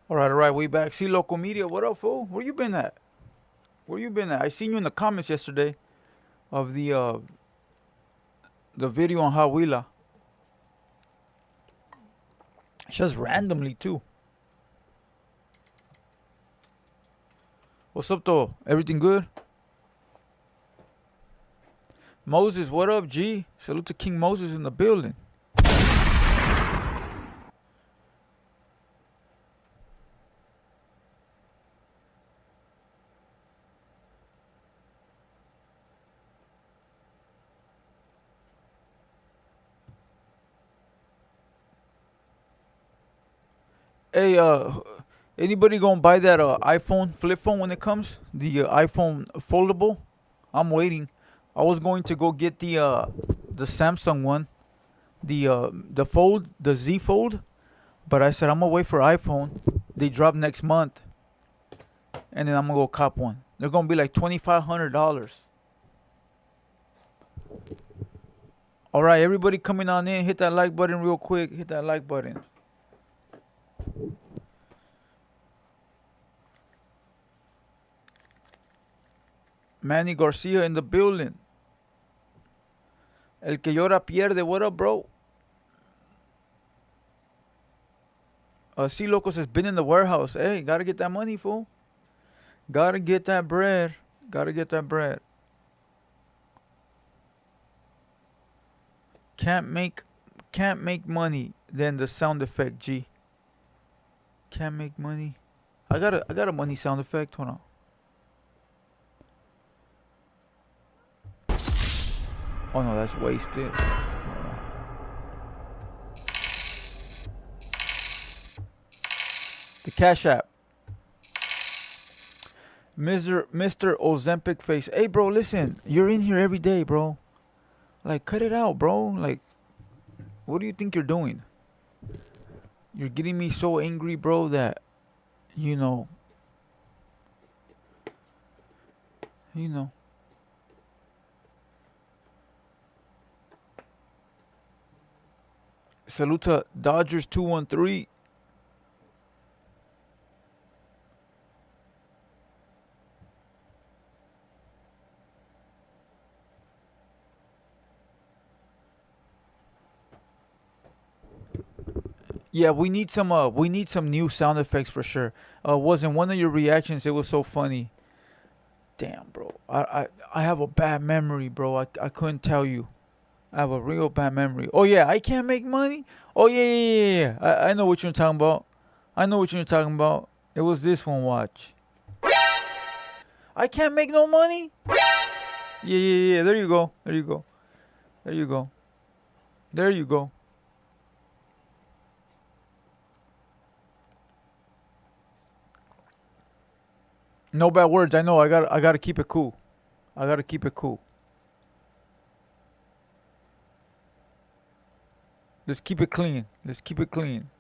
All right, we back. See, local media, what up, fool? Where you been at? Where you been at? I seen you in the comments yesterday of the video on Hawila. Just randomly too. What's up, though? Everything good? Moses, what up, G? Salute to King Moses in the building. Hey, anybody gonna buy that iPhone flip phone when it comes? The iPhone foldable? I'm waiting. I was going to go get the Samsung one, the fold, the Z Fold, but I said I'm gonna wait for iPhone. They drop next month, and then I'm gonna go cop one. They're gonna be like $2,500. All right, everybody coming on in, hit that like button real quick. Hit that like button. Manny Garcia in the building. El que llora pierde. What up, bro? C Locos has been in the warehouse. Hey, gotta get that money, fool. Gotta get that bread. Gotta get that bread. Can't make can't make money. Then the sound effect, G. Can't make money. I got a money sound effect. Hold on. Oh no, that's wasted. The Cash App. Mr. Ozempic face. Hey bro, listen. You're in here every day, bro. Like cut it out, bro. Like what do you think you're doing? You're getting me so angry, bro, that you know, you know. Saluta Dodgers 213. Yeah, we need some new sound effects for sure. Wasn't one of your reactions, it was so funny. Damn, bro. I have a bad memory, bro. I couldn't tell you. I have a real bad memory. Oh yeah, I can't make money. Oh yeah. I know what you're talking about. I know what you're talking about. It was this one. Watch. I can't make no money. Yeah. There you go. There you go. There you go. There you go. No bad words. I know. I gotta keep it cool. I gotta keep it cool. Let's keep it clean. Let's keep it clean.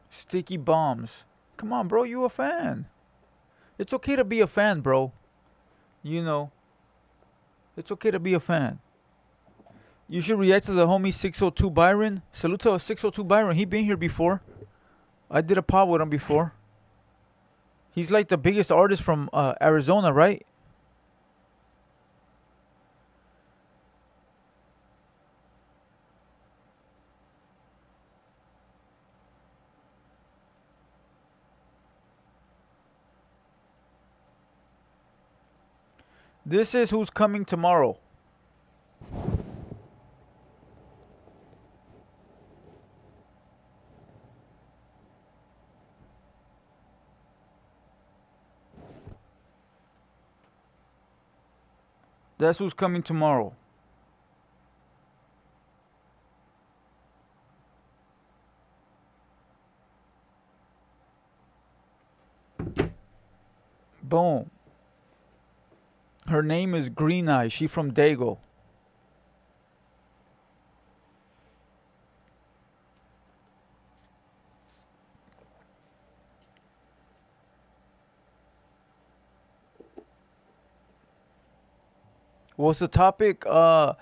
Sticky bombs. Come on, bro. You a fan? It's okay to be a fan, bro. You know, it's okay to be a fan. You should react to the homie 602 Byron. Salute to 602 Byron. He been here before. I did a pod with him before. He's like the biggest artist from Arizona, right? This is who's coming tomorrow. That's who's coming tomorrow. Boom. Her name is Green Eye. She from Dago. What's the topic? There's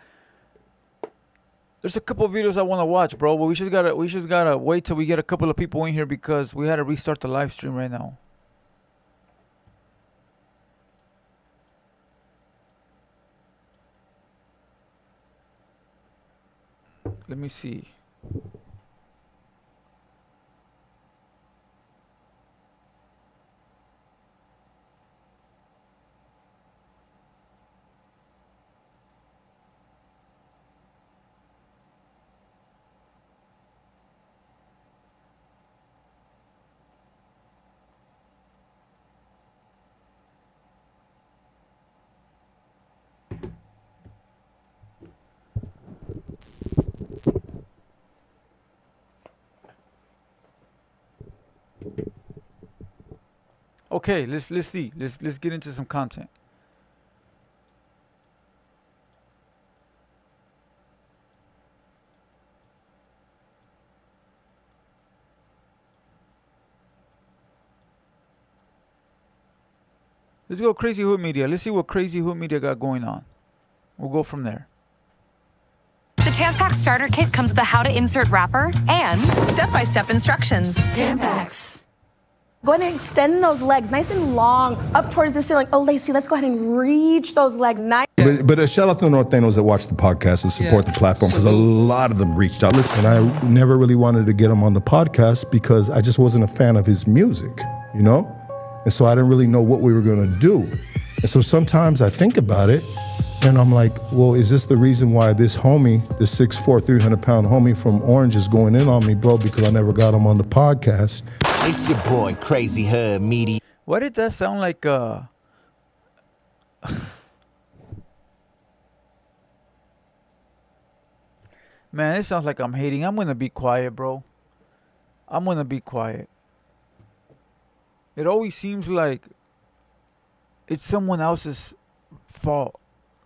a couple of videos I want to watch, bro. But we just gotta wait till we get a couple of people in here because we had to restart the live stream right now. Let me see. Okay, let's see. Let's get into some content. Let's go Crazy Hood Media. Let's see what Crazy Hood Media got going on. We'll go from there. The Tampax starter kit comes with a how to insert wrapper and step-by-step instructions. Tampax. Go ahead and extend those legs nice and long up towards the ceiling. Oh, Lacey, let's go ahead and reach those legs nice. But a shout out to the Norteños that watch the podcast and support the platform, because a lot of them reached out. And I never really wanted to get him on the podcast because I just wasn't a fan of his music, you know? And so I didn't really know what we were going to do. And so sometimes I think about it and I'm like, well, is this the reason why this homie, the 6'4", 300-pound homie from Orange is going in on me, bro, because I never got him on the podcast? It's your boy, Crazy Hood Media. Why did that sound like Man, it sounds like I'm hating. I'm gonna be quiet, bro. I'm gonna be quiet. It always seems like it's someone else's fault.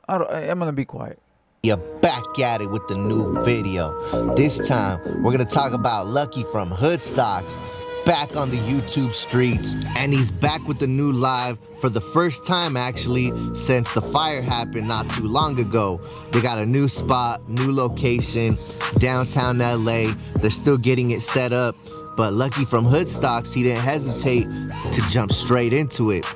I'm gonna be quiet. You're back at it with the new video. This time, we're gonna talk about Lucky from Hoodstocks, back on the YouTube streets, and he's back with the new live for the first time actually since the fire happened not too long ago. They got a new spot, new location, downtown LA. They're still getting it set up, but Lucky from Hoodstocks, he didn't hesitate to jump straight into it.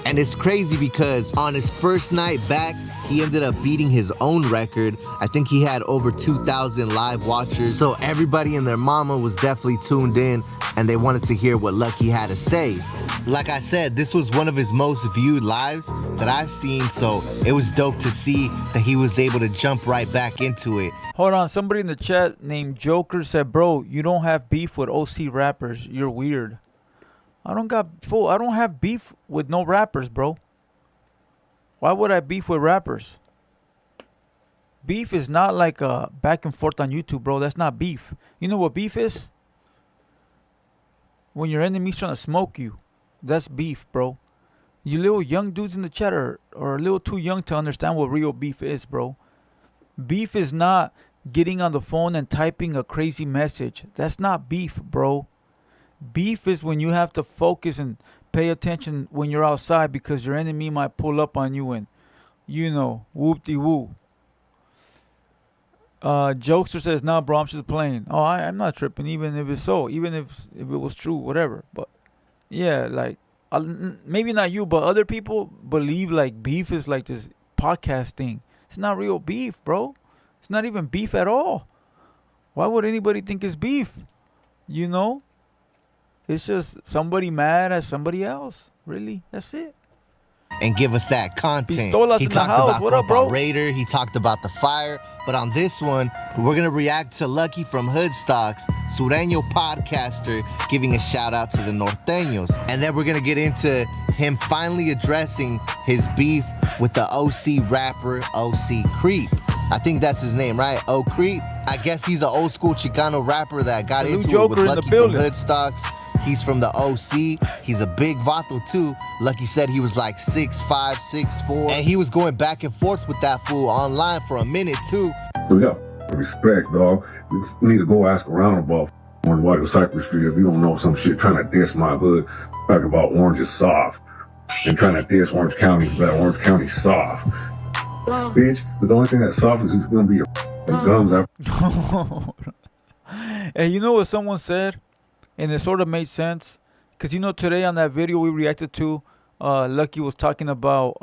And it's crazy because on his first night back, he ended up beating his own record. I think he had over 2,000 live watchers. So everybody and their mama was definitely tuned in and they wanted to hear what Lucky had to say. Like I said, this was one of his most viewed lives that I've seen. So it was dope to see that he was able to jump right back into it. Hold on, somebody in the chat named Joker said, bro, you don't have beef with OC rappers. You're weird. I don't have beef with no rappers, bro. Why would I beef with rappers? Beef is not like back and forth on YouTube, bro. That's not beef. You know what beef is? When your enemy's trying to smoke you. That's beef, bro. You little young dudes in the chat are a little too young to understand what real beef is, bro. Beef is not getting on the phone and typing a crazy message. That's not beef, bro. Beef is when you have to focus and pay attention when you're outside because your enemy might pull up on you and, you know, whoop-de-woo. Jokester says, nah, bro, I'm just playing. Oh, I'm not tripping, even if it's so. Even if it was true, whatever. But, yeah, like, maybe not you, but other people believe, like, beef is like this podcast thing. It's not real beef, bro. It's not even beef at all. Why would anybody think it's beef? You know? It's just somebody mad at somebody else. Really? That's it. And give us that content. He talked about what up, bro? Raider. He talked about the fire. But on this one, we're going to react to Lucky from Hoodstocks, Sureño podcaster, giving a shout out to the Norteños. And then we're going to get into him finally addressing his beef with the OC rapper, OC Creep. I think that's his name, right? O Creep. I guess he's an old school Chicano rapper that got into it with Lucky from Hoodstocks. He's from the OC. He's a big vato too. Lucky said he was like 6'5", 6'4", and he was going back and forth with that fool online for a minute too. We got respect, dog. We need to go ask around about Orange White or Cypress Street if you don't know some shit trying to diss my hood, talking about Orange is soft, and trying to diss Orange County, that Orange County's soft. bitch. But the only thing that softens is gonna be your gums. And you know what someone said, and it sort of made sense, because you know today on that video we reacted to, Lucky was talking about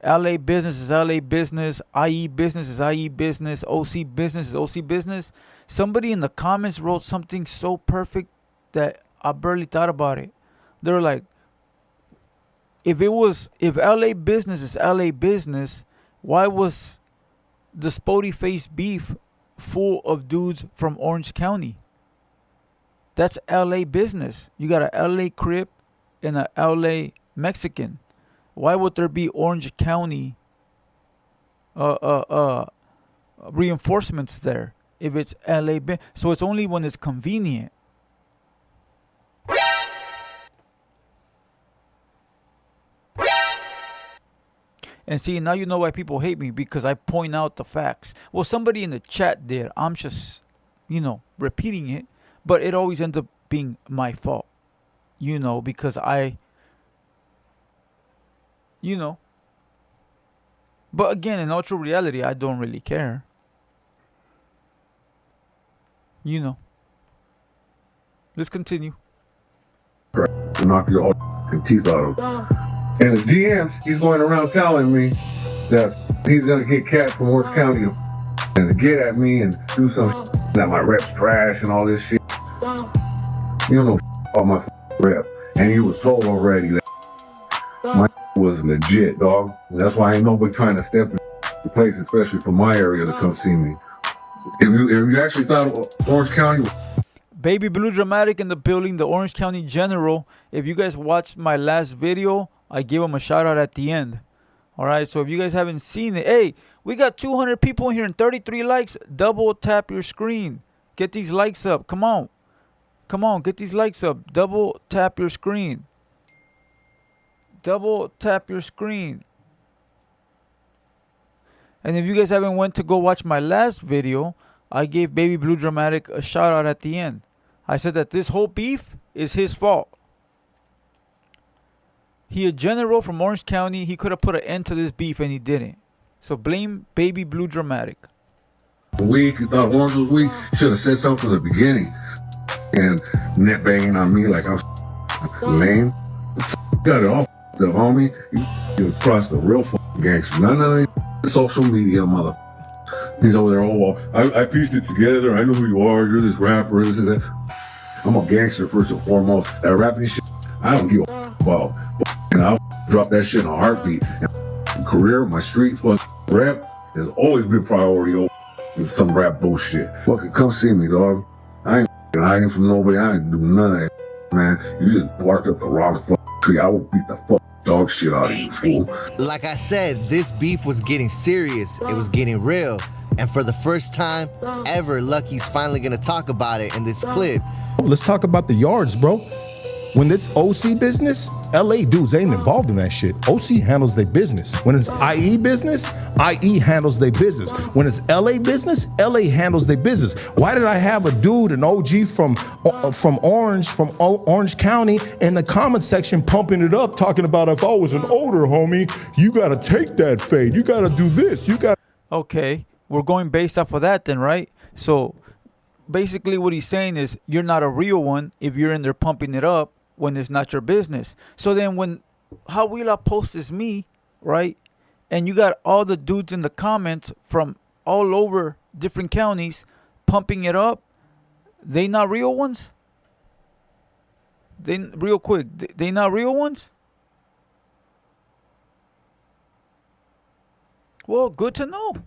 LA business is LA business, IE business is IE business, OC business is OC business. Somebody in the comments wrote something so perfect that I barely thought about it. They were like, if LA business is LA business, why was the Spody Face beef full of dudes from Orange County? That's LA business. You got a LA Crip and a LA Mexican. Why would there be Orange County reinforcements there if it's LA? So it's only when it's convenient. And see, now you know why people hate me, because I point out the facts. Well, somebody in the chat did. I'm just, repeating it. But it always ends up being my fault. Because But again, in ultra reality, I don't really care. Let's continue. To knock your teeth out of. And his DMs, he's going around telling me that he's gonna get cats from Orange County and to get at me and do some that my rep's trash and all this shit. You don't know about my rep. And he was told already that my was legit, dog. And that's why ain't nobody trying to step in the place, especially from my area, to come see me. If you actually thought Orange County. Baby Blue Dramatic in the building, the Orange County General. If you guys watched my last video, I gave him a shout out at the end. All right, so if you guys haven't seen it, hey, we got 200 people in here and 33 likes. Double tap your screen. Get these likes up. Come on. Come on, get these likes up. Double tap your screen. Double tap your screen. And if you guys haven't went to go watch my last video, I gave Baby Blue Dramatic a shout out at the end. I said that this whole beef is his fault. He a general from Orange County. He could have put an end to this beef and he didn't. So blame Baby Blue Dramatic. Weak, you thought Orange was weak. Should have said something from the beginning. And net banging on me like I was lame. Got it all, the homie. You crossed the real gangster. None of the social media mother. He's over there, oh, well, I pieced it together. I know who you are. You're this rapper, this and that. I'm a gangster first and foremost. That rapping shit, I don't give a about. And I'll drop that shit in a heartbeat. And career, my street rap has always been priority over some rap bullshit. Fucking come see me, dog. I ain't hiding from nobody. I ain't do none of that, man. You just barked up the wrong tree. I will beat the dog shit out of you, fool. Like I said, this beef was getting serious. It was getting real. And for the first time ever, Lucky's finally gonna talk about it in this clip. Let's talk about the yards, bro. When it's OC business, LA dudes ain't involved in that shit. OC handles their business. When it's IE business, IE handles their business. When it's LA business, LA handles their business. Why did I have a dude, an OG from Orange County in the comment section pumping it up, talking about if I was an older homie, you gotta take that fade. You gotta do this. You got. Okay, we're going based off of that then, right? So basically what he's saying is you're not a real one if you're in there pumping it up when it's not your business. So then when Hawila posts me, right, and you got all the dudes in the comments from all over different counties pumping it up, they not real ones? They real quick, they not real ones? Well, good to know.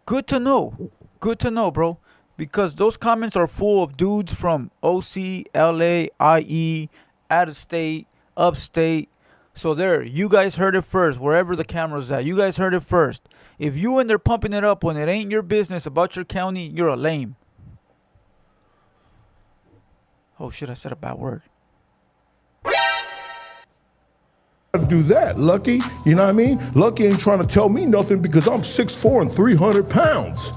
Good to know. Good to know, bro. Because those comments are full of dudes from OC, LA, IE, out of state, upstate. So there, you guys heard it first, wherever the camera's at. You guys heard it first. If you in there pumping it up when it ain't your business about your county, you're a lame. Oh shit, I said a bad word. Do that, Lucky. You know what I mean? Lucky ain't trying to tell me nothing because I'm 6'4" and 300 pounds.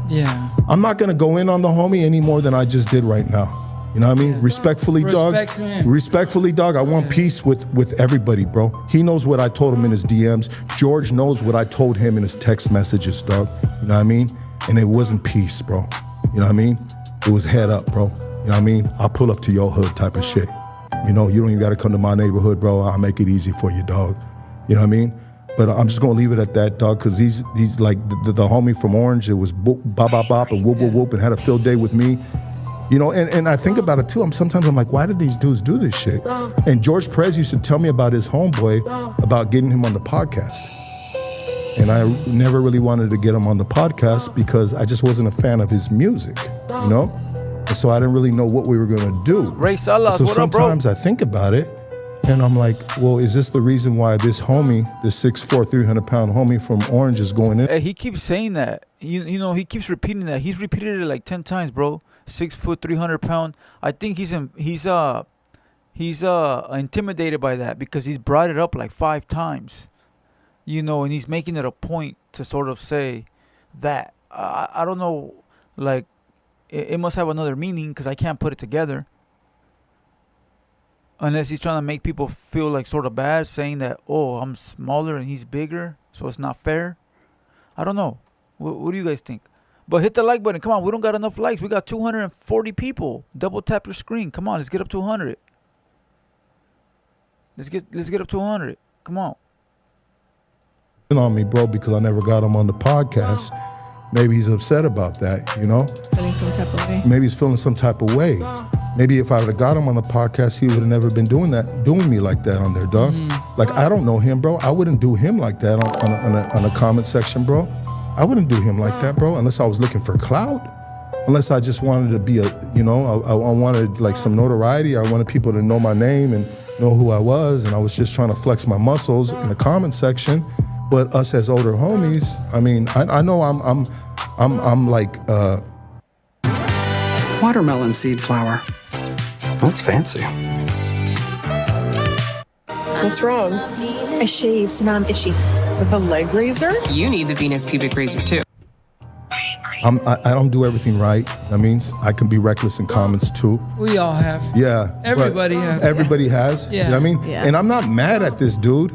Yeah. I'm not gonna go in on the homie any more than I just did right now. You know what I mean? Yeah. Respectfully, dog. Respect to him. Respectfully, dog. I want peace with everybody, bro. He knows what I told him in his DMs. George knows what I told him in his text messages, dog. You know what I mean? And it wasn't peace, bro. You know what I mean? It was head up, bro. You know what I mean? I'll pull up to your hood type of shit. You know, you don't even got to come to my neighborhood, bro. I'll make it easy for you, dog. You know what I mean? But I'm just gonna leave it at that, dog, because he's like the homie from Orange. It was bop, bop, bop, and whoop, whoop, whoop, and had a field day with me. You know, and I think about it too. Sometimes I'm like, why did these dudes do this shit? And George Perez used to tell me about his homeboy, about getting him on the podcast. And I never really wanted to get him on the podcast because I just wasn't a fan of his music, you know? And so I didn't really know what we were gonna do. Ray Salas, So what up, bro? sometimes I think about it, and I'm like, well, is this the reason why this homie, this 6'4", 300-pound homie from Orange is going in? Hey, he keeps saying that. You know, he keeps repeating that. He's repeated it like 10 times, bro. 6 foot, 300-pound. I think he's intimidated by that because he's brought it up like 5 times. You know, and he's making it a point to sort of say that. I don't know, like, it must have another meaning because I can't put it together. Unless he's trying to make people feel like sort of bad, saying that, oh, I'm smaller and he's bigger, so it's not fair. I don't know. What do you guys think? But hit the like button. Come on, we don't got enough likes. We got 240 people. Double tap your screen. Come on, let's get up to 100. Let's get up to 100. Come on. On me, bro, because I never got him on the podcast. Maybe he's upset about that, you know? Feeling some type of way. Maybe he's feeling some type of way. Maybe if I would have got him on the podcast, he would have never been doing me like that on there, dog. Like, I don't know him, bro. I wouldn't do him like that on a comment section, bro. I wouldn't do him like that, bro, unless I was looking for clout. Unless I just wanted to be I wanted like some notoriety. I wanted people to know my name and know who I was, and I was just trying to flex my muscles in the comment section. But us as older homies, I mean, I know I'm like Watermelon seed flour. That's fancy. What's wrong? I shaved, so now I'm itchy. With a leg razor? You need the Venus pubic razor too. I don't do everything right. That means I can be reckless in comments too. We all have. Yeah. Everybody has. Everybody has. Yeah. You know what I mean? Yeah. And I'm not mad at this dude,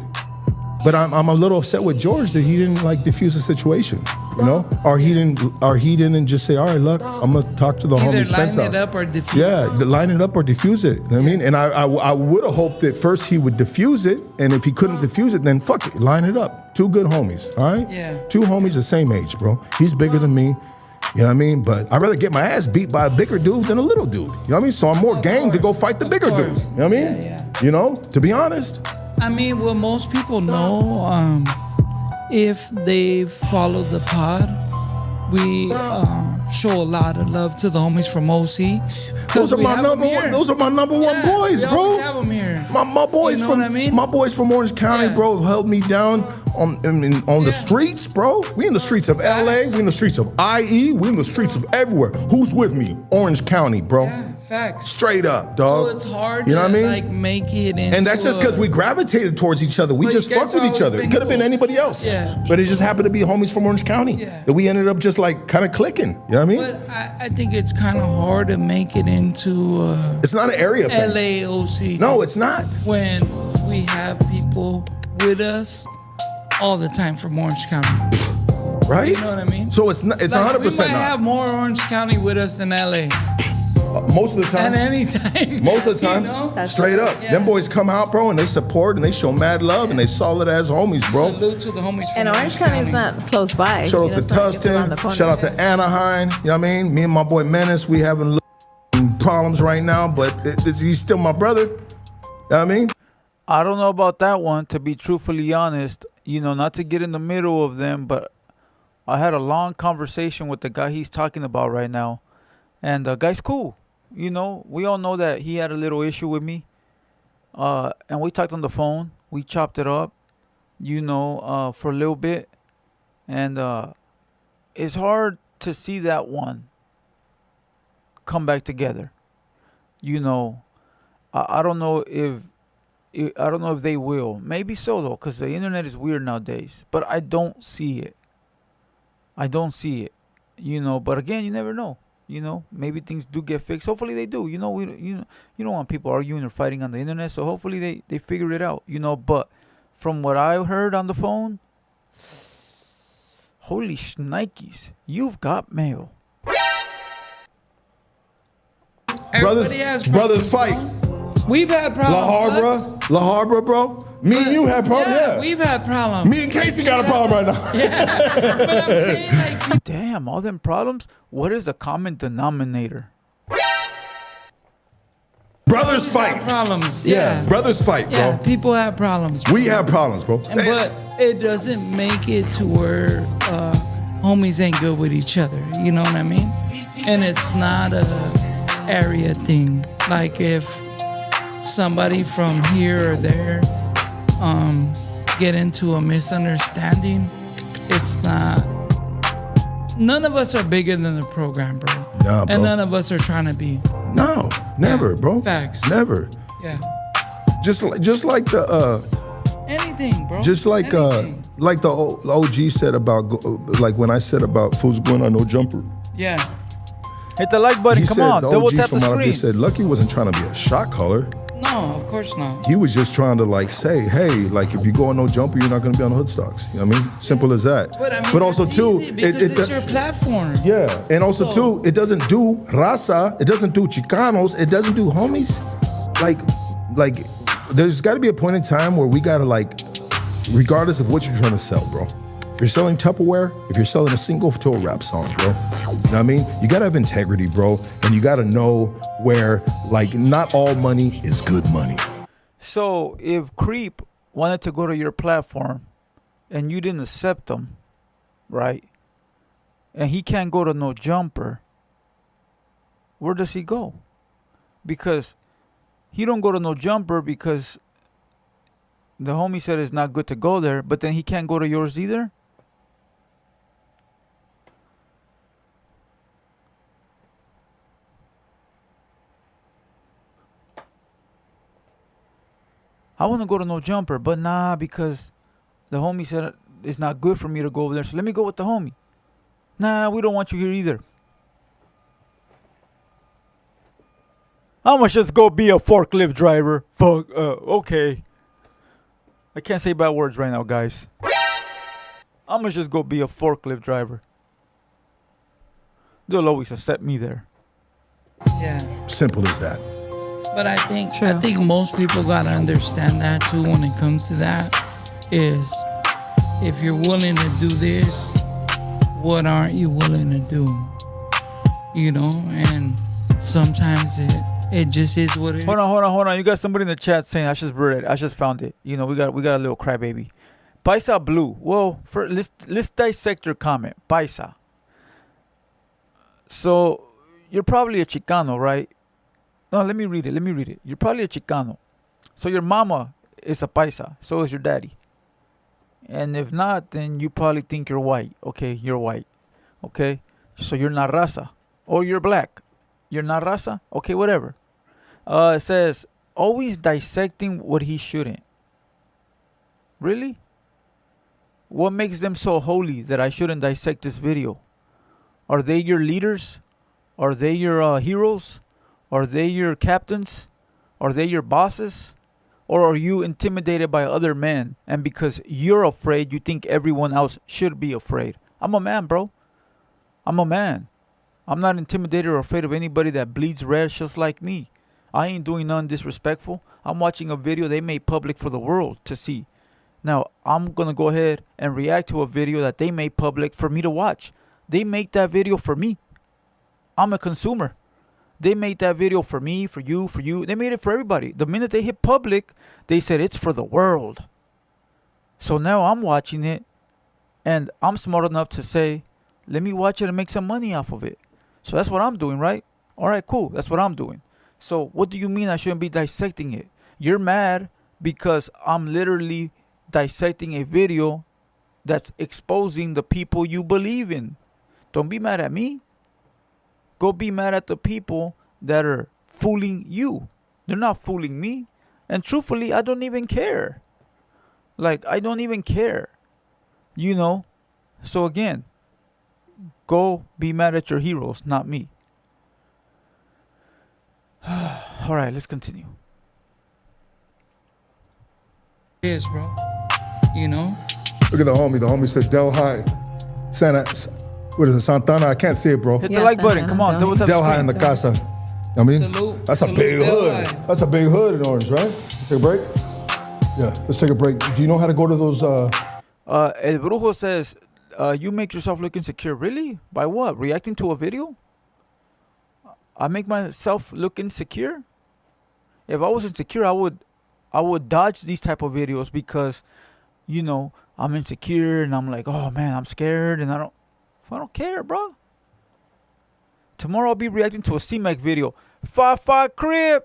but I'm a little upset with George that he didn't like diffuse the situation, you know? Or he didn't just say, all right, look, I'm gonna talk to the homie Either Spencer. line it up or diffuse. Yeah, line it up or diffuse it. You know what I mean? And I would have hoped that first he would diffuse it, and if he couldn't diffuse it, then fuck it, line it up. 2 good homies, all right? Yeah. 2 homies the same age, bro. He's bigger than me. You know what I mean? But I'd rather get my ass beat by a bigger dude than a little dude. You know what I mean? So I'm more game to go fight the bigger dude. You know what I mean? Yeah. You know, to be honest. I mean, well, most people know if they follow the pod, we show a lot of love to the homies from OC. Those are my number one. Those are my number one boys, we bro. always have them here. My boys You know from what I mean? my boys from Orange County, Yeah. bro, held me down on the streets, bro. We in the streets of LA. We in the streets of IE. We in the streets of everywhere. Who's with me? Orange County, bro. Yeah, facts. Straight up, dog. So it's hard You know to what I mean? like make it into And that's just because we gravitated towards each other. We But just you guys fuck with are each other. It always could have been been anybody else. Yeah. But it just happened to be homies from Orange County. Yeah. That we ended up just like kind of clicking. You know what I mean? But I think it's kind of hard to make it into It's not an area thing. LAOC. No, it's not. When we have people with us all the time from Orange County. Right? You know what I mean? So it's not, it's Like, 100% we might not. have more Orange County with us than LA Most of the time. at any time. Most of the time, You know? straight up. Yeah. Them boys come out, bro, and they support and they show mad love and they solid ass homies, bro. Salute to the homies from And Orange County is not close by. Shout out to It's not just around the Tustin. corner. Shout out to Anaheim. You know what I mean? Me and my boy Menace, we having little problems right now, but he's still my brother. You know what I mean? I don't know about that one, to be truthfully honest. You know, not to get in the middle of them, but I had a long conversation with the guy he's talking about right now. And the guy's cool. You know, we all know that he had a little issue with me. And we talked on the phone. We chopped it up, you know, for a little bit. And it's hard to see that one come back together. You know, I don't know if they will. Maybe so though, because the internet is weird nowadays. But I don't see it. You know, but again, you never know. You know, maybe things do get fixed. Hopefully they do. You know, you don't want people arguing or fighting on the internet. So hopefully they figure it out. You know, but from what I heard on the phone, holy shnikes, you've got mail. Everybody has brothers problems, fight. bro. We've had problems. La Habra, bro. Me and you had problems. Yeah, we've had problems. Me and Casey got a problem right now. Yeah, but I'm saying like, Damn, all them problems. What is the common denominator? Brothers fight. problems. Yeah. Brothers fight, bro. Yeah, people have problems. Bro. We have problems, bro. But it doesn't make it to where homies ain't good with each other. You know what I mean? And it's not a area thing. Like if somebody from here or there get into a misunderstanding, it's not. None of us are bigger than the program, bro. Nah, bro. And none of us are trying to be. No, never, bro. Facts. Never. Yeah. Just like the Anything, bro. just like Anything. like the OG said about like when I said about fools going on no jumper. Yeah. Hit the like button. He Come said on, the double OG tap the from out of screen. here said Lucky wasn't trying to be a shot caller. No, of course not. He was just trying to like say, hey, like if you go on no jumper, you're not gonna be on the hood stocks. You know what I mean? Simple as that. But I mean, also that's too, easy because it's your platform. Yeah, and also So- too, it doesn't do raza, it doesn't do Chicanos, it doesn't do homies. Like, there's got to be a point in time where we gotta like, regardless of what you're trying to sell, bro. If you're selling Tupperware, if you're selling a single to a rap song, bro, you know what I mean? You gotta have integrity, bro, and you gotta know where like not all money is good money. So if Creep wanted to go to your platform and you didn't accept him, right? And he can't go to no jumper, where does he go? Because he don't go to no jumper because the homie said it's not good to go there, but then he can't go to yours either? I want to go to no jumper, but nah, because the homie said it's not good for me to go over there. So let me go with the homie. Nah, we don't want you here either. I'm gonna just go be a forklift driver. Fuck. Okay. I can't say bad words right now, guys. I'm gonna just go be a forklift driver. They'll always accept me there. Yeah. Simple as that. But I think most people gotta understand that too when it comes to that is if you're willing to do this, what aren't you willing to do? You know, and sometimes it just is what it is. Hold on. You got somebody in the chat saying I just found it. You know, we got a little crybaby. Paisa Blue. Well, let's dissect your comment. Paisa. So you're probably a Chicano, right? No, let me read it. You're probably a Chicano. So your mama is a Paisa. So is your daddy. And if not, then you probably think you're white. Okay, you're white. Okay? So you're not raza. Or you're black. You're not raza? Okay, whatever. It says, always dissecting what he shouldn't. Really? What makes them so holy that I shouldn't dissect this video? Are they your leaders? Are they your heroes? Are they your captains? Are they your bosses? Or are you intimidated by other men? And because you're afraid, you think everyone else should be afraid? I'm a man, bro. I'm a man. I'm not intimidated or afraid of anybody that bleeds red just like me. I ain't doing nothing disrespectful. I'm watching a video they made public for the world to see. Now, I'm going to go ahead and react to a video that they made public for me to watch. They make that video for me. I'm a consumer. They made that video for me, for you, for you. They made it for everybody. The minute they hit public, they said it's for the world. So now I'm watching it, and I'm smart enough to say, let me watch it and make some money off of it. So that's what I'm doing, right? All right, cool. That's what I'm doing. So what do you mean I shouldn't be dissecting it? You're mad because I'm literally dissecting a video that's exposing the people you believe in. Don't be mad at me. Go be mad at the people that are fooling you. They're not fooling me. And truthfully, I don't even care. Like, I don't even care. You know? So again, go be mad at your heroes, not me. All right, let's continue. Is, bro. You know? Look at the homie. The homie said Del High. What is it, Santana? I can't see it, bro. Hit the like button. Come on. Double tap Del the High screen. in the casa. I mean, Salute. that's a Salute big Del hood. High. That's a big hood in Orange, right? Let's take a break? Yeah, let's take a break. Do you know how to go to those, El Brujo says, you make yourself look insecure. Really? By what? Reacting to a video? I make myself look insecure? If I was insecure, I would dodge these type of videos because, you know, I'm insecure and I'm like, oh man, I'm scared and I don't care, bro. Tomorrow I'll be reacting to a C-Mac video. 5-5 crib.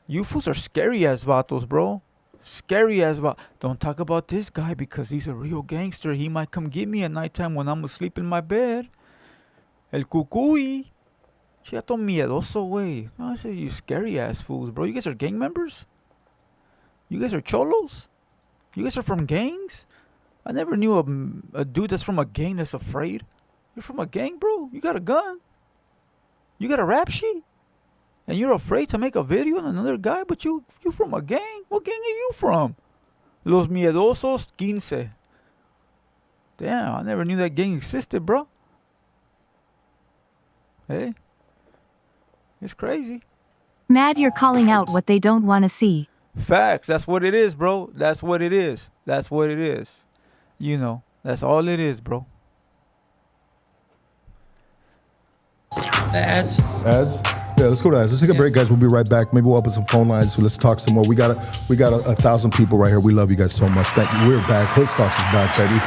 You fools are scary ass vatos, bro. Scary ass vatos. Don't talk about this guy because he's a real gangster. He might come get me at nighttime when I'm asleep in my bed. El cucuy. Chato miedoso, güey. No, I say you scary ass fools, bro. You guys are gang members? You guys are cholos? You guys are from gangs? I never knew a dude that's from a gang that's afraid. You're from a gang, bro? You got a gun? You got a rap sheet? And you're afraid to make a video on another guy, but you from a gang? What gang are you from? Los Miedosos 15. Damn, I never knew that gang existed, bro. Hey, it's crazy. Mad you're calling out what they don't want to see. Facts. That's what it is, bro. That's what it is. That's what it is. You know, that's all it is, bro. The ads. ads? Yeah, let's go to ads. Let's take a break, guys. We'll be right back. Maybe we'll open some phone lines. So let's talk some more. We got 1,000 people right here. We love you guys so much. Thank you. We're back. Hood Stocks is back, baby. You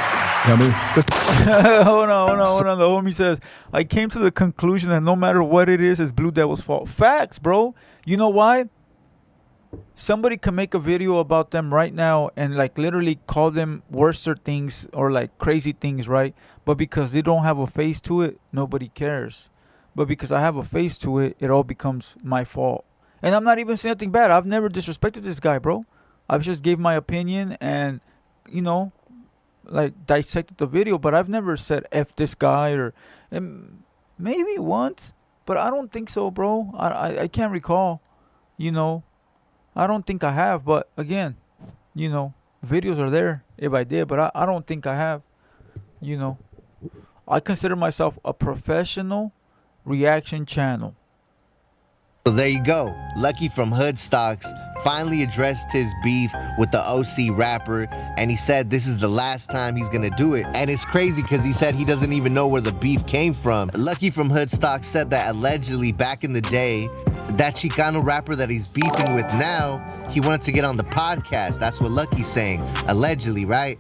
know what I mean? Hold on. The homie says, I came to the conclusion that no matter what it is, it's Blue Devil's fault. Facts, bro. You know why? Somebody can make a video about them right now and like literally call them worser things or like crazy things, right? But because they don't have a face to it, nobody cares. But because I have a face to it, it all becomes my fault. And I'm not even saying anything bad. I've never disrespected this guy, bro. I've just gave my opinion and, you know, like dissected the video. But I've never said F this guy or maybe once. But I don't think so, bro. I can't recall, you know. I don't think I have. But again, you know, videos are there if I did. But I don't think I have, you know. I consider myself a professional reaction channel. So there you go. Lucky from Hood Stocks finally addressed his beef with the OC rapper, and he said this is the last time he's gonna do it. And it's crazy because he said he doesn't even know where the beef came from. Lucky from Hood Stocks said that allegedly back in the day, that Chicano rapper that he's beefing with now, he wanted to get on the podcast. That's what Lucky's saying, allegedly, right?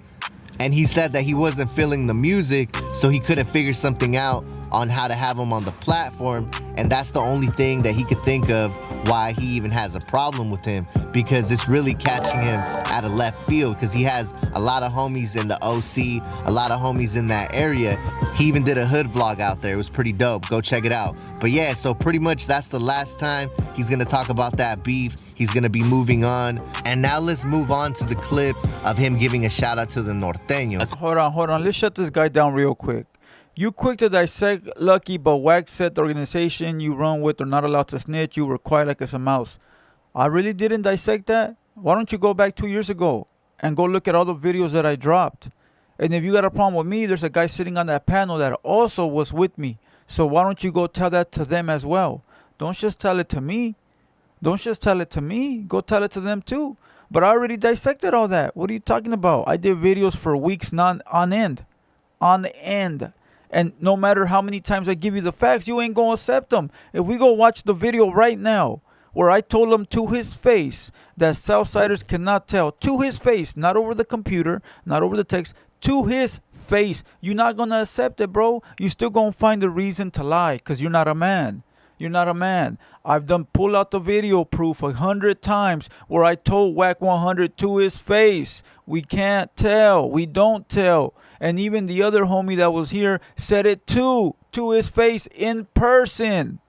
And he said that he wasn't feeling the music, so he couldn't figure something out on how to have him on the platform, and that's the only thing that he could think of why he even has a problem with him, because it's really catching him out of left field, because he has a lot of homies in the OC, a lot of homies in that area. He even did a hood vlog out there. It was pretty dope. Go check it out. But yeah, so pretty much that's the last time he's gonna talk about that beef. He's gonna be moving on. And now let's move on to the clip of him giving a shout out to the Norteños. Hold on. Let's shut this guy down real quick. You quick to dissect Lucky, but Wax said the organization you run with are not allowed to snitch. You were quiet like a mouse. I really didn't dissect that. Why don't you go back 2 years ago and go look at all the videos that I dropped? And if you got a problem with me, there's a guy sitting on that panel that also was with me. So why don't you go tell that to them as well? Don't just tell it to me. Go tell it to them too. But I already dissected all that. What are you talking about? I did videos for weeks on end. And no matter how many times I give you the facts, you ain't gonna accept them. If we go watch the video right now, where I told him to his face that Southsiders cannot tell, to his face, not over the computer, not over the text, to his face, you're not gonna accept it, bro. You still gonna find a reason to lie, because you're not a man. You're not a man. I've done pull out the video proof 100 times where I told Whack 100 to his face. We can't tell. We don't tell. And even the other homie that was here said it too, to his face in person.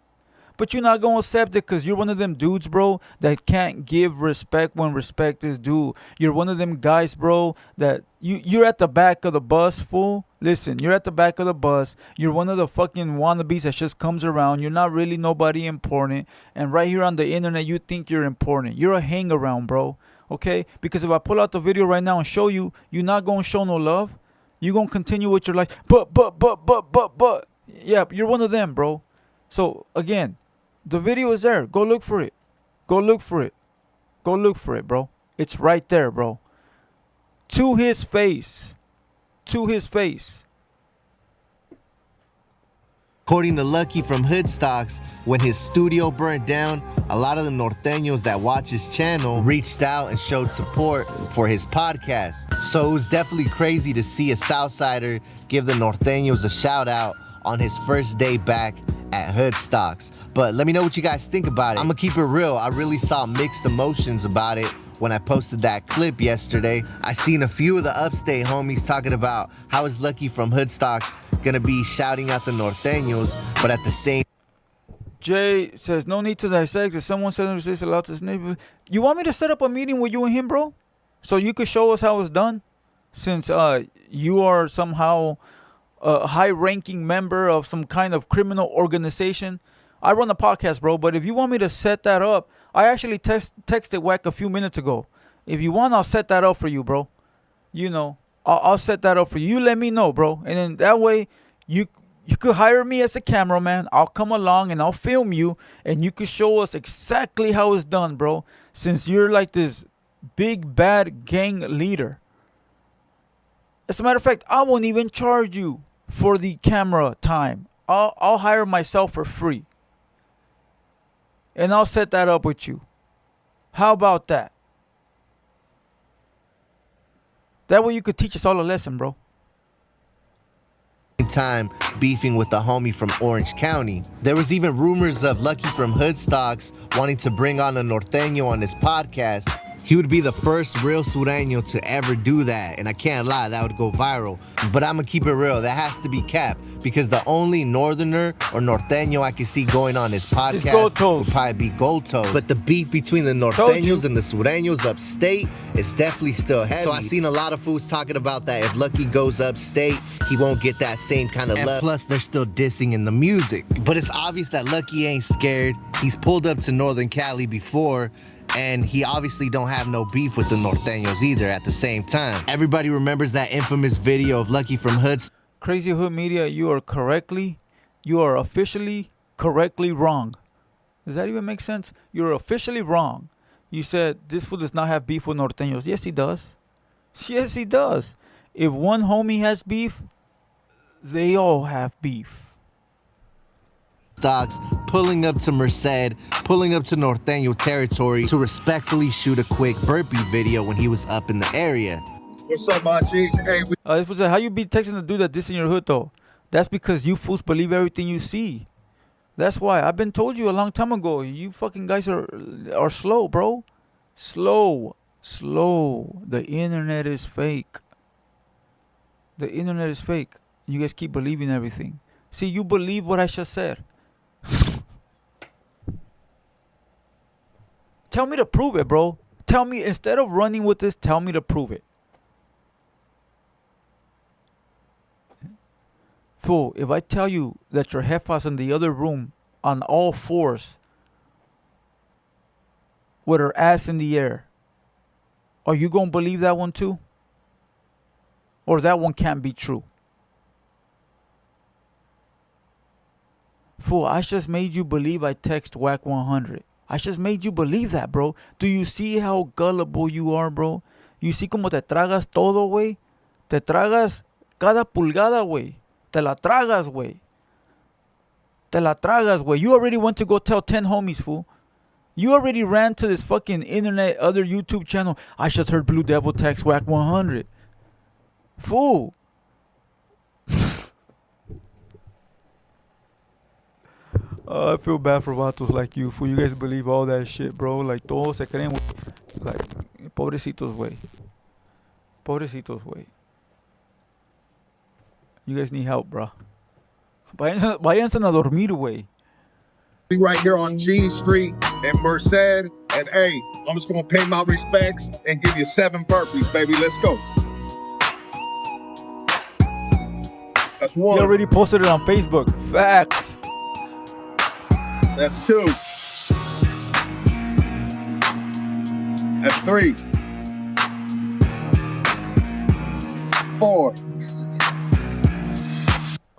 but you're not gonna accept it because you're one of them dudes, bro, that can't give respect when respect is due. You're one of them guys, bro, that you're at the back of the bus, fool. Listen, you're at the back of the bus. You're one of the fucking wannabes that just comes around. You're not really nobody important. And right here on the internet, you think you're important. You're a hang around, bro. Okay? Because if I pull out the video right now and show you, you're not gonna show no love. You're gonna continue with your life. But. Yeah, you're one of them, bro. So again, the video is there. Go look for it. Go look for it. Go look for it, bro. It's right there, bro. To his face. To his face. According to Lucky from Hoodstocks, when his studio burnt down, a lot of the norteños that watch his channel reached out and showed support for his podcast. So it was definitely crazy to see a Southsider give the norteños a shout out on his first day back at Hoodstocks. But let me know what you guys think about it. I'm gonna keep it real. I really saw mixed emotions about it when I posted that clip yesterday. I seen a few of the upstate homies talking about how is Lucky from Hoodstocks gonna be shouting out the norteños, but at the same Jay says, no need to dissect. If someone says this allowed to snip, you want me to set up a meeting with you and him, bro? So you could show us how it's done? Since you are somehow a high-ranking member of some kind of criminal organization. I run a podcast, bro, but if you want me to set that up, I actually texted Wack a few minutes ago. If you want, I'll set that up for you, bro. You know, I'll set that up for you. You let me know, bro. And then that way, you could hire me as a cameraman. I'll come along and I'll film you, and you could show us exactly how it's done, bro. Since you're like this big, bad gang leader. As a matter of fact, I won't even charge you for the camera time. I'll hire myself for free. And I'll set that up with you. How about that? That way you could teach us all a lesson, bro. time beefing with the homie from Orange County. There was even rumors of Lucky from Hoodstocks wanting to bring on a norteño on his podcast. He would be the first real sureño to ever do that, and I can't lie, that would go viral. But I'm gonna keep it real, that has to be cap, because the only northerner or norteño I can see going on his podcast would probably be Gold-Toes. But the beef between the norteños and the sureños upstate is definitely still heavy. So I've seen a lot of fools talking about that if Lucky goes upstate, he won't get that same kind of love. Plus, they're still dissing in the music. But it's obvious that Lucky ain't scared. He's pulled up to Northern Cali before, and he obviously don't have no beef with the norteños either at the same time. Everybody remembers that infamous video of Lucky from Hoods. Crazy Hood Media, you are officially correctly wrong. Does that even make sense? You're officially wrong. You said this fool does not have beef with norteños. Yes, he does. Yes, he does. If one homie has beef, they all have beef. Stocks pulling up to Merced, pulling up to Norteño territory to respectfully shoot a quick burpee video when he was up in the area. What's up, my G's? Hey, This was how you be texting the dude that this in your hood though? That's because you fools believe everything you see. That's why I've been told you a long time ago. You fucking guys are slow, bro. Slow. The internet is fake. The internet is fake. You guys keep believing everything. See, you believe what I just said. Tell me to prove it, bro. Tell me, instead of running with this, tell me to prove it. Fool, if I tell you that your jefas in the other room on all fours with her ass in the air, are you going to believe that one too? Or that one can't be true? Fool, I just made you believe I text Whack 100. I just made you believe that, bro. Do you see how gullible you are, bro? You see como te tragas todo, güey? Te tragas cada pulgada, güey. Te la tragas, güey. Te la tragas, güey. You already went to go tell 10 homies, fool. You already ran to this fucking internet, other YouTube channel. I just heard Blue Devil text Whack 100. Fool. I feel bad for vatos like you, fool. You guys believe all that shit, bro. Like, todos se creen, like, pobrecitos, güey. Pobrecitos, güey. You guys need help, bro. Váyanse a dormir, güey. right here on G Street in Merced. And hey, I'm just gonna pay my respects and give you 7 burpees, baby. Let's go. That's 1. You already posted it on Facebook. Facts. That's 2. That's 3. 4.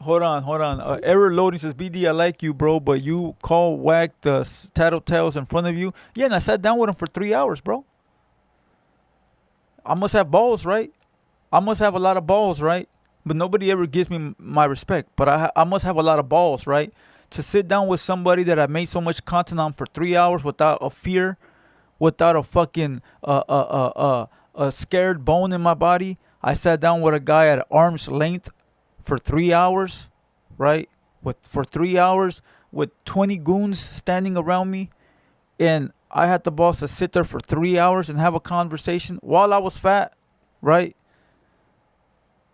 Hold on. Error loading says, BD, I like you, bro, but you call whack the tattletales in front of you. Yeah, and I sat down with him for 3 hours, bro. I must have balls, right? I must have a lot of balls, right? But nobody ever gives me my respect. But I must have a lot of balls, right? To sit down with somebody that I made so much content on for 3 hours without a fear, without a fucking a scared bone in my body. I sat down with a guy at arm's length for 3 hours, right? For 3 hours with 20 goons standing around me, and I had the balls to sit there for 3 hours and have a conversation while I was fat, right?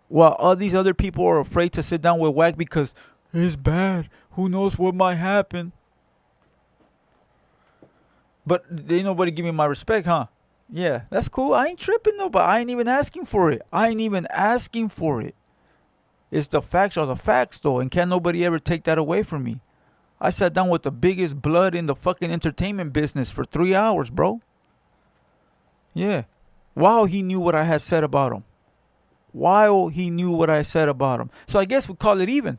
While all these other people are afraid to sit down with whack because it's bad. Who knows what might happen? But ain't nobody give me my respect, huh? Yeah, that's cool. I ain't tripping though, but I ain't even asking for it. It's the facts are the facts though, and can't nobody ever take that away from me. I sat down with the biggest blood in the fucking entertainment business for 3 hours, bro. Yeah. While he knew what I had said about him. So I guess we call it even.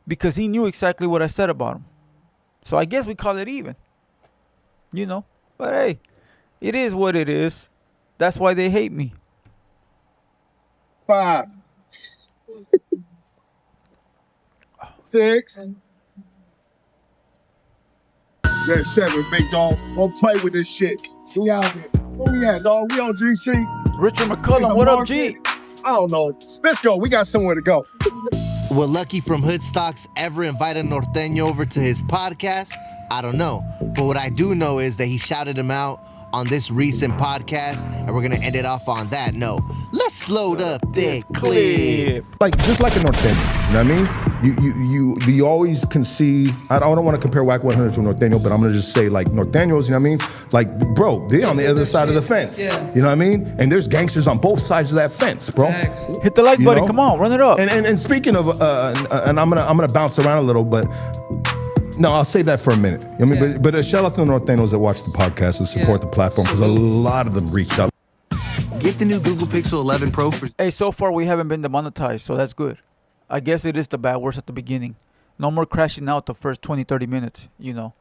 Because he knew exactly what I said about him. So I guess we call it even. You know. But hey, it is what it is. That's why they hate me. 5. 6. That's 7, big dog. Don't play with this shit. We out here. Where we at, dog? We on G Street. Richard McCullum, what up, G? I don't know. Let's go. We got somewhere to go. Will Lucky from Hoodstocks ever invite a Norteño over to his podcast? I don't know. But what I do know is that he shouted him out on this recent podcast, and we're gonna end it off on that note. Let's load up this clip. Like just like a norteño, you know what I mean? You always can see. I don't want to compare Whack 100 to a norteño, but I'm gonna just say like norteños. You know what I mean? Like, bro, they're on the other side of the fence. Yeah. You know what I mean? And there's gangsters on both sides of that fence, bro. Hit the like button. Come on, run it up. And speaking of, and I'm gonna bounce around a little, but. No, I'll save that for a minute. I mean, but shout out to the Norteños that watch the podcast and support the platform because a lot of them reached out. Get the new Google Pixel 11 Pro for... Hey, so far we haven't been demonetized, so that's good. I guess it is the bad words at the beginning. No more crashing out the first 20, 30 minutes, you know.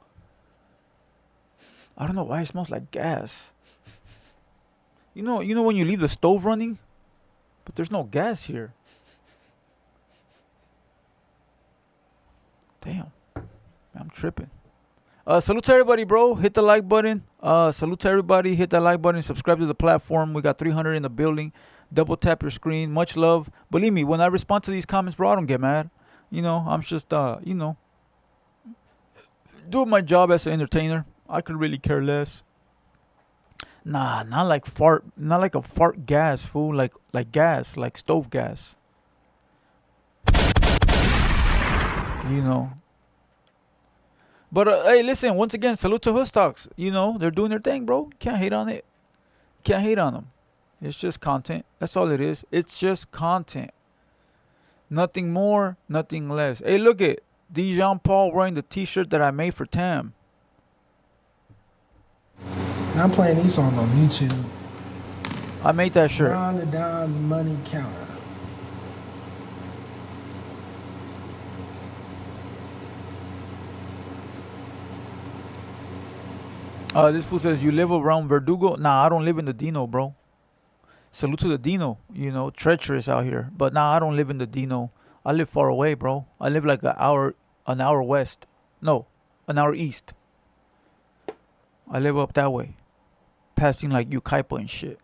I don't know why it smells like gas. You know when you leave the stove running, but there's no gas here. Damn. I'm tripping. Salute to everybody, bro. Hit the like button. Salute to everybody. Hit that like button. Subscribe to the platform. We got 300 in the building. Double tap your screen. Much love. Believe me, when I respond to these comments, bro, I don't get mad. You know, I'm just, doing my job as an entertainer. I could really care less. Nah, not like a fart gas, fool. Like gas, like stove gas. You know. But hey, listen, once again, salute to Hoodstocks. You know, they're doing their thing, bro. Can't hate on it. Can't hate on them. It's just content. That's all it is. It's just content. Nothing more, nothing less. Hey, look at Jean Paul wearing the t-shirt that I made for Tam. And I'm playing these songs on YouTube. I made that shirt. Round the down money counter. This fool says, you live around Verdugo? Nah, I don't live in the Dino, bro. Salute to the Dino. You know, treacherous out here. But nah, I don't live in the Dino. I live far away, bro. I live like an hour west. No, an hour east. I live up that way. Passing like Ukaipa and shit.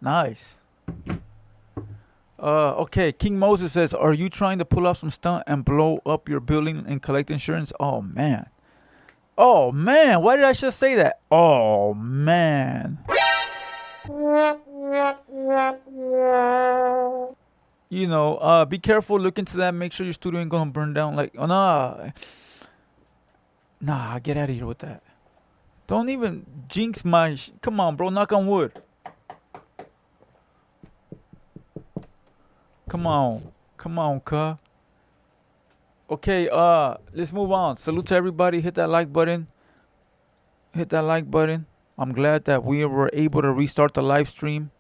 Nice. Okay, King Moses says, are you trying to pull off some stunt and blow up your building and collect insurance? Oh, man. Oh, man. Why did I just say that? Oh, man. You know, be careful. Look into that. Make sure your studio ain't going to burn down. Like, oh, nah. Nah, get out of here with that. Don't even jinx my... Come on, bro. Knock on wood. Come on. Come on, cuh. Okay, let's move on. Salute to everybody. Hit that like button. Hit that like button. I'm glad that we were able to restart the live stream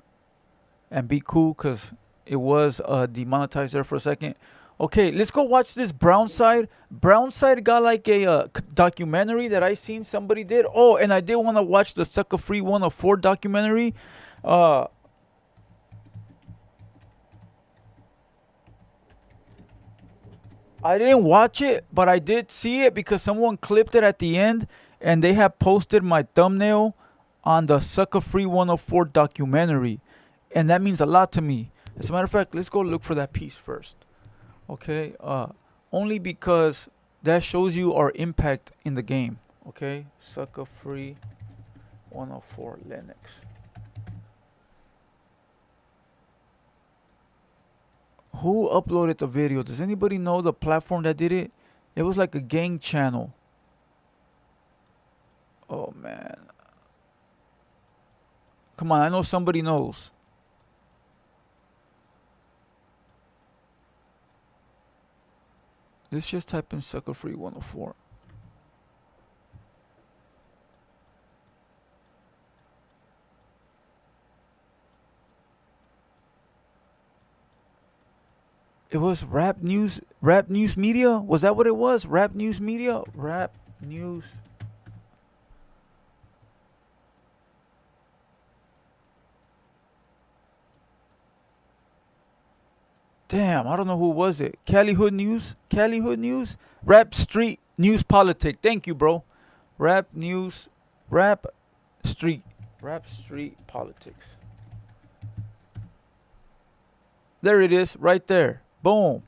and be cool because it was demonetized there for a second. Okay, let's go watch this Brownside. Brownside got like a documentary that I seen somebody did. Oh, and I did want to watch the Sucker Free 104 documentary. I didn't watch it, but I did see it because someone clipped it at the end and they have posted my thumbnail on the Sucker Free 104 documentary. And that means a lot to me. As a matter of fact, let's go look for that piece first. Okay? Only because that shows you our impact in the game. Okay? Sucker Free 104 Linux. Who uploaded the video? Does anybody know the platform that did it? It was like a gang channel. Oh, man. Come on, I know somebody knows. Let's just type in Sucker Free 104. It was Rap News Media? Was that what it was? Rap News Media? Rap News. Damn, I don't know who was it. Cali Hood News? Cali Hood News? Rap Street News Politic. Thank you, bro. Rap News. Rap Street Politics. There it is, right there. Boom.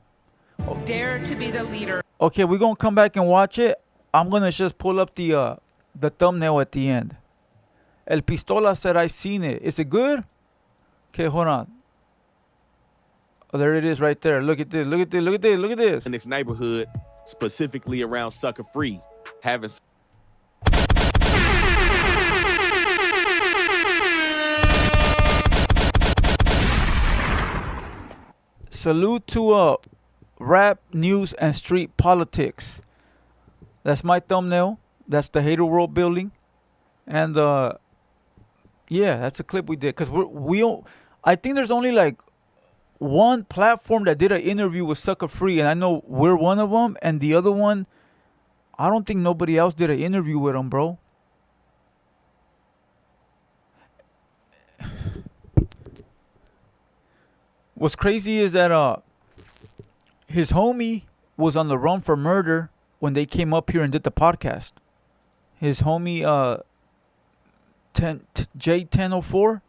Dare to be the leader. Okay, we're gonna come back and watch it. I'm gonna just pull up the thumbnail at the end. El Pistola said I seen it. Is it good? Okay, hold on. Oh, there it is right there. Look at this. Look at this. Look at this. Look at this. In this neighborhood, specifically around Sucker Free, having salute to Rap News and Street Politics. That's my thumbnail. That's the TheHaterWorld building, and yeah, that's a clip we did because I think there's only like one platform that did an interview with Sucker Free, and I know we're one of them, and the other one, I don't think nobody else did an interview with him, bro. What's crazy is that his homie was on the run for murder when they came up here and did the podcast. His homie J1004,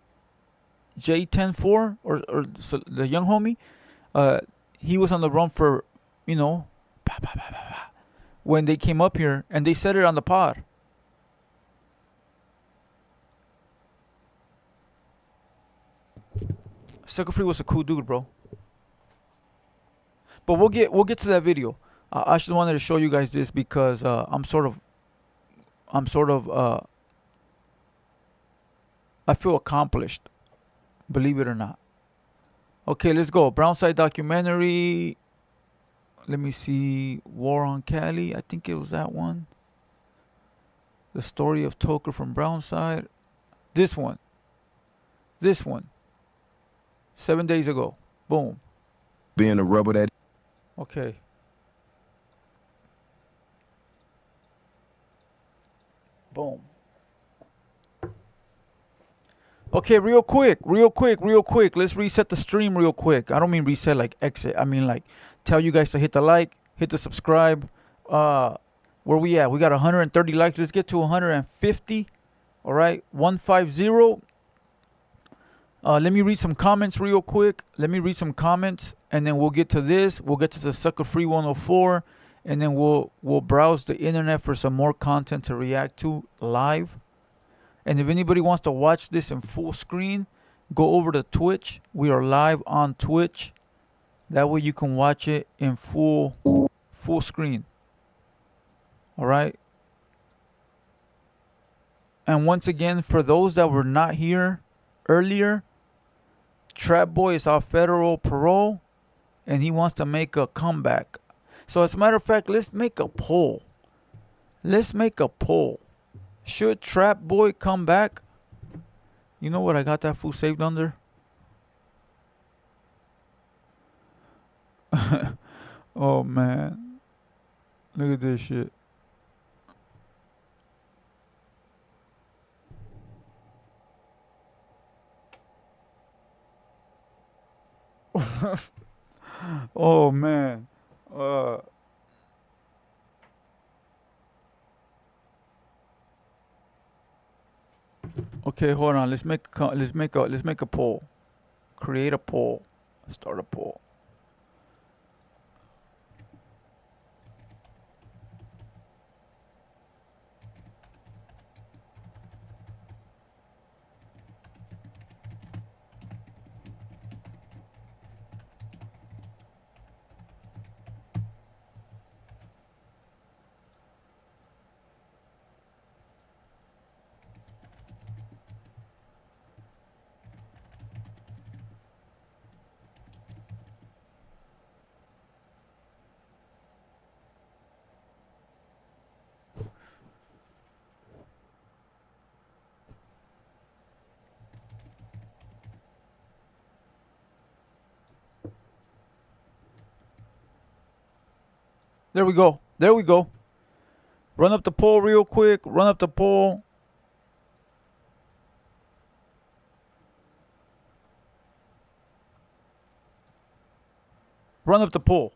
J104, or the young homie, he was on the run for, you know, when they came up here and they said it on the pod. Sucker Free was a cool dude, bro. But we'll get to that video. I just wanted to show you guys this because I feel accomplished, believe it or not. Okay, let's go. Brownside documentary. Let me see. War on Cali. I think it was that one. The story of Toker from Brownside. This one. 7 days ago. Boom. Being a rubber that. Okay. Boom. Okay, real quick. Let's reset the stream real quick. I don't mean reset like exit. I mean like tell you guys to hit the like, hit the subscribe. Where we at? We got 130 likes. Let's get to 150. All right. 150. Let me read some comments real quick. Let me read some comments, and then we'll get to this. We'll get to the Sucker Free 104, and then we'll browse the internet for some more content to react to live. And if anybody wants to watch this in full screen, go over to Twitch. We are live on Twitch. That way you can watch it in full screen. All right. And once again, for those that were not here earlier, Trap Boy is off federal parole, and he wants to make a comeback. So as a matter of fact, let's make a poll. Let's make a poll. Should Trap Boy come back? You know what I got that fool saved under? Oh, man. Look at this shit. Oh, man. Okay, hold on. Let's make a poll. Create a poll. Start a poll. There we go. There we go. Run up the poll real quick. Run up the poll. Run up the poll.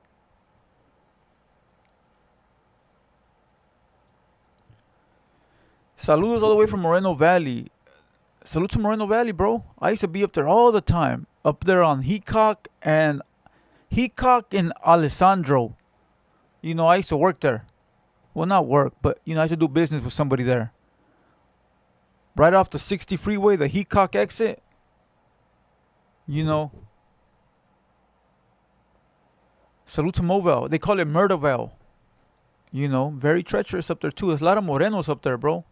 Saludos all the way from Moreno Valley. Salute to Moreno Valley, bro. I used to be up there all the time. Up there on Heacock and Alessandro. You know, I used to work there. Well, not work, but, you know, I used to do business with somebody there. Right off the 60 freeway, the Heacock exit. You know. Salute to Movell. They call it Murderville. You know, very treacherous up there, too. There's a lot of Morenos up there, bro.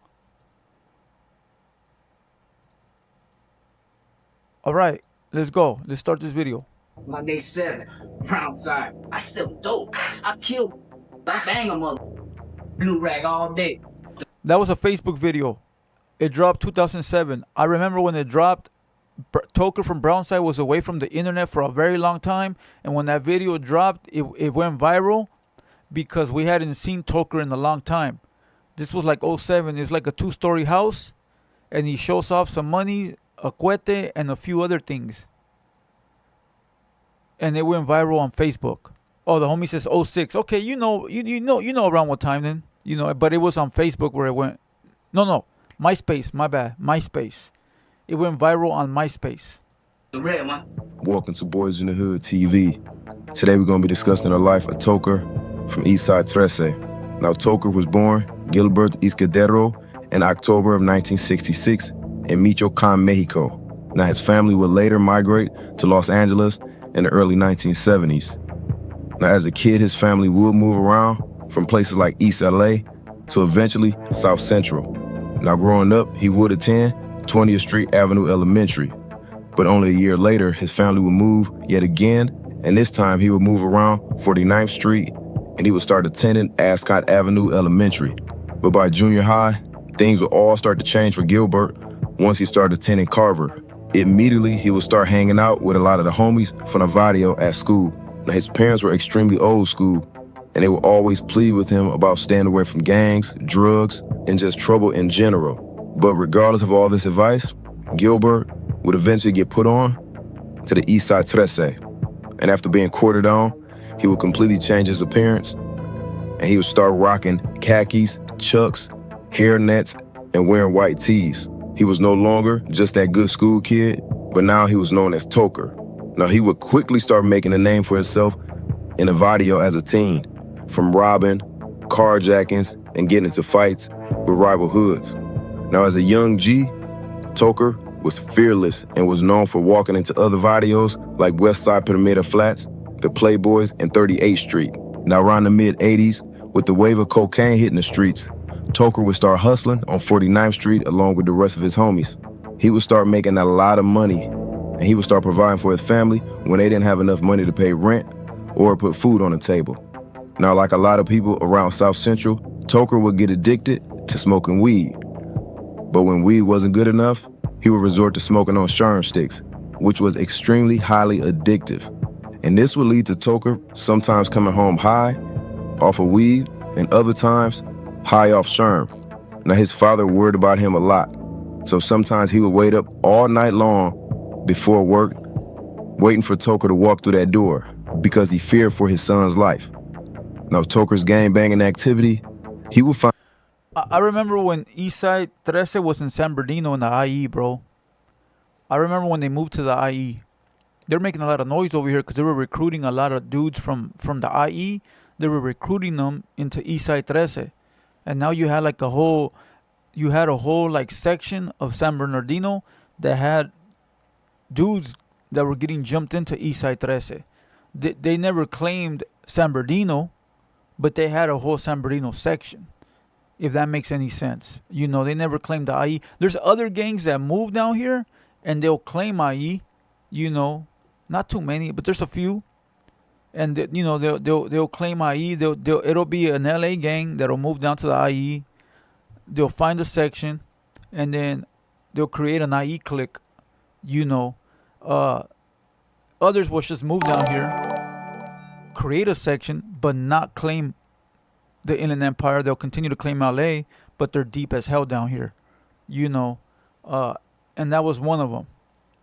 All right, let's go. Let's start this video. Monday 7, brown side. I sell dope. I kill. I bang a mother. New rag all day. That was a Facebook video. It dropped 2007. I remember when it dropped, Toker from Brownside was away from the internet for a very long time. And when that video dropped, it went viral because we hadn't seen Toker in a long time. This was like 07. It's like a 2-story house. And he shows off some money, a cuete, and a few other things. And it went viral on Facebook. Oh, the homie says 06. Okay, you know around what time then. You know, but it was on Facebook where it went. No. MySpace, my bad. MySpace. It went viral on MySpace. The red one. Welcome to Boys in the Hood TV. Today we're going to be discussing the life of Toker from Eastside 13. Now, Toker was born Gilbert Izquierdo in October of 1966 in Michoacán, Mexico. Now, his family would later migrate to Los Angeles in the early 1970s. Now, as a kid, his family would move around from places like East LA to eventually South Central. Now, growing up, he would attend 20th Street Avenue Elementary, but only a year later, his family would move yet again, and this time he would move around 49th Street, and he would start attending Ascot Avenue Elementary. But by junior high, things would all start to change for Gilbert once he started attending Carver. Immediately, he would start hanging out with a lot of the homies from the barrio at school. Now, his parents were extremely old school, and they would always plead with him about staying away from gangs, drugs, and just trouble in general. But regardless of all this advice, Gilbert would eventually get put on to the Eastside 13. And after being courted on, he would completely change his appearance, and he would start rocking khakis, chucks, hair nets, and wearing white tees. He was no longer just that good school kid. but now he was known as Toker. Now he would quickly start making a name for himself in Avadio as a teen, from robbing, carjackings, and getting into fights with rival hoods. Now as a young G, Toker was fearless and was known for walking into other Vadios like Westside Pyramida Flats, the Playboys, and 38th Street. Now around the mid-'80s, with the wave of cocaine hitting the streets, Toker would start hustling on 49th Street along with the rest of his homies. He would start making a lot of money, and he would start providing for his family when they didn't have enough money to pay rent or put food on the table. Now, like a lot of people around South Central, Toker would get addicted to smoking weed. But when weed wasn't good enough, he would resort to smoking on sherm sticks, which was extremely highly addictive. And this would lead to Toker sometimes coming home high off of weed and other times high off sherm. Now his father worried about him a lot. So sometimes he would wait up all night long before work, waiting for Toker to walk through that door because he feared for his son's life. Now Toker's gang banging activity, he would find... I remember when Eastside 13 was in San Bernardino in the IE, bro. I remember when they moved to the IE. They're making a lot of noise over here because they were recruiting a lot of dudes from the IE. They were recruiting them into Eastside 13. And now you had like a whole like section of San Bernardino that had dudes that were getting jumped into Eastside 13. They never claimed San Bernardino, but they had a whole San Bernardino section, if that makes any sense. You know, they never claimed the IE. There's other gangs that move down here and they'll claim IE, you know, not too many, but there's a few. And you know, they'll claim IE. It'll be an LA gang that'll move down to the IE. They'll find a section, and then they'll create an IE clique. You know, others will just move down here, create a section, but not claim the Inland Empire. They'll continue to claim LA, but they're deep as hell down here. You know, and that was one of them.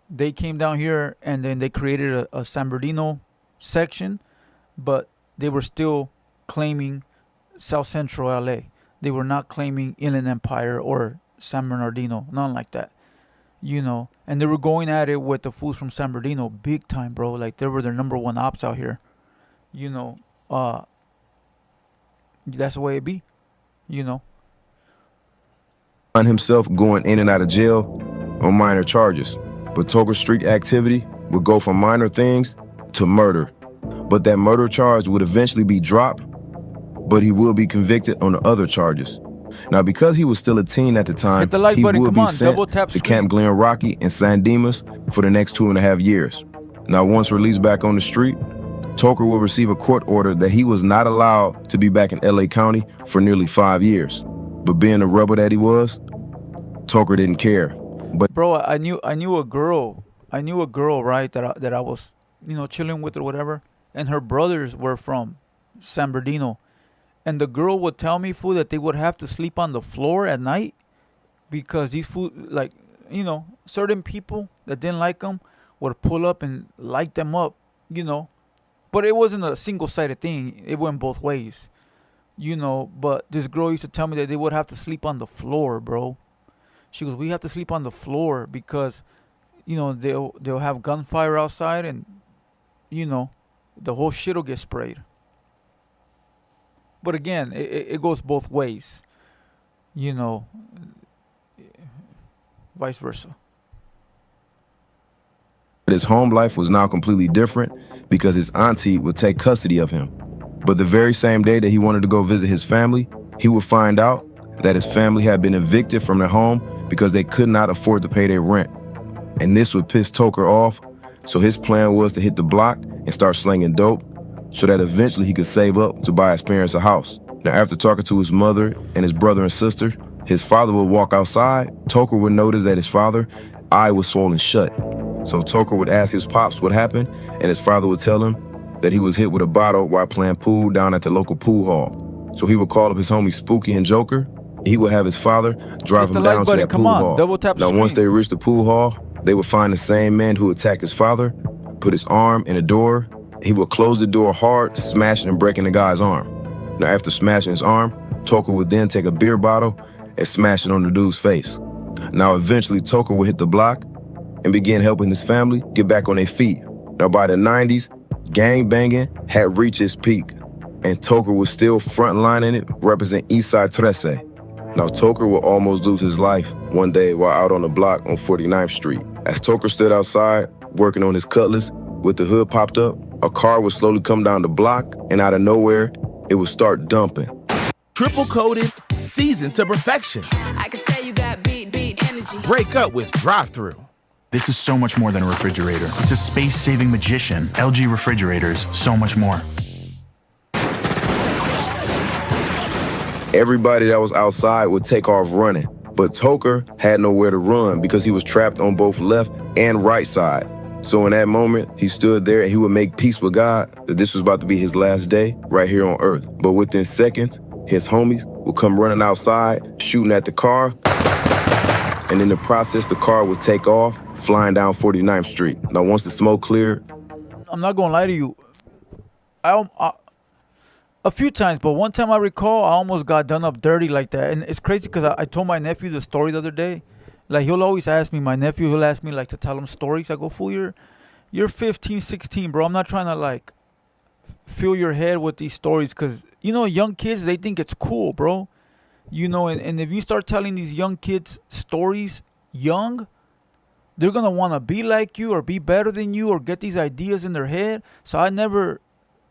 They came down here, and then they created a San Bernardino section, but they were still claiming South Central LA. They were not claiming Inland Empire or San Bernardino, none like that, you know. And they were going at it with the fools from San Bernardino big time, bro. Like they were their number one ops out here, you know. That's the way it be, you know. Find himself going in and out of jail on minor charges, but Toker's street activity would go from minor things to murder. But that murder charge would eventually be dropped, but he will be convicted on the other charges. Now, because he was still a teen at the time, he would be sent to Camp Glen Rocky in San Dimas for the next 2.5 years. Now, once released back on the street, Toker will receive a court order that he was not allowed to be back in LA County for nearly 5 years. But being the rebel that he was, Toker didn't care. But bro, I knew a girl, right, that I was, you know, chilling with or whatever, and her brothers were from San Bernardino, and the girl would tell me, fool, that they would have to sleep on the floor at night because these fool, like, you know, certain people that didn't like them would pull up and light them up, you know. But it wasn't a single-sided thing. It went both ways, you know. But this girl used to tell me that they would have to sleep on the floor, bro. She goes, we have to sleep on the floor because, you know, they'll have gunfire outside and, you know, the whole shit will get sprayed. But again, it goes both ways, you know, vice versa. His home life was now completely different because his auntie would take custody of him. But the very same day that he wanted to go visit his family, he would find out that his family had been evicted from their home because they could not afford to pay their rent. And this would piss Toker off, so his plan was to hit the block and start slinging dope so that eventually he could save up to buy his parents a house. Now, after talking to his mother and his brother and sister, his father would walk outside. Toker would notice that his father's eye was swollen shut. So Toker would ask his pops what happened, and his father would tell him that he was hit with a bottle while playing pool down at the local pool hall. So he would call up his homies Spooky and Joker. He would have his father drive him down to that pool hall. Now, once they reached the pool hall, they would find the same man who attacked his father, put his arm in the door. He would close the door hard, smashing and breaking the guy's arm. Now, after smashing his arm, Toker would then take a beer bottle and smash it on the dude's face. Now, eventually, Toker would hit the block and began helping his family get back on their feet. Now by the 90s, gang banging had reached its peak, and Toker was still frontlining it, representing Eastside 13. Now Toker will almost lose his life one day while out on the block on 49th Street. As Toker stood outside, working on his cutlass, with the hood popped up, a car would slowly come down the block, and out of nowhere, it would start dumping. Triple coated, seasoned to perfection. I can tell you got beat energy. Break up with drive-through. This is so much more than a refrigerator. It's a space-saving magician. LG refrigerators, so much more. Everybody that was outside would take off running, but Toker had nowhere to run because he was trapped on both left and right side. So in that moment, he stood there and he would make peace with God that this was about to be his last day right here on earth. But within seconds, his homies would come running outside, shooting at the car, and in the process, the car would take off, flying down 49th Street. Now, once the smoke cleared... I'm not gonna lie to you. A few times, but one time I recall, I almost got done up dirty like that. And it's crazy because I told my nephew the story the other day. Like, he'll always ask me, my nephew, he'll ask me, like, to tell him stories. I go, fool, you're 15, 16, bro. I'm not trying to, like, fill your head with these stories because, you know, young kids, they think it's cool, bro. You know, and if you start telling these young kids stories young, they're going to want to be like you or be better than you or get these ideas in their head. So I never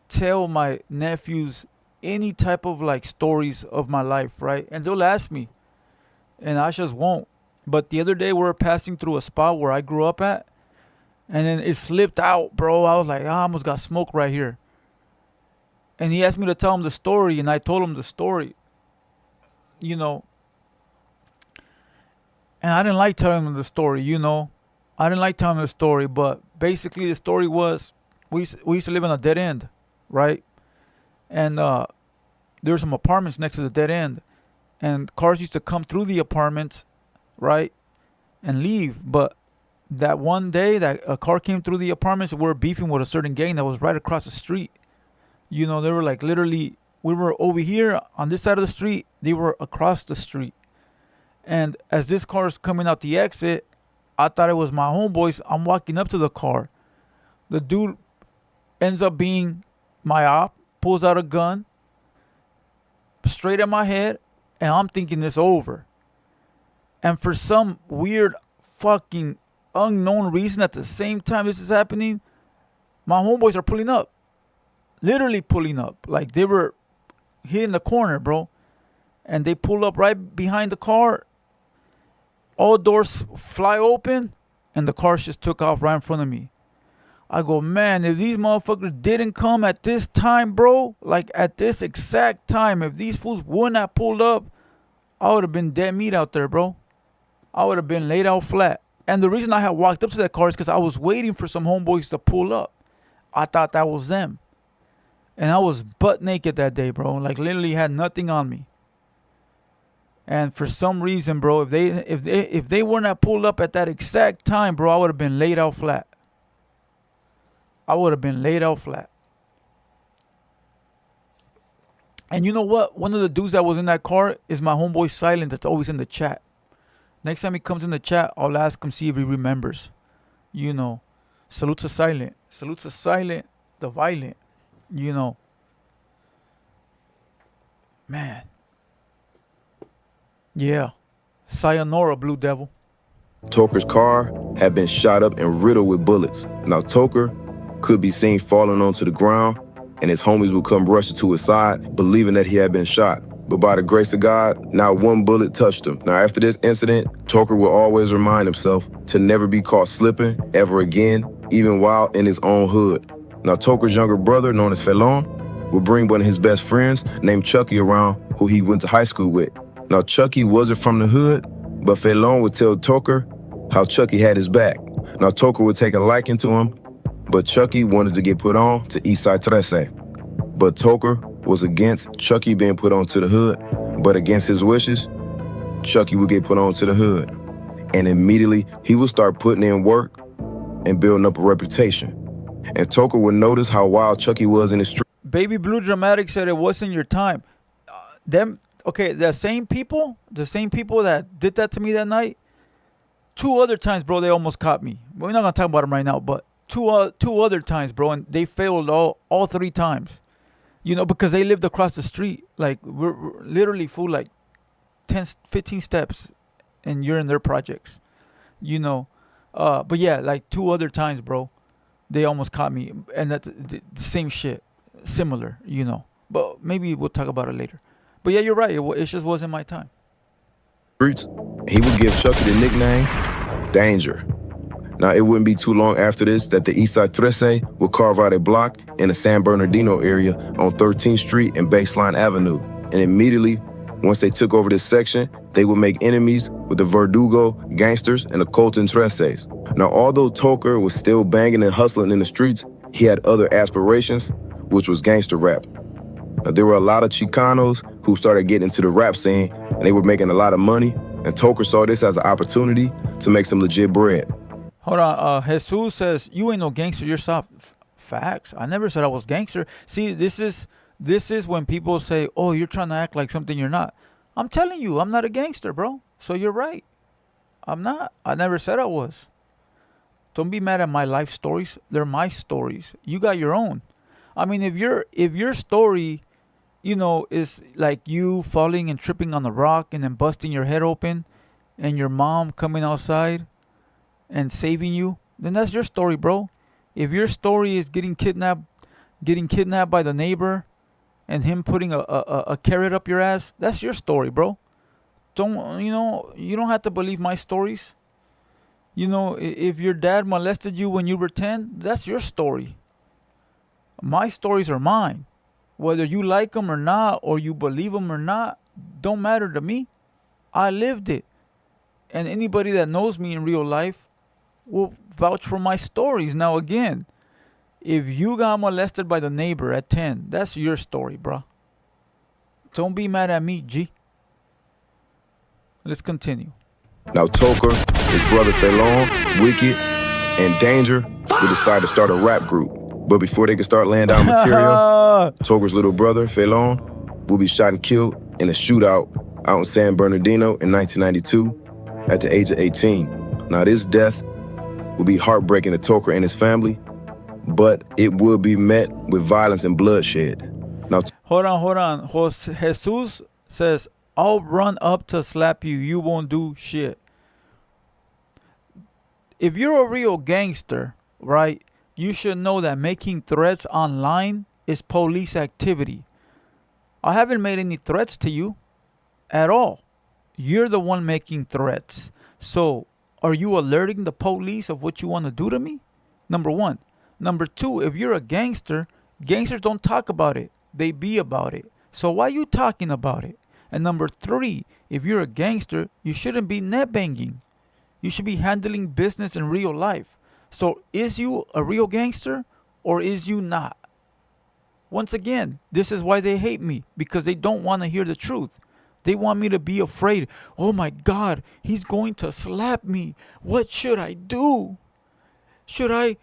tell my nephews any type of like stories of my life, right? And they'll ask me and I just won't. But the other day we were passing through a spot where I grew up at, and then it slipped out, bro. I was like, I almost got smoked right here. And he asked me to tell him the story, and I told him the story, you know. And I didn't like telling him the story, you know. I didn't like telling him the story, but basically the story was we used to live in a dead end, right? And there were some apartments next to the dead end, and cars used to come through the apartments, right, and leave. But that one day that a car came through the apartments, we were beefing with a certain gang that was right across the street. You know, they were like literally, we were over here on this side of the street, they were across the street. And as this car is coming out the exit, I thought it was my homeboys. I'm walking up to the car. The dude ends up being my op, pulls out a gun straight at my head, and I'm thinking it's over. And for some weird fucking unknown reason, at the same time this is happening, my homeboys are pulling up. Literally pulling up. Like they were hitting the corner, bro. And they pull up right behind the car. All doors fly open, and the car just took off right in front of me. I go, man, if these motherfuckers didn't come at this time, bro, like at this exact time, if these fools wouldn't have pulled up, I would have been dead meat out there, bro. I would have been laid out flat. And the reason I had walked up to that car is because I was waiting for some homeboys to pull up. I thought that was them. And I was butt naked that day, bro. Like literally had nothing on me. And for some reason, bro, if they wouldn't have pulled up at that exact time, bro, I would have been laid out flat. I would have been laid out flat. And you know what? One of the dudes that was in that car is my homeboy Silent that's always in the chat. Next time he comes in the chat, I'll ask him, see if he remembers. You know, salute to Silent. Salute to Silent, the violent. You know. Man. Yeah. Sayonara, Blue Devil. Toker's car had been shot up and riddled with bullets. Now Toker could be seen falling onto the ground, and his homies would come rushing to his side, believing that he had been shot. But by the grace of God, not one bullet touched him. Now after this incident, Toker will always remind himself to never be caught slipping ever again, even while in his own hood. Now Toker's younger brother, known as Felon, would bring one of his best friends named Chucky around, who he went to high school with. Now Chucky wasn't from the hood, but Felon would tell Toker how Chucky had his back. Now Toker would take a liking to him, but Chucky wanted to get put on to Eastside 13. But Toker was against Chucky being put on to the hood, but against his wishes, Chucky would get put on to the hood. And immediately, he would start putting in work and building up a reputation. And Toker would notice how wild Chucky was in the street. Baby Blue Dramatic said it wasn't your time. The same people that did that to me that night, 2 other times, bro, they almost caught me. We're not gonna talk about them right now, but two other times, bro, and they failed all 3 times. You know, because they lived across the street. Like, we're literally full, like 10, 15 steps, and you're in their projects. You know, but yeah, like 2 other times, bro, they almost caught me, and that's the same shit, similar. You know, but maybe we'll talk about it later. But yeah, you're right. It just wasn't my time. Streets, he would give Chucky the nickname Danger. Now, it wouldn't be too long after this that the Eastside 13 would carve out a block in the San Bernardino area on 13th Street and Baseline Avenue. And immediately, once they took over this section, they would make enemies with the Verdugo gangsters and the Colton 13. Now, although Toker was still banging and hustling in the streets, he had other aspirations, which was gangster rap. Now, there were a lot of Chicanos who started getting into the rap scene, and they were making a lot of money, and Toker saw this as an opportunity to make some legit bread. Hold on, Jesus says, you ain't no gangster, you're soft. Facts. I never said I was gangster. See, this is when people say, oh, you're trying to act like something you're not. I'm telling you, I'm not a gangster, bro. So you're right. I'm not. I never said I was. Don't be mad at my life stories. They're my stories. You got your own. I mean, if your story, you know, is like you falling and tripping on the rock and then busting your head open and your mom coming outside and saving you, then that's your story, bro. If your story is getting kidnapped by the neighbor and him putting a carrot up your ass, that's your story, bro. You don't have to believe my stories. You know, if your dad molested you when you were 10, that's your story. My stories are mine. Whether you like them or not, or you believe them or not, don't matter to me. I lived it. And anybody that knows me in real life will vouch for my stories. Now, again, if you got molested by the neighbor at 10, that's your story, bro. Don't be mad at me, G. Let's continue. Now, Toker, his brother Felon, Wicked, and Danger would decide to start a rap group. But before they could start laying down material, Toker's little brother, Felon, will be shot and killed in a shootout out in San Bernardino in 1992 at the age of 18. Now, this death will be heartbreaking to Toker and his family, but it will be met with violence and bloodshed. Now, hold on. Jesus says, I'll run up to slap you. You won't do shit. If you're a real gangster, right, you should know that making threats online is police activity. I haven't made any threats to you at all. You're the one making threats. So, are you alerting the police of what you want to do to me? Number 1. Number 2, if you're a gangster, gangsters don't talk about it. They be about it. So why are you talking about it? And number 3, if you're a gangster, you shouldn't be net banging. You should be handling business in real life. So is you a real gangster or is you not? Once again, this is why they hate me, because they don't want to hear the truth. They want me to be afraid. Oh my God, he's going to slap me. What should I do? Should I,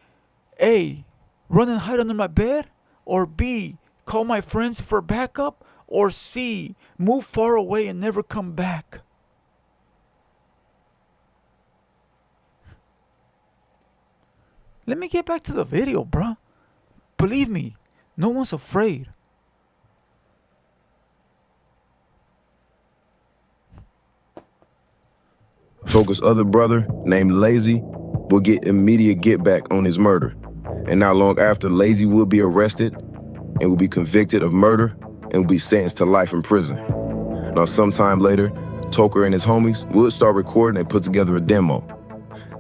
A, run and hide under my bed? Or B, call my friends for backup? Or C, move far away and never come back? Let me get back to the video, bruh. Believe me, no one's afraid. Toker's other brother, named Lazy, will get immediate get back on his murder. And not long after, Lazy will be arrested and will be convicted of murder and will be sentenced to life in prison. Now, sometime later, Toker and his homies would start recording and put together a demo.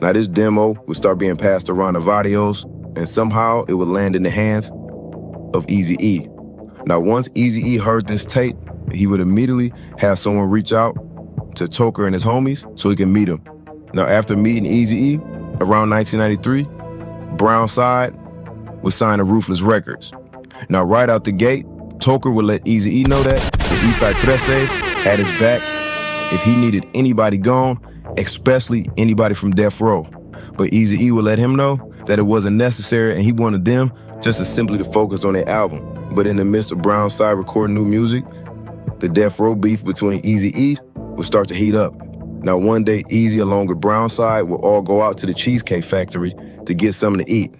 Now, this demo would start being passed around the Vadios, and somehow it would land in the hands of Eazy-E. Now, once Eazy-E heard this tape, he would immediately have someone reach out to Toker and his homies so he can meet him. Now, after meeting Eazy-E around 1993, Brownside would sign to Ruthless Records. Now, right out the gate, Toker would let Eazy-E know that the Eastside 13 had his back if he needed anybody gone, especially anybody from Death Row. But Eazy-E would let him know that it wasn't necessary and he wanted them just to simply to focus on their album. But in the midst of Brownside recording new music, the Death Row beef between Eazy-E would start to heat up. Now one day, Easy along with Brownside will all go out to the Cheesecake Factory to get something to eat.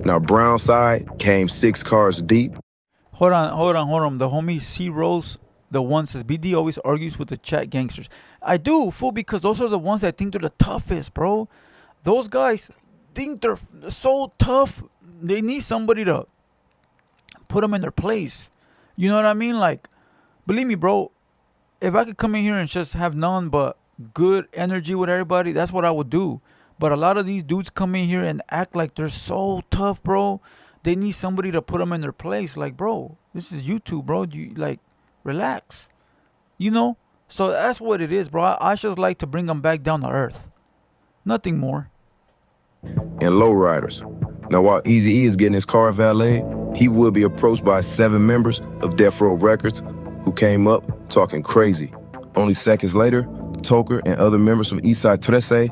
Now Brownside came 6 cars deep. Hold on. The homie C Rose, the one says BD always argues with the chat gangsters. I do, fool, because those are the ones I think they're the toughest, bro. Those guys think they're so tough. They need somebody to put them in their place. You know what I mean? Like, believe me, bro, if I could come in here and just have none but good energy with everybody, that's what I would do. But a lot of these dudes come in here and act like they're so tough, bro. They need somebody to put them in their place. Like, bro, this is YouTube, bro. You like, relax. You know? So that's what it is, bro. I just like to bring them back down to earth. Nothing more. And lowriders. Now while Eazy-E is getting his car valeted, he will be approached by 7 members of Death Row Records who came up talking crazy. Only seconds later, Toker and other members from Eastside 13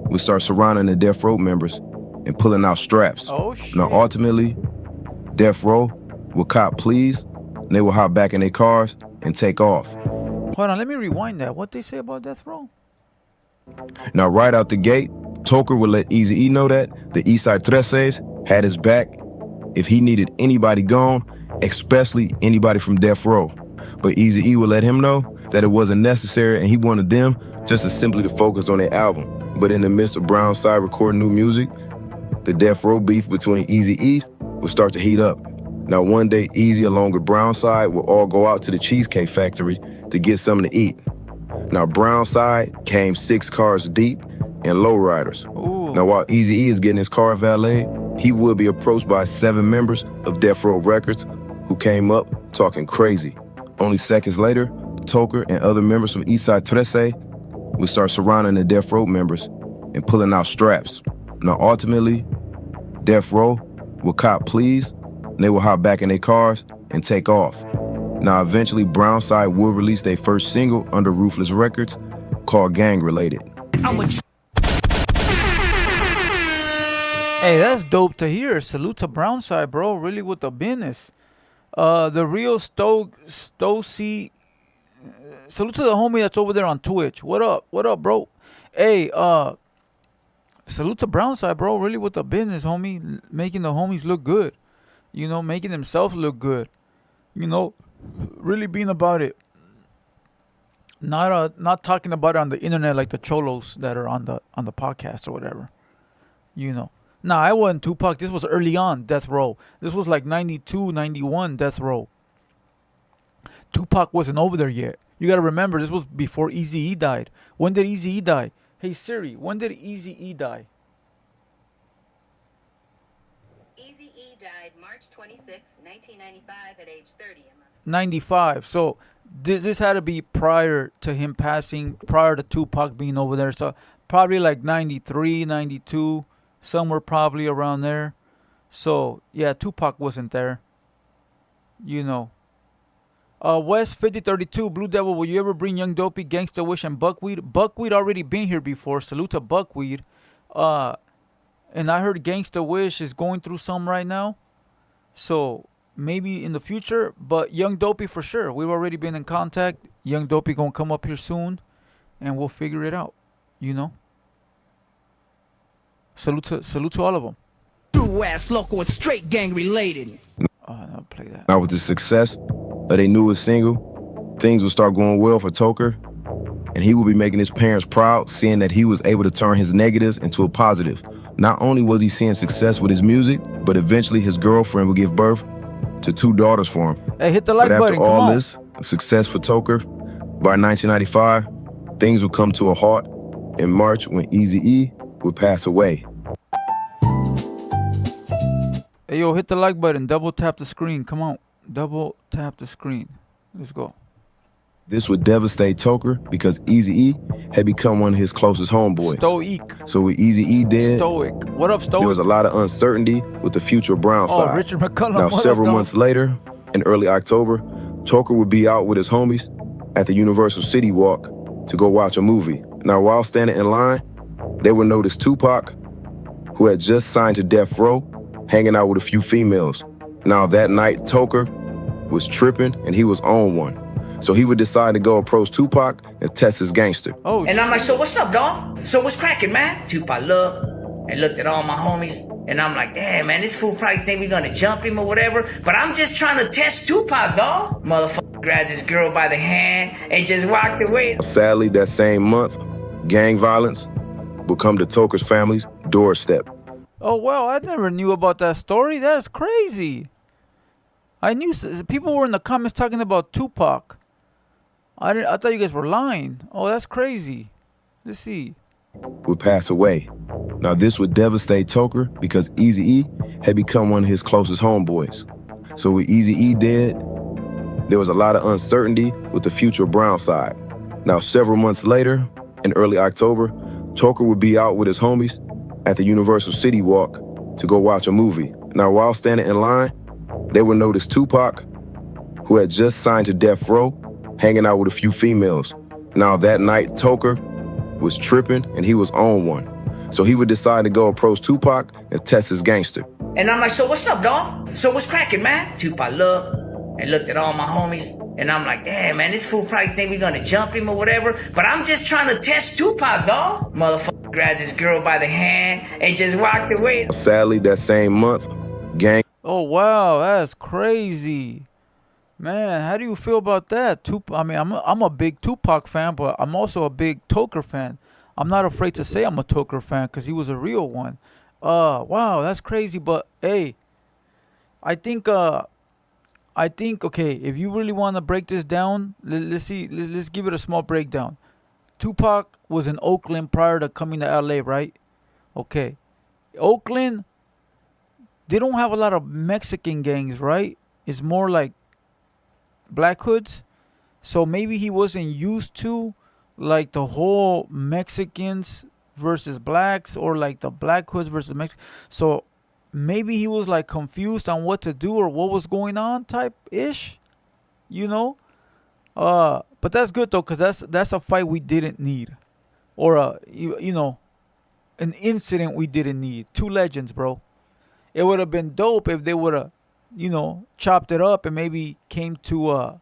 would start surrounding the Death Row members and pulling out straps. Oh, shit. Now ultimately, Death Row will cop pleas, and they will hop back in their cars and take off. Hold on, let me rewind that. What they say about Death Row? Now right out the gate, Toker would let Eazy-E know that the Eastside 13 had his back if he needed anybody gone, especially anybody from Death Row. But Eazy-E would let him know that it wasn't necessary and he wanted them just to simply to focus on their album. But in the midst of Brownside recording new music, the Death Row beef between Eazy-E would start to heat up. Now one day, Eazy along with Brownside will all go out to the Cheesecake Factory to get something to eat. Now Brownside came 6 cars deep and lowriders. Now while Eazy-E is getting his car valeted, he will be approached by 7 members of Death Row Records who came up talking crazy. Only seconds later, Toker and other members from Eastside 13 would start surrounding the Death Row members and pulling out straps. Now ultimately, Death Row will cop pleas, and they will hop back in their cars and take off. Now eventually, Brownside will release their first single under Ruthless Records called Gang Related. Hey, that's dope to hear. Salute to Brownside, bro. Really with the business. The real Stocy. Salute to the homie that's over there on Twitch. What up? What up, bro? Hey, salute to Brownside, bro. Really with the business, homie. Making the homies look good. You know, making themselves look good. You know, really being about it. Not talking about it on the internet like the cholos that are on the podcast or whatever. You know. Nah, I wasn't Tupac. This was early on Death Row. This was like 92, 91 Death Row. Tupac wasn't over there yet. You gotta remember, this was before Eazy-E died. When did Eazy-E die? Hey Siri, when did Eazy-E die? Eazy-E died March 26, 1995 at age 30. 95. So this had to be prior to him passing, prior to Tupac being over there. So probably like 93, 92, somewhere probably around there. So yeah, Tupac wasn't there. You know. West 5032, Blue Devil, will you ever bring Young Dopey, Gangsta Wish, and Buckwheat? Buckwheat already been here before. Salute to Buckwheat. And I heard Gangsta Wish is going through some right now. So maybe in the future, but Young Dopey for sure. We've already been in contact. Young Dopey gonna come up here soon, and we'll figure it out. You know. Salute to all of them. True ass local and straight gang related. I'll play that. Now with the success of their newest single, things will start going well for Toker, and he will be making his parents proud, seeing that he was able to turn his negatives into a positive. Not only was he seeing success with his music, but eventually his girlfriend will give birth to 2 daughters for him. Hey, hit the like button. But after all this success for Toker, by 1995, things will come to a halt in March when Eazy-E would pass away. Hey, yo, hit the like button. Double tap the screen. Come on. Double tap the screen. Let's go. This would devastate Toker because Eazy-E had become one of his closest homeboys. Stoic. So with Eazy-E dead, Stoic. What up, Stoic? There was a lot of uncertainty with the future of Brownside. Oh, Richard McCullum. Now, several months later, in early October, Toker would be out with his homies at the Universal City Walk to go watch a movie. Now, while standing in line, they would notice Tupac, who had just signed to Death Row, hanging out with a few females. Now, that night, Toker was tripping and he was on one. So he would decide to go approach Tupac and test his gangster. Oh, And I'm like, so what's up, dog? So what's cracking, man? Tupac looked and looked at all my homies. And I'm like, damn, man, this fool probably think we gonna jump him or whatever. But I'm just trying to test Tupac, dog. Motherfucker grabbed this girl by the hand and just walked away. Sadly, that same month, gang violence would come to Toker's family's doorstep. Oh, wow, I never knew about that story. That's crazy. I knew people were in the comments talking about Tupac. I thought you guys were lying. Oh, that's crazy. Let's see. Would pass away. Now, this would devastate Toker because Eazy-E had become one of his closest homeboys. So with Eazy-E dead, there was a lot of uncertainty with the future of Brownside. Now, several months later, in early October, Toker would be out with his homies at the Universal City Walk to go watch a movie. Now, while standing in line, they would notice Tupac, who had just signed to Death Row, hanging out with a few females. Now, that night, Toker was tripping and he was on one. So he would decide to go approach Tupac and test his gangster. And I'm like, so what's up, dog? So what's cracking, man? Tupac looked and looked at all my homies. And I'm like, damn, man, this fool probably think we gonna jump him or whatever. But I'm just trying to test Tupac, dog. Motherfucker grabbed this girl by the hand and just walked away. Sadly, that same month, gang. Oh, wow, that's crazy. Man, how do you feel about that? I mean, I'm a big Tupac fan, but I'm also a big Toker fan. I'm not afraid to say I'm a Toker fan because he was a real one. Wow, that's crazy. But hey, I think okay, if you really want to break this down, let's see. Let's give it a small breakdown. Tupac was in Oakland prior to coming to LA, right? Okay, Oakland, they don't have a lot of Mexican gangs, right? It's more like Black hoods. So maybe he wasn't used to like the whole Mexicans versus blacks, or like the Black hoods versus Mexicans. So maybe he was like confused on what to do or what was going on type ish, you know. But that's good though, because that's a fight we didn't need, or you know, an incident we didn't need. Two legends, bro. It would have been dope if they would have, you know, chopped it up and maybe came to a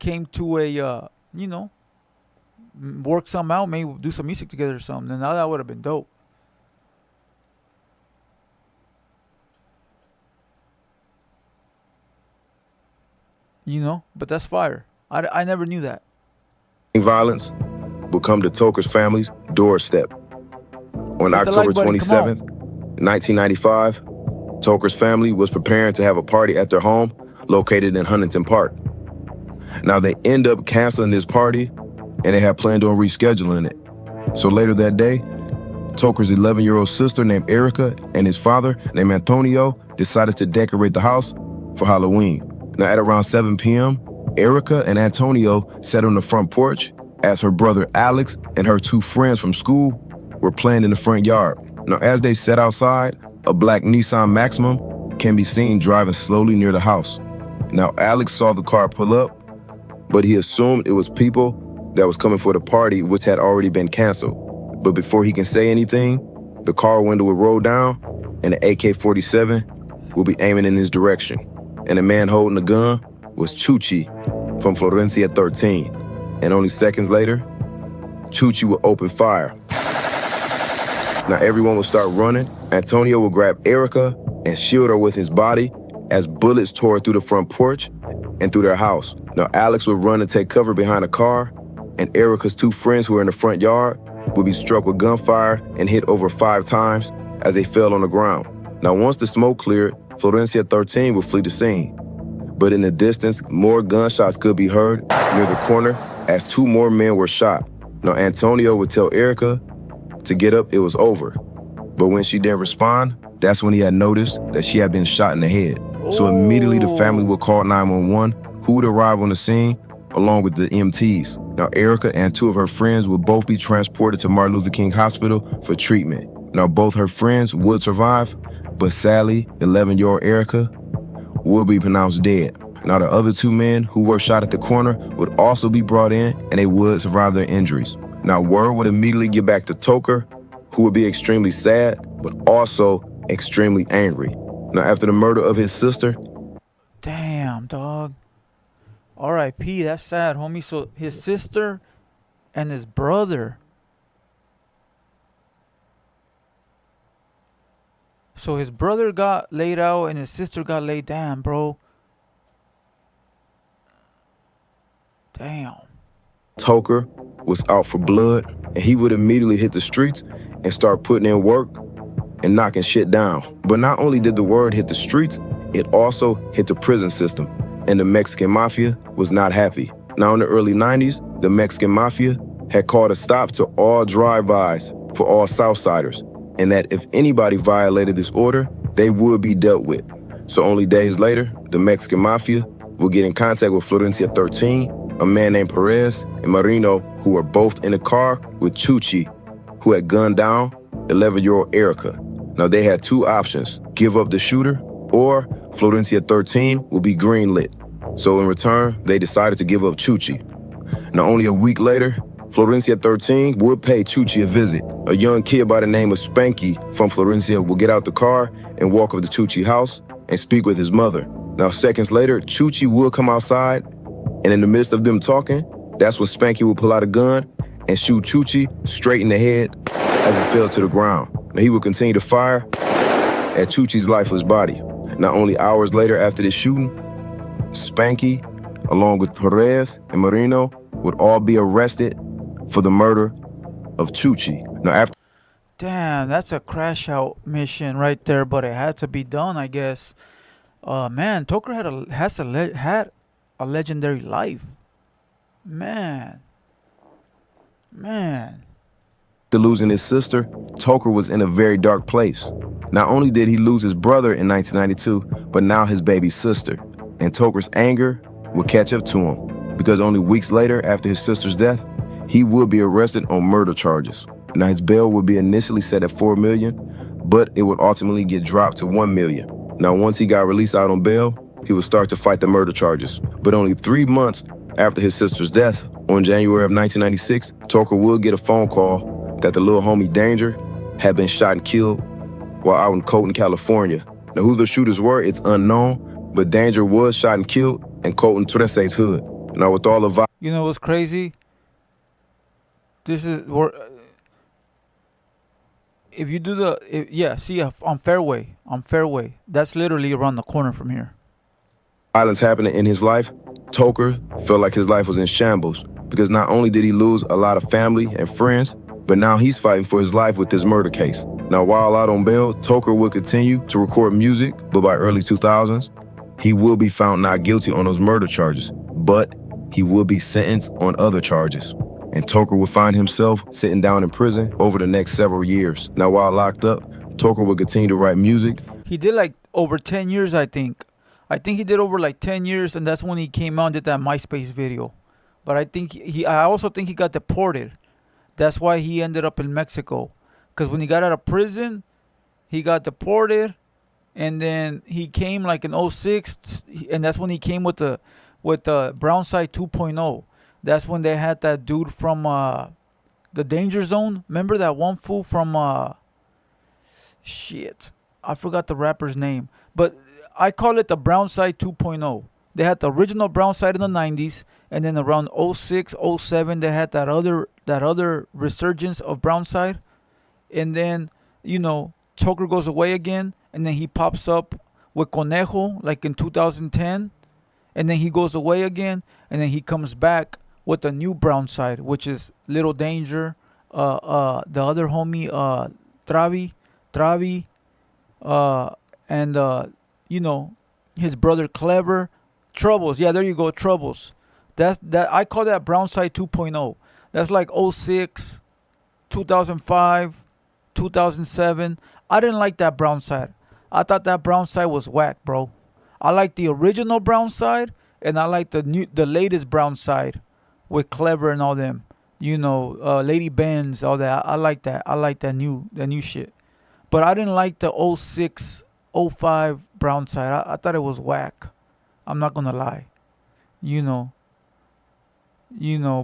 you know, work something out, maybe do some music together or something. And now that would have been dope. You know, but that's fire. I never knew that. Violence would come to Toker's family's doorstep. On October 27th, 1995, Toker's family was preparing to have a party at their home located in Huntington Park. Now, they end up canceling this party, and they had planned on rescheduling it. So later that day, Toker's 11-year-old sister named Erica and his father named Antonio decided to decorate the house for Halloween. Now, at around 7 p.m., Erica and Antonio sat on the front porch as her brother Alex and her two friends from school were playing in the front yard. Now, as they sat outside, a black Nissan Maximum can be seen driving slowly near the house. Now, Alex saw the car pull up, but he assumed it was people that was coming for the party, which had already been canceled. But before he can say anything, the car window would roll down and an AK-47 will be aiming in his direction. And the man holding the gun was Chuchi from Florencia 13. And only seconds later, Chuchi would open fire. Now everyone would start running. Antonio would grab Erica and shield her with his body as bullets tore through the front porch and through their house. Now Alex would run and take cover behind a car, and Erica's two friends who were in the front yard would be struck with gunfire and hit over 5 times as they fell on the ground. Now once the smoke cleared, Florencia 13 would flee the scene. But in the distance, more gunshots could be heard near the corner as 2 more men were shot. Now Antonio would tell Erica to get up, it was over. But when she didn't respond, that's when he had noticed that she had been shot in the head. So immediately the family would call 911, who would arrive on the scene along with the EMTs. Now Erica and 2 of her friends would both be transported to Martin Luther King Hospital for treatment. Now both her friends would survive, but sadly, 11-year-old Erica would be pronounced dead. Now the other 2 men who were shot at the corner would also be brought in, and they would survive their injuries. Now word would immediately get back to Toker, who would be extremely sad, but also extremely angry. Now after the murder of his sister, damn, dog. R.I.P. That's sad, homie. So his sister and his brother. So his brother got laid out and his sister got laid down, bro. Damn. Toker was out for blood, and he would immediately hit the streets and start putting in work and knocking shit down. But not only did the word hit the streets, it also hit the prison system, and the Mexican mafia was not happy. Now, in the early 90s, the Mexican mafia had called a stop to all drive-bys for all Southsiders, and that if anybody violated this order, they would be dealt with. So only days later, the Mexican mafia would get in contact with Florencia 13, a man named Perez, and Marino, who were both in the car with Chuchi, who had gunned down 11-year-old Erica. Now, they had two options: give up the shooter, or Florencia 13 would be greenlit. So in return, they decided to give up Chuchi. Now, only a week later, Florencia 13 would pay Chuchi a visit. A young kid by the name of Spanky from Florencia would get out the car and walk over to Chuchi's house and speak with his mother. Now, seconds later, Chuchi would come outside, and in the midst of them talking, that's when Spanky would pull out a gun and shoot Chuchi straight in the head as he fell to the ground. Now, he would continue to fire at Chuchi's lifeless body. Now, only hours later after this shooting, Spanky, along with Perez and Marino, would all be arrested for the murder of Chuchi. Now, after Damn, that's a crash out mission right there, but it had to be done, I guess. Man, Toker had a legendary life. Man. After losing his sister, Toker was in a very dark place. Not only did he lose his brother in 1992, but now his baby sister. And Toker's anger would catch up to him, because only weeks later, after his sister's death, he would be arrested on murder charges. Now, his bail would be initially set at $4 million, but it would ultimately get dropped to $1 million. Now, once he got released out on bail, he would start to fight the murder charges. But only 3 months after his sister's death, on January of 1996, Toker would get a phone call that the little homie Danger had been shot and killed while out in Colton, California. Now, who the shooters were, it's unknown, but Danger was shot and killed in Colton Trese's hood. Now, with all the violence... You know what's crazy? This is... If you do on Fairway. That's literally around the corner from here. Violence happening in his life, Toker felt like his life was in shambles, because not only did he lose a lot of family and friends, but now he's fighting for his life with this murder case. Now, while out on bail, Toker would continue to record music, but by early 2000s, he will be found not guilty on those murder charges, but he will be sentenced on other charges. And Toker would find himself sitting down in prison over the next several years. Now, while locked up, Toker would continue to write music. He did like over 10 years, I think. I think he did over like 10 years, and that's when he came out and did that MySpace video. But I also think he got deported. That's why he ended up in Mexico. Because when he got out of prison, he got deported, and then he came like in 06, and that's when he came with the Brownside 2.0. That's when they had that dude from the Danger Zone. Remember that one fool from shit. I forgot the rapper's name. But I call it the Brownside 2.0. They had the original Brownside in the 90s, and then around 06, 07, they had that other resurgence of Brownside. And then, Toker goes away again, and then he pops up with Conejo like in 2010, and then he goes away again, and then he comes back with the new Brownside, which is Little Danger, the other homie, Travi, and his brother Clever, Troubles. Yeah, there you go, Troubles. I call that Brownside 2.0. That's like 06, 2005, 2007. I didn't like that Brownside. I thought that Brownside was whack, bro. I like the original Brownside, and I like the latest Brownside with Clever and all them. Lady Benz, all that. I like that. I like that new shit. But I didn't like the 06, 05 Brownside. I thought it was whack. I'm not gonna lie.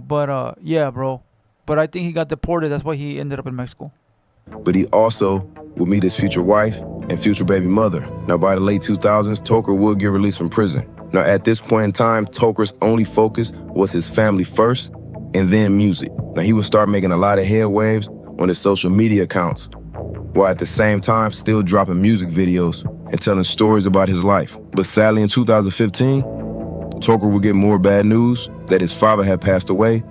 But yeah, bro. But I think he got deported. That's why he ended up in Mexico. But he also will meet his future wife and future baby mother. Now, by the late 2000s, Toker would get released from prison. Now, at this point in time, Toker's only focus was his family first, and then music. Now, he would start making a lot of head waves on his social media accounts, while at the same time still dropping music videos and telling stories about his life. But sadly, in 2015, Toker would get more bad news that his father had passed away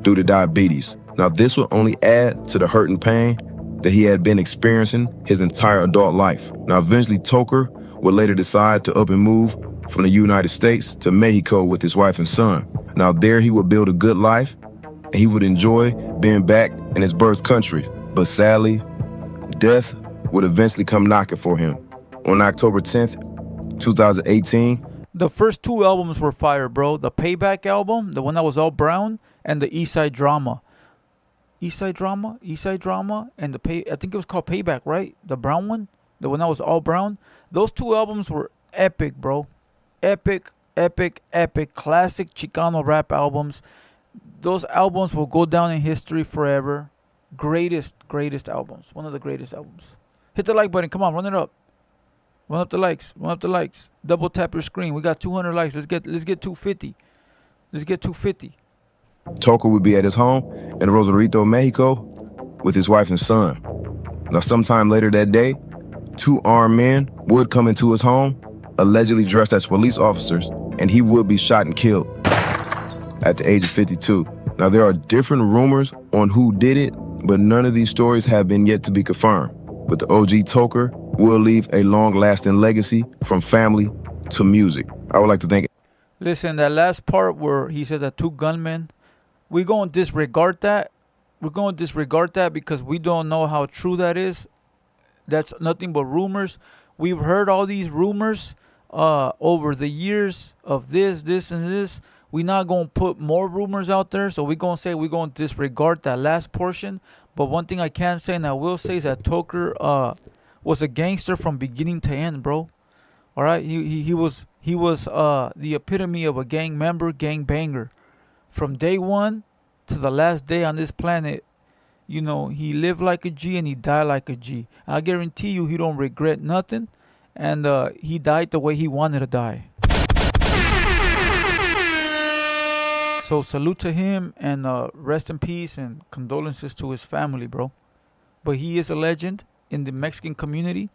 due to diabetes. Now, this would only add to the hurt and pain that he had been experiencing his entire adult life. Now, eventually, Toker would later decide to up and move from the United States to Mexico with his wife and son. Now, there he would build a good life, and he would enjoy being back in his birth country. But sadly, death would eventually come knocking for him. On October 10th, 2018, the first two albums were fire, bro. The Payback album, the one that was all brown, and the East Side Drama. East Side Drama, and I think it was called Payback, right? The brown one, the one that was all brown. Those two albums were epic, bro. Epic, classic Chicano rap albums. Those albums will go down in history forever. Greatest albums. One of the greatest albums. Hit the like button. Come on, run it up. Run up the likes. Double tap your screen. We got 200 likes. Let's get 250. Let's get 250. Toker would be at his home in Rosarito, Mexico, with his wife and son. Now, sometime later that day, two armed men would come into his home, allegedly dressed as police officers, and he would be shot and killed at the age of 52. Now, there are different rumors on who did it, but none of these stories have been yet to be confirmed. But the OG Toker will leave a long-lasting legacy from family to music. I would like to thank. Listen, that last part where he said that two gunmen, we're going to disregard that. We're going to disregard that because we don't know how true that is. That's nothing but rumors. We've heard all these rumors over the years of this, and this. We're not going to put more rumors out there, so we're going to say we're going to disregard that last portion. But one thing I can say and I will say is that Toker was a gangster from beginning to end, bro. All right? He was the epitome of a gang member, gang banger. From day one to the last day on this planet, you know, he lived like a G and he died like a G. I guarantee you he don't regret nothing, and he died the way he wanted to die. So salute to him, and rest in peace and condolences to his family, bro. But he is a legend in the Mexican community,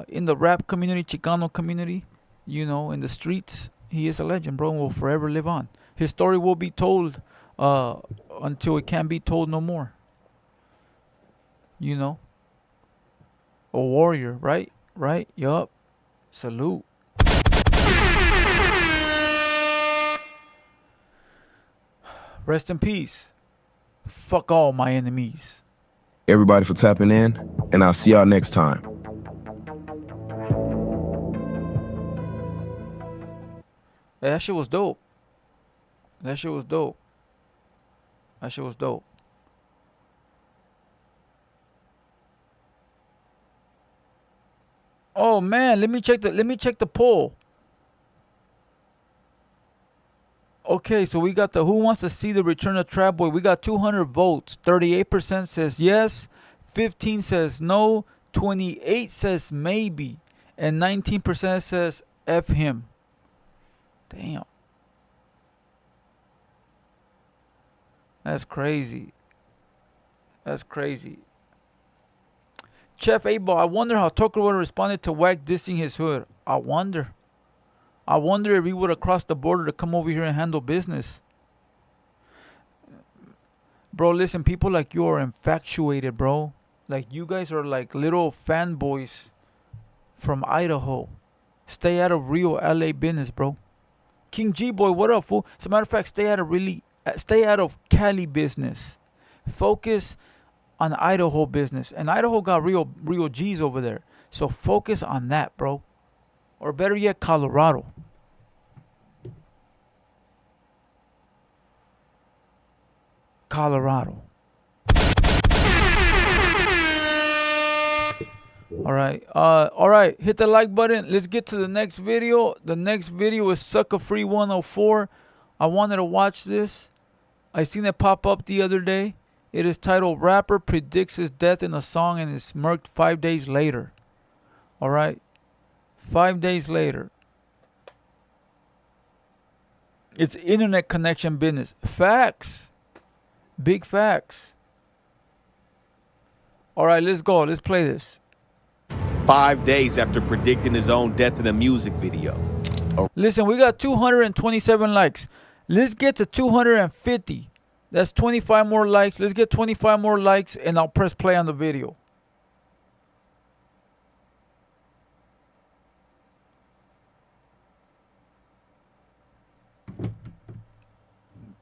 in the rap community, Chicano community, you know, in the streets. He is a legend, bro, and will forever live on. His story will be told until it can't be told no more. You know? A warrior, right? Right? Yup. Salute. Rest in peace. Fuck all my enemies. Everybody for tapping in, and I'll see y'all next time. Hey, that shit was dope. Oh man, let me check the poll. Okay, so we got the who wants to see the return of Trap Boy. We got 200 votes. 38% says yes, 15 says no, 28 says maybe, and 19% says F him. Damn. That's crazy. Chef A-Ball, I wonder how Toker would have responded to Wack dissing his hood. I wonder if he would have crossed the border to come over here and handle business. Bro, listen, people like you are infatuated, bro. Like, you guys are like little fanboys from Idaho. Stay out of real LA business, bro. King G Boy, what up, fool? As a matter of fact, stay out of Cali business. Focus on Idaho business. And Idaho got real G's over there. So focus on that, bro. Or better yet, Colorado. All right. Hit the like button. Let's get to the next video. The next video is Sucker Free 104. I wanted to watch this. I seen it pop up the other day. It is titled Rapper Predicts His Death in a Song and is murked 5 days later. All right. 5 days later. It's internet connection business. Facts. Big facts. All right, let's go. Let's play this. 5 days after predicting his own death in a music video. Listen, we got 227 likes. Let's get to 250. That's 25 more likes. Let's get 25 more likes and I'll press play on the video.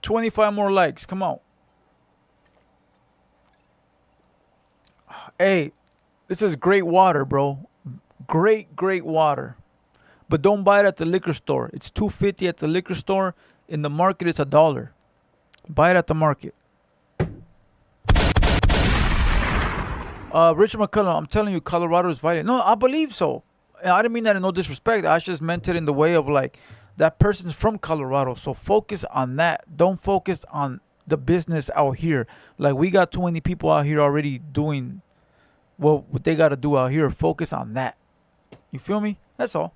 $25 more likes. Come on. Hey, this is great water, bro. Great water. But don't buy it at the liquor store. It's $2.50 at the liquor store. In the market, it's $1. Buy it at the market. Richard McCullough, I'm telling you, Colorado is violent. No, I believe so. And I didn't mean that in no disrespect. I just meant it in the way of like, that person's from Colorado. So focus on that. Don't focus on the business out here. Like, we got too many people out here already doing what they got to do out here. Focus on that. You feel me? That's all.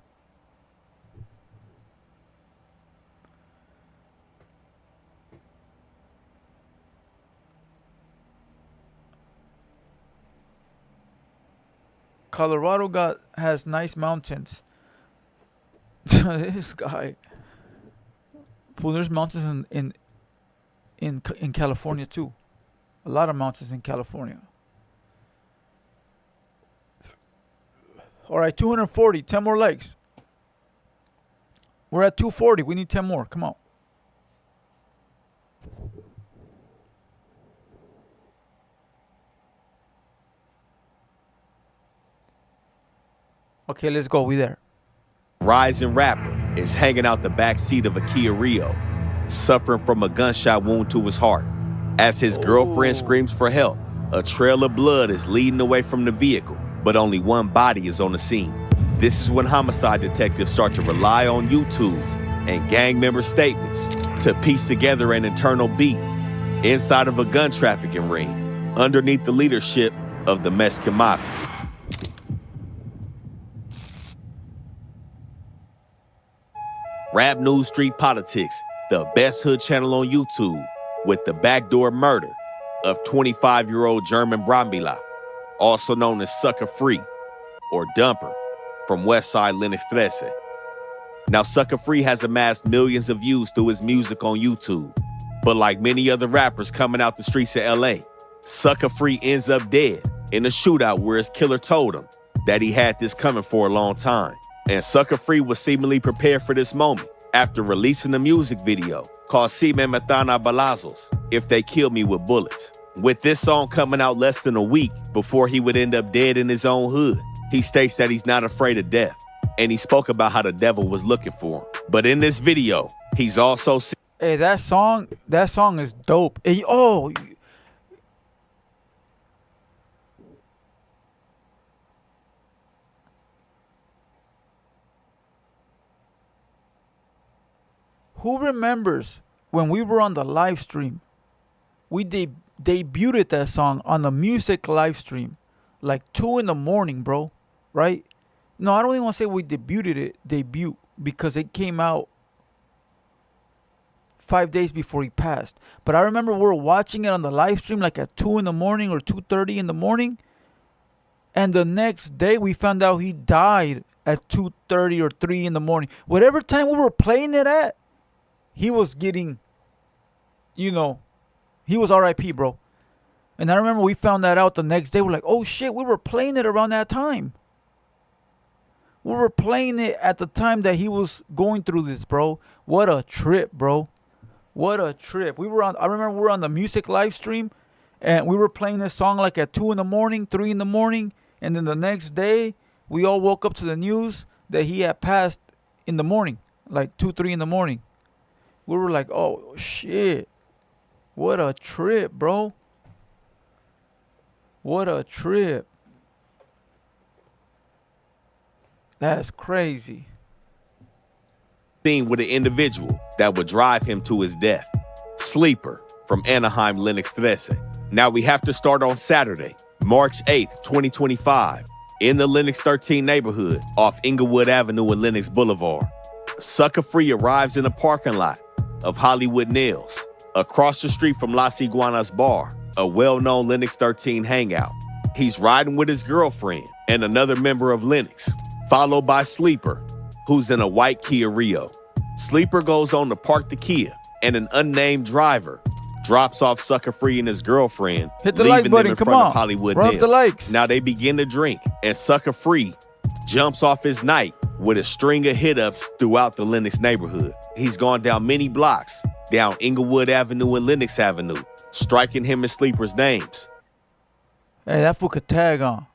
Colorado has nice mountains. This guy. Well, there's mountains in California too. A lot of mountains in California. All right, 240. 10 more likes. We're at 240. We need 10 more. Come on. Okay, let's go. We there. Rising rapper is hanging out the back seat of a Kia Rio, suffering from a gunshot wound to his heart. As his girlfriend screams for help, a trail of blood is leading away from the vehicle, but only one body is on the scene. This is when homicide detectives start to rely on YouTube and gang member statements to piece together an internal beef inside of a gun trafficking ring underneath the leadership of the Mexican Mafia. Rap News Street Politics, the best hood channel on YouTube, with the backdoor murder of 25-year-old German Brambila, also known as Sucker Free or Dumper from Westside Linux 13. Now, Sucker Free has amassed millions of views through his music on YouTube, but like many other rappers coming out the streets of LA, Sucker Free ends up dead in a shootout where his killer told him that he had this coming for a long time. And Sucker Free was seemingly prepared for this moment after releasing a music video called Si Me Matan a Balazos, If They Kill Me With Bullets. With this song coming out less than a week before he would end up dead in his own hood, he states that he's not afraid of death, and he spoke about how the devil was looking for him. But in this video, he's also... Hey, that song is dope. Hey, who remembers when we were on the live stream? We debuted that song on the music live stream, like 2 in the morning, bro. Right? No, I don't even want to say we debuted it, debut, because it came out 5 days before he passed. But I remember we were watching it on the live stream like at 2 in the morning or 2:30 in the morning. And the next day we found out he died at 2:30 or 3 in the morning. Whatever time we were playing it at, he was getting, he was RIP, bro. And I remember we found that out the next day. We're like, oh shit, we were playing it around that time. We were playing it at the time that he was going through this, bro. What a trip, bro. What a trip. I remember we were on the music live stream and we were playing this song like at 2 in the morning, 3 in the morning. And then the next day, we all woke up to the news that he had passed in the morning, like 2, 3 in the morning. We were like, oh, shit. What a trip, bro. What a trip. That's crazy. With an individual that would drive him to his death. Sleeper from Anaheim, Linux 13. Now we have to start on Saturday, March 8th, 2025, in the Lennox 13 neighborhood off Inglewood Avenue and Lennox Boulevard. Sucker Free arrives in a parking lot of Hollywood Nails, across the street from Las Iguanas Bar, a well-known Lennox 13 hangout. He's riding with his girlfriend and another member of Lennox, followed by Sleeper, who's in a white Kia Rio. Sleeper goes on to park the Kia, and an unnamed driver drops off Sucker Free and his girlfriend, Hit the leaving like them button, in come front on. of Hollywood Run up Nails. the likes. Now they begin to drink, and Sucker Free jumps off his night with a string of hit-ups throughout the Lennox neighborhood. He's gone down many blocks, down Inglewood Avenue and Lennox Avenue, striking him and Sleeper's names. Hey, that fool could tag on.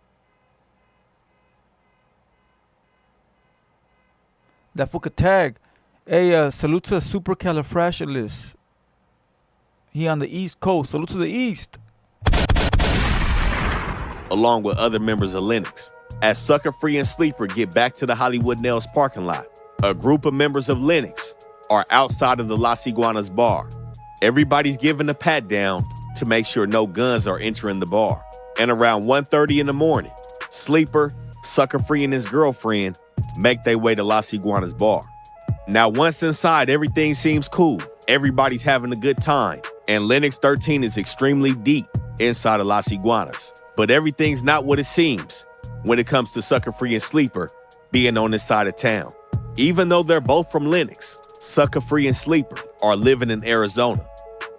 That fool could tag. Hey, salute to Supercalifragilistic. He on the East Coast. Salute to the East. Along with other members of Lennox. As Sucker Free and Sleeper get back to the Hollywood Nails parking lot, a group of members of Lennox are outside of the Las Iguanas bar. Everybody's giving a pat down to make sure no guns are entering the bar. And around 1:30 in the morning, Sleeper, Sucker Free, and his girlfriend make their way to Las Iguanas bar. Now, once inside, everything seems cool. Everybody's having a good time. And Lennox 13 is extremely deep inside of Las Iguanas. But everything's not what it seems when it comes to Sucker Free and Sleeper being on this side of town. Even though they're both from Lennox, Sucker Free and Sleeper are living in Arizona.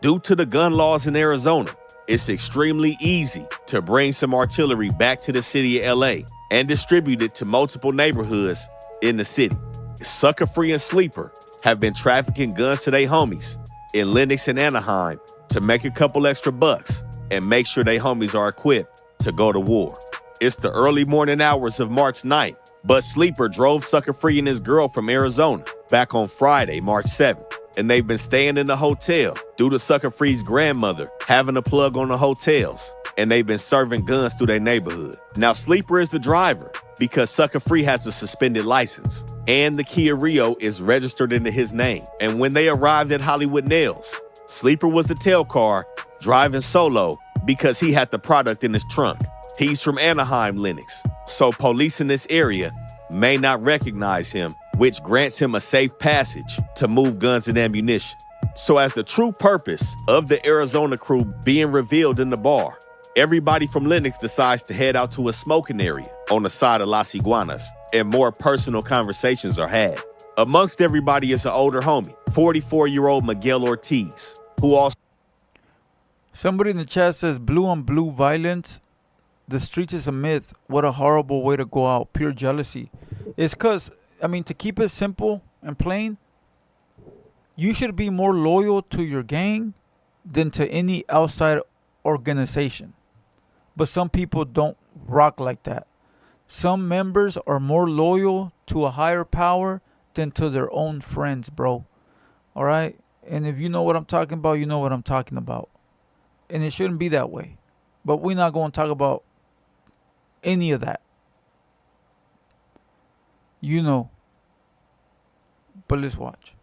Due to the gun laws in Arizona, it's extremely easy to bring some artillery back to the city of LA and distribute it to multiple neighborhoods in the city. Sucker Free and Sleeper have been trafficking guns to their homies in Lennox and Anaheim to make a couple extra bucks and make sure they homies are equipped to go to war. It's the early morning hours of March 9th, but Sleeper drove Sucker Free and his girl from Arizona back on Friday, March 7th, and they've been staying in the hotel due to Sucker Free's grandmother having a plug on the hotels, and they've been serving guns through their neighborhood. Now, Sleeper is the driver because Sucker Free has a suspended license, and the Kia Rio is registered into his name. And when they arrived at Hollywood Nails, Sleeper was the tail car driving solo because he had the product in his trunk. He's from Anaheim, Lennox, so police in this area may not recognize him, which grants him a safe passage to move guns and ammunition. So as the true purpose of the Arizona crew being revealed in the bar, everybody from Lennox decides to head out to a smoking area on the side of Las Iguanas, and more personal conversations are had. Amongst everybody is an older homie, 44-year-old Miguel Ortiz, who also... Somebody in the chat says blue on blue violence. The streets is a myth. What a horrible way to go out. Pure jealousy. It's because, I mean, to keep it simple and plain, you should be more loyal to your gang than to any outside organization. But some people don't rock like that. Some members are more loyal to a higher power than to their own friends, bro. All right? And if you know what I'm talking about, you know what I'm talking about. And it shouldn't be that way. But we're not going to talk about any of that. You know. But let's watch.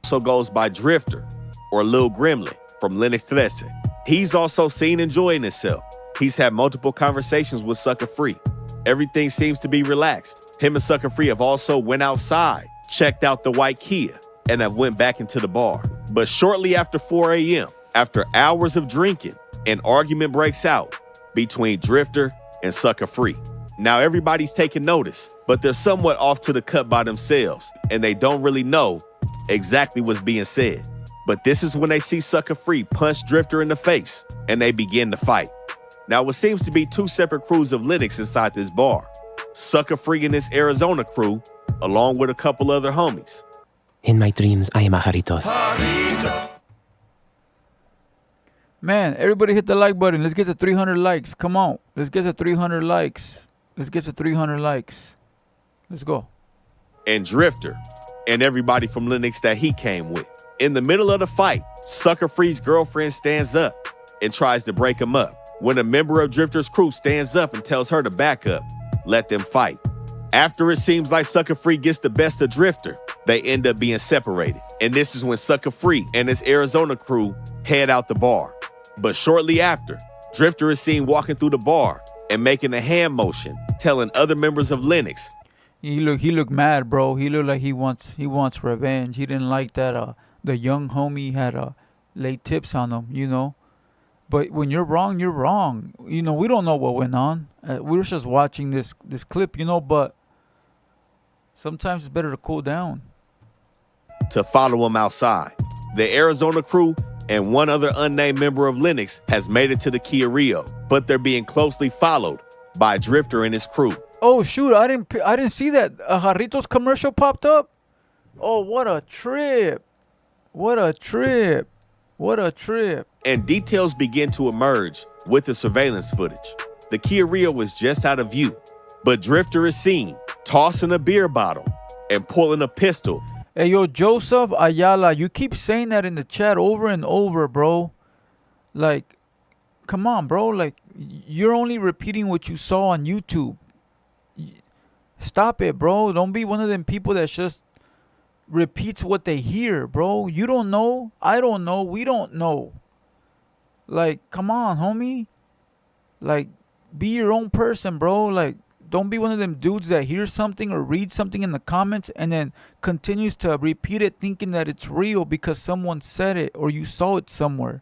also goes by Drifter or Lil Gremlin from Lennox 13. He's also seen enjoying himself. He's had multiple conversations with Sucker Free. Everything seems to be relaxed. Him and Sucker Free have also went outside, checked out the white Kia, and have went back into the bar. But shortly after 4 a.m., after hours of drinking, an argument breaks out between Drifter and Sucker Free. Now everybody's taking notice, but they're somewhat off to the cut by themselves, and they don't really know exactly what's being said. But this is when they see Sucker Free punch Drifter in the face, and they begin to fight. Now what seems to be two separate crews of Lennox inside this bar. Sucker Free and his Arizona crew, along with a couple other homies. In my dreams, I am a Jaritos. Man, everybody hit the like button. Let's get to 300 likes. Come on. Let's get to 300 likes. Let's get to 300 likes. Let's go. And Drifter and everybody from Lennox that he came with. In the middle of the fight, Sucker Free's girlfriend stands up and tries to break him up. When a member of Drifter's crew stands up and tells her to back up, let them fight. After it seems like Sucker Free gets the best of Drifter, they end up being separated. And this is when Sucker Free and his Arizona crew head out the bar. But shortly after, Drifter is seen walking through the bar and making a hand motion, telling other members of Lennox. He looked mad, bro. He looked like he wants revenge. He didn't like that the young homie had laid tips on him, you know. But when you're wrong, you're wrong. You know, we don't know what went on. We were just watching this clip, you know, but sometimes it's better to cool down. To follow him outside. The Arizona crew and one other unnamed member of Lennox has made it to the Kia Rio, but they're being closely followed by Drifter and his crew. Oh shoot, I didn't see that. A Jarritos commercial popped up. Oh, what a trip. What a trip. What a trip. And details begin to emerge with the surveillance footage. The Kia Rio was just out of view, but Drifter is seen tossing a beer bottle and pulling a pistol. Hey, yo, Joseph Ayala, you keep saying that in the chat over and over, bro. Like, come on, bro. Like, you're only repeating what you saw on YouTube. Stop it, bro. Don't be one of them people that just repeats what they hear, bro. You don't know. I don't know. We don't know. Like, come on, homie. Like, be your own person, bro. Like, don't be one of them dudes that hears something or reads something in the comments and then continues to repeat it thinking that it's real because someone said it or you saw it somewhere.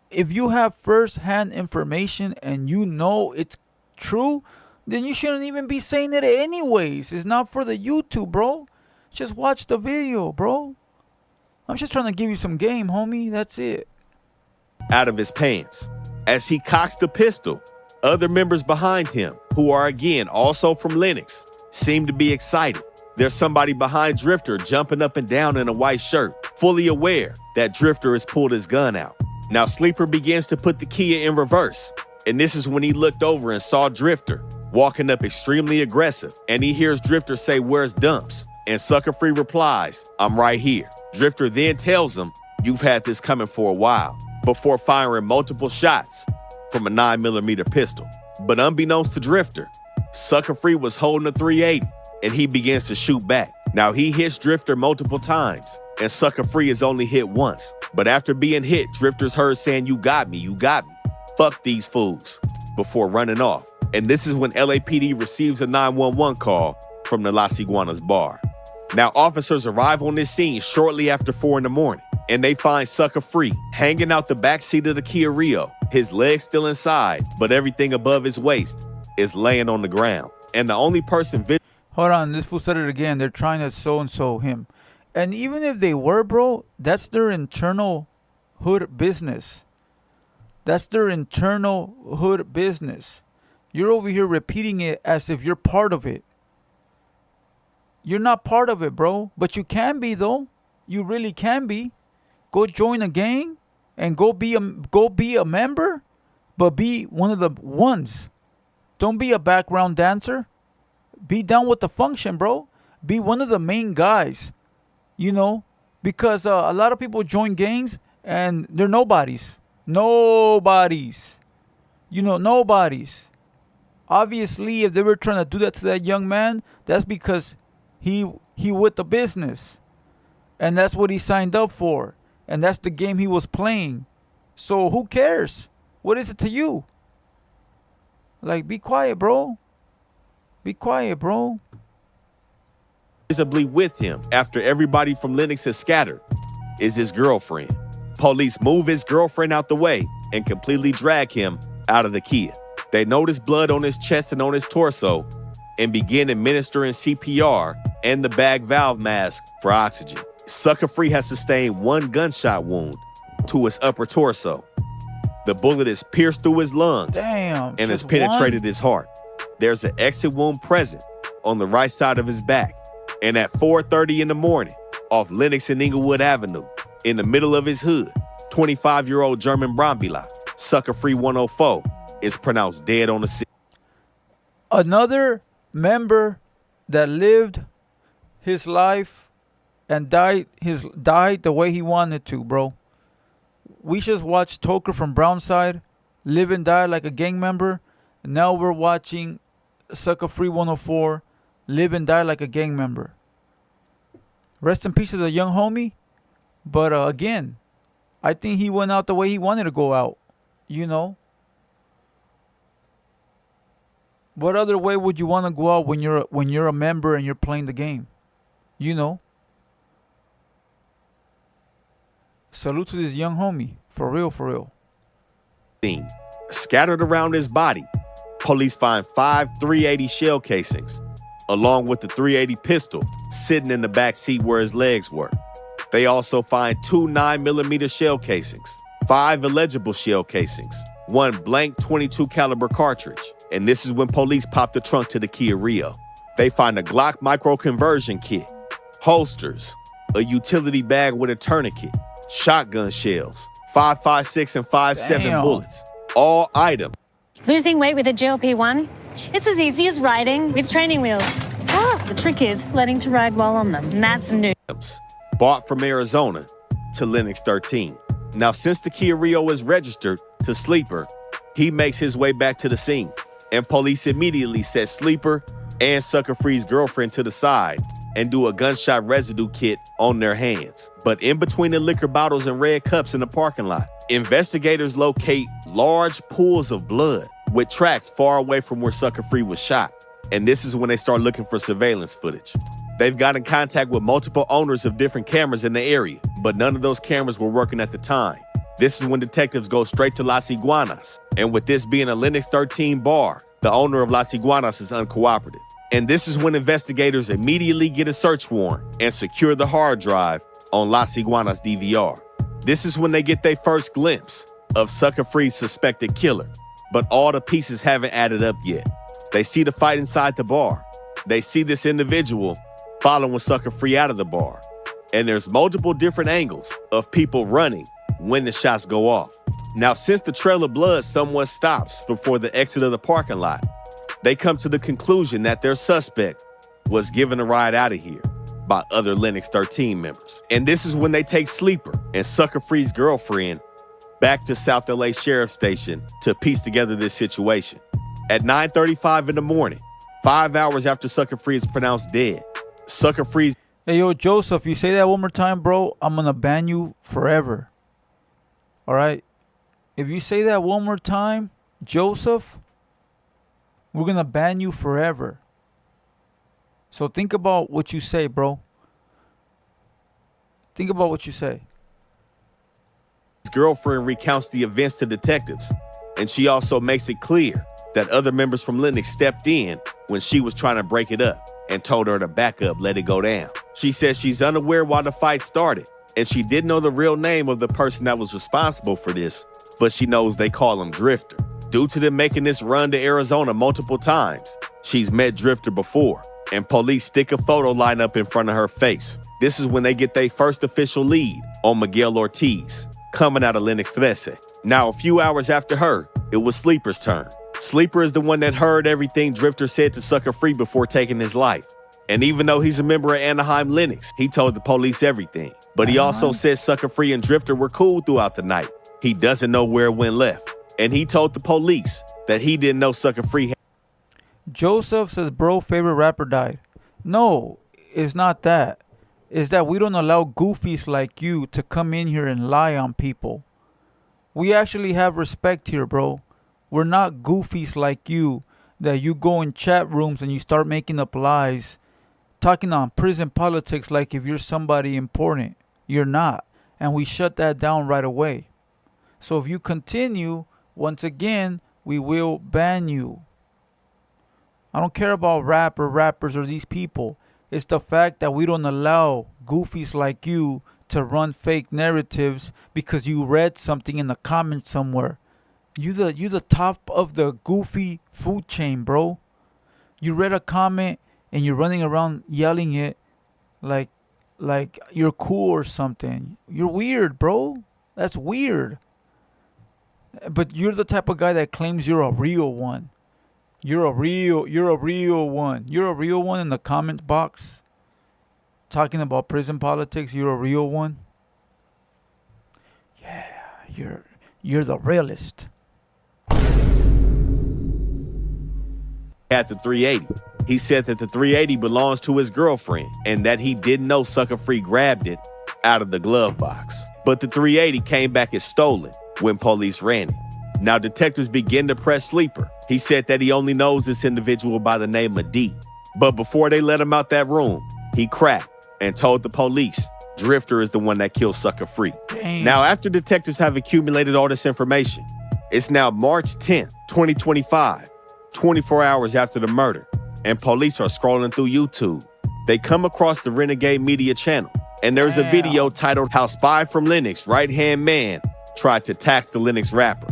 If you have first-hand information and you know it's true, then you shouldn't even be saying it anyways. It's not for the YouTube, bro. Just watch the video, bro. I'm just trying to give you some game, homie. That's it. Out of his pants. As he cocks the pistol, other members behind him, who are again also from Lennox, seem to be excited. There's somebody behind Drifter jumping up and down in a white shirt, fully aware that Drifter has pulled his gun out. Now Sleeper begins to put the Kia in reverse, and this is when he looked over and saw Drifter walking up extremely aggressive, and he hears Drifter say, "Where's Dumps?" And Sucker Free replies, "I'm right here." Drifter then tells him, "You've had this coming for a while," before firing multiple shots from a 9mm pistol. But unbeknownst to Drifter, Sucker Free was holding a .380, and he begins to shoot back. Now he hits Drifter multiple times, and Sucker Free is only hit once. But after being hit, Drifter's heard saying, "You got me, you got me. Fuck these fools," before running off. And this is when LAPD receives a 911 call from the Las Iguanas bar. Now officers arrive on this scene shortly after 4 in the morning, and they find Sucker Free hanging out the back seat of the Kia Rio, his legs still inside, but everything above his waist is laying on the ground. And the only person Hold on, this fool said it again. They're trying to so-and-so him. And even if they were, bro, that's their internal hood business. That's their internal hood business. You're over here repeating it as if you're part of it. You're not part of it, bro. But you can be, though. You really can be. Go join a gang and go be a member, but be one of the ones. Don't be a background dancer. Be down with the function, bro. Be one of the main guys. You know, because a lot of people join gangs and they're nobodies. Nobodies. You know, nobodies. Obviously, if they were trying to do that to that young man, that's because he with the business. And that's what he signed up for. And that's the game he was playing. So who cares? What is it to you? Like, be quiet, bro. Be quiet, bro. Visibly with him after everybody from Lennox has scattered is his girlfriend. Police move his girlfriend out the way and completely drag him out of the Kia. They notice blood on his chest and on his torso and begin administering CPR and the bag valve mask for oxygen. Sucker Free has sustained one gunshot wound to his upper torso. The bullet is pierced through his lungs and has penetrated his heart. There's an exit wound present on the right side of his back. And at 4:30 in the morning, off Lennox and Inglewood Avenue, in the middle of his hood, 25-year-old German Brambila, Sucker Free 104, is pronounced dead on the scene. Another member that lived his life and died the way he wanted to, bro. We just watched Toker from Brownside live and die like a gang member. And now we're watching Sucker Free 104 live and die like a gang member. Rest in peace to the young homie. But again, I think he went out the way he wanted to go out. You know? What other way would you want to go out when you're a member and you're playing the game? You know. Salute to this young homie. For real, for real. Scattered around his body, police find 5 .380 shell casings, along with the .380 pistol sitting in the back seat where his legs were. They also find 2 9mm shell casings, 5 illegible shell casings, 1 blank .22 caliber cartridge, and this is when police pop the trunk to the Kia Rio. They find a Glock micro conversion kit, holsters, a utility bag with a tourniquet, shotgun shells, 5.56 and 5.7 Damn. bullets, all items. Losing weight with a GLP-1? It's as easy as riding with training wheels. The trick is learning to ride while on them, and that's new. Bought from Arizona to Linux 13. Now, since the Kia Rio is registered to Sleeper, he makes his way back to the scene, and police immediately set Sleeper and Sucker Free's girlfriend to the side and do a gunshot residue kit on their hands. But in between the liquor bottles and red cups in the parking lot, investigators locate large pools of blood with tracks far away from where Sucker Free was shot. And this is when they start looking for surveillance footage. They've got in contact with multiple owners of different cameras in the area, but none of those cameras were working at the time. This is when detectives go straight to Las Iguanas. And with this being a Linux 13 bar, the owner of Las Iguanas is uncooperative. And this is when investigators immediately get a search warrant and secure the hard drive on Las Iguanas DVR. This is when they get their first glimpse of Sucker Free's suspected killer, but all the pieces haven't added up yet. They see the fight inside the bar. They see this individual following Sucker Free out of the bar. And there's multiple different angles of people running when the shots go off. Now, since the trail of blood somewhat stops before the exit of the parking lot, they come to the conclusion that their suspect was given a ride out of here by other Linux 13 members. And this is when they take Sleeper and Sucker Free's girlfriend back to South LA Sheriff's Station to piece together this situation. At 9:35 in the morning, 5 hours after Sucker Free is pronounced dead, Sucker Free's... Hey, yo, Joseph, you say that one more time, bro, I'm going to ban you forever. All right? If you say that one more time, Joseph, we're going to ban you forever. So think about what you say, bro. Think about what you say. His girlfriend recounts the events to detectives, and she also makes it clear that other members from Linux stepped in when she was trying to break it up and told her to back up, let it go down. She says she's unaware why the fight started, and she didn't know the real name of the person that was responsible for this, but she knows they call him Drifter. Due to them making this run to Arizona multiple times, she's met Drifter before, and police stick a photo lineup in front of her face. This is when they get their first official lead on Miguel Ortiz, coming out of Linux 13. Now, a few hours after her, it was Sleeper's turn. Sleeper is the one that heard everything Drifter said to Sucker Free before taking his life. And even though he's a member of Anaheim Linux, he told the police everything. But he also said Sucker Free and Drifter were cool throughout the night. He doesn't know where it went left. And he told the police that he didn't know Sucker Free had... Joseph says, bro, favorite rapper died. No, it's not that. It's that we don't allow goofies like you to come in here and lie on people. We actually have respect here, bro. We're not goofies like you that you go in chat rooms and you start making up lies, talking on prison politics like if you're somebody important. You're not. And we shut that down right away. So if you continue, once again, we will ban you. I don't care about rappers or these people. It's the fact that we don't allow goofies like you to run fake narratives because you read something in the comments somewhere. You the top of the goofy food chain, bro. You read a comment and you're running around yelling it like you're cool or something. You're weird, bro. That's weird. But you're the type of guy that claims you're a real one. You're a real one. You're a real one in the comment box. Talking about prison politics, you're a real one. Yeah, you're the realist. At the 380. He said that the 380 belongs to his girlfriend and that he didn't know Sucker Free grabbed it out of the glove box. But the 380 came back as stolen when police ran it. Now, detectives begin to press Sleeper. He said that he only knows this individual by the name of D. But before they let him out that room, he cracked and told the police Drifter is the one that killed Sucker Free. Damn. Now, after detectives have accumulated all this information, it's now March 10th, 2025, 24 hours after the murder, and police are scrolling through YouTube. They come across the Renegade Media channel, and there's a video titled How Spy from Linux, Right-Hand Man, Tried to Tax the Linux Rapper.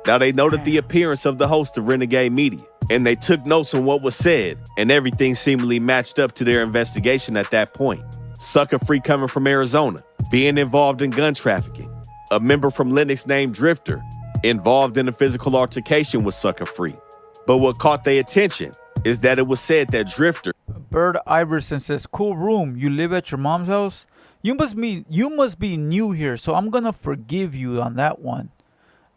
Now, they noted the appearance of the host of Renegade Media, and they took notes on what was said, and everything seemingly matched up to their investigation at that point. Sucker Free coming from Arizona, being involved in gun trafficking. A member from Linux named Drifter, involved in a physical altercation with Sucker Free. But what caught their attention is that it was said that Drifter... Bird Iverson says, cool room. You live at your mom's house? You must be new here, so I'm gonna forgive you on that one.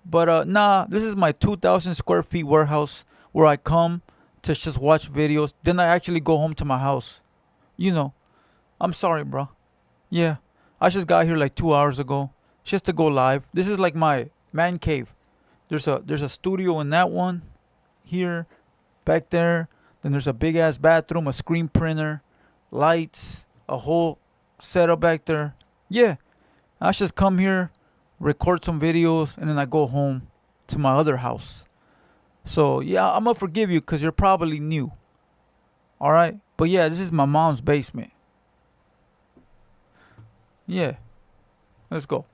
But nah, this is my 2,000 square feet warehouse where I come to just watch videos. Then I actually go home to my house. You know, I'm sorry, bro. Yeah, I just got here like 2 hours ago just to go live. This is like my man cave. There's a studio in that one here, back there. Then there's a big ass bathroom, a screen printer, lights, a whole setup back there. Yeah, I just come here, record some videos, and then I go home to my other house. So yeah, I'm gonna forgive you because you're probably new. All right, but yeah, this is my mom's basement. Yeah, let's go.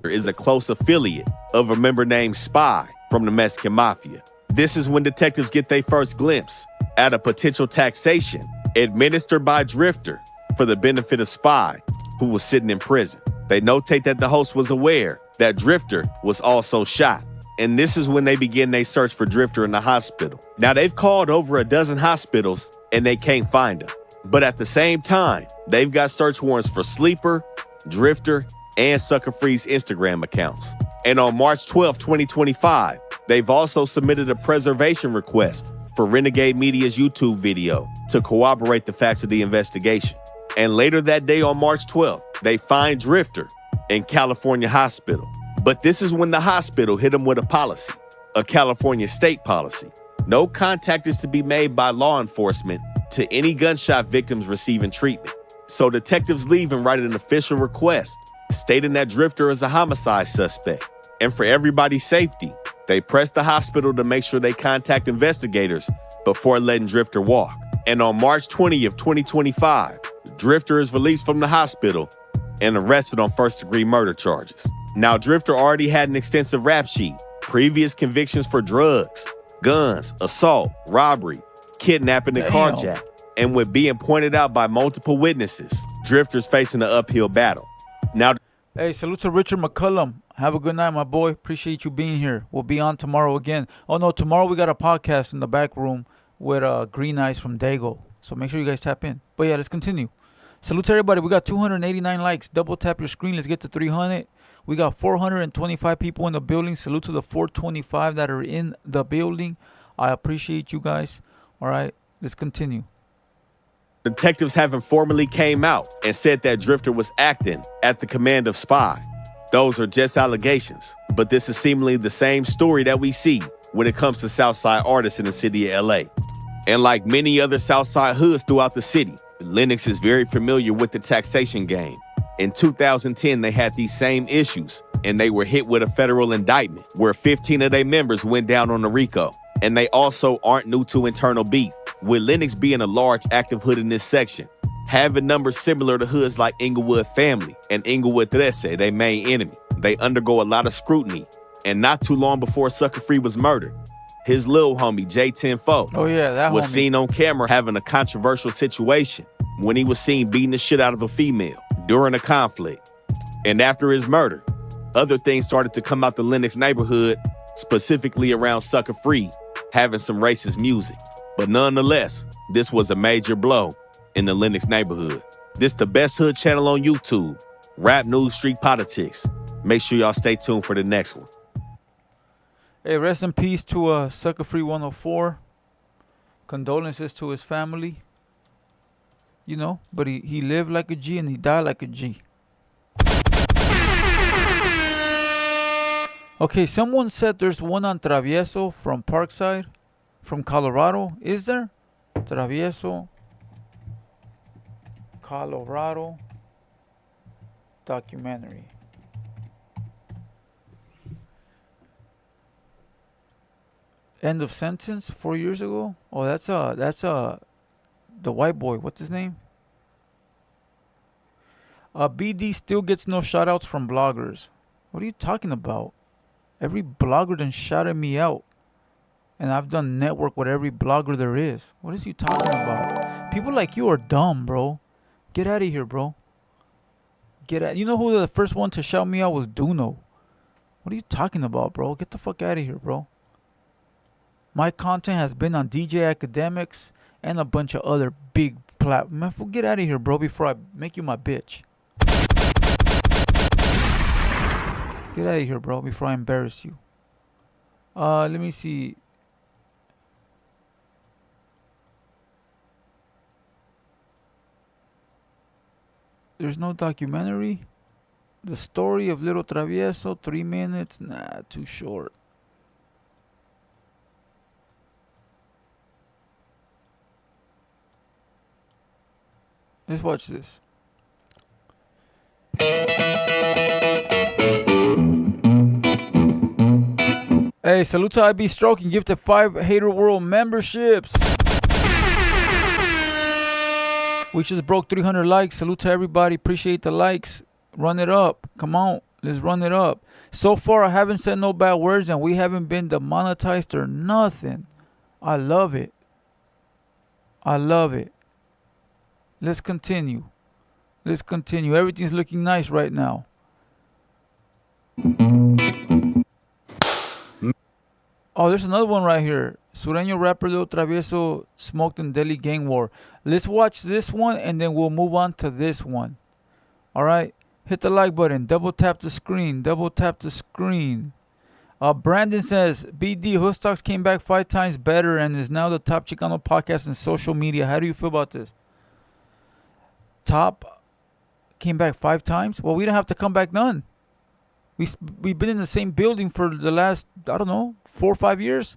Is a close affiliate of a member named Spy from the Mexican Mafia. This is when detectives get their first glimpse at a potential taxation administered by Drifter for the benefit of Spy, who was sitting in prison. They notate that the host was aware that Drifter was also shot. And this is when they begin their search for Drifter in the hospital. Now, they've called over a dozen hospitals and they can't find him. But at the same time, they've got search warrants for Sleeper, Drifter, and Sucker Free's Instagram accounts. And on March 12, 2025, they've also submitted a preservation request for Renegade Media's YouTube video to corroborate the facts of the investigation. And later that day on March 12th, they find Drifter in California hospital. But this is when the hospital hit him with a policy, a California state policy. No contact is to be made by law enforcement to any gunshot victims receiving treatment. So detectives leave and write an official request stating that Drifter is a homicide suspect. And for everybody's safety, they press the hospital to make sure they contact investigators before letting Drifter walk. And on March 20th, 2025, Drifter is released from the hospital and arrested on first-degree murder charges. Now, Drifter already had an extensive rap sheet, previous convictions for drugs, guns, assault, robbery, kidnapping, and carjack. And with being pointed out by multiple witnesses, Drifter's facing an uphill battle. Now, hey, salute to Richard McCullum. Have a good night, my boy. Appreciate you being here. We'll be on tomorrow again. Oh, no, tomorrow we got a podcast in the back room with Green Eyes from Dago. So make sure you guys tap in. But yeah, let's continue. Salute to everybody. We got 289 likes. Double tap your screen. Let's get to 300. We got 425 people in the building. Salute to the 425 that are in the building. I appreciate you guys. All right, let's continue. Detectives haven't formally came out and said that Drifter was acting at the command of Spy. Those are just allegations, but this is seemingly the same story that we see when it comes to Southside artists in the city of LA. And like many other Southside hoods throughout the city, Linux is very familiar with the taxation game. In 2010, they had these same issues, and they were hit with a federal indictment where 15 of their members went down on the RICO. And they also aren't new to internal beef, with Linux being a large active hood in this section, having numbers similar to hoods like Inglewood Family and Inglewood 13, their main enemy. They undergo a lot of scrutiny, and not too long before Sucker Free was murdered, his little homie, J10-4, was seen on camera having a controversial situation when he was seen beating the shit out of a female during a conflict. And after his murder, other things started to come out the Linux neighborhood, specifically around Sucker Free, having some racist music. But nonetheless, this was a major blow in the Linux neighborhood. This the best hood channel on YouTube, Rap News Street Politics. Make sure y'all stay tuned for the next one. Hey, rest in peace to Sucker Free 104. Condolences to his family. You know, but he lived like a G and he died like a G. Okay, someone said there's one on Travieso from Parkside, from Colorado. Is there? Travieso, Colorado documentary. End of sentence 4 years ago. Oh, that's the white boy. What's his name? BD still gets no shout outs from bloggers. What are you talking about? Every blogger done shouted me out. And I've done network with every blogger there is. What is he talking about? People like you are dumb, bro. Get out of here, bro. You know who the first one to shout me out was Duno. What are you talking about, bro? Get the fuck out of here, bro. My content has been on DJ Academics and a bunch of other big platforms. Man, get out of here, bro, before I make you my bitch. Get out of here, bro, before I embarrass you. Let me see. There's no documentary. The story of Little Travieso, 3 minutes. Nah, too short. Let's watch this. Hey, salute to IB Stroke and gifted 5 TheHaterWorld memberships. We just broke 300 likes. Salute to everybody. Appreciate the likes. Run it up. Come on. Let's run it up. So far, I haven't said no bad words and we haven't been demonetized or nothing. I love it. I love it. Let's continue. Let's continue. Everything's looking nice right now. Oh, there's another one right here. Sureño rapper Lil Travieso smoked in Delhi gang war. Let's watch this one and then we'll move on to this one. All right. Hit the like button. Double tap the screen. Double tap the screen. Brandon says, BD Hoodstocks came back 5 times better and is now the top Chicano podcast in social media. How do you feel about this? Top came back 5 times? Well, we don't have to come back none. We've been in the same building for the last, I don't know, 4 or 5 years.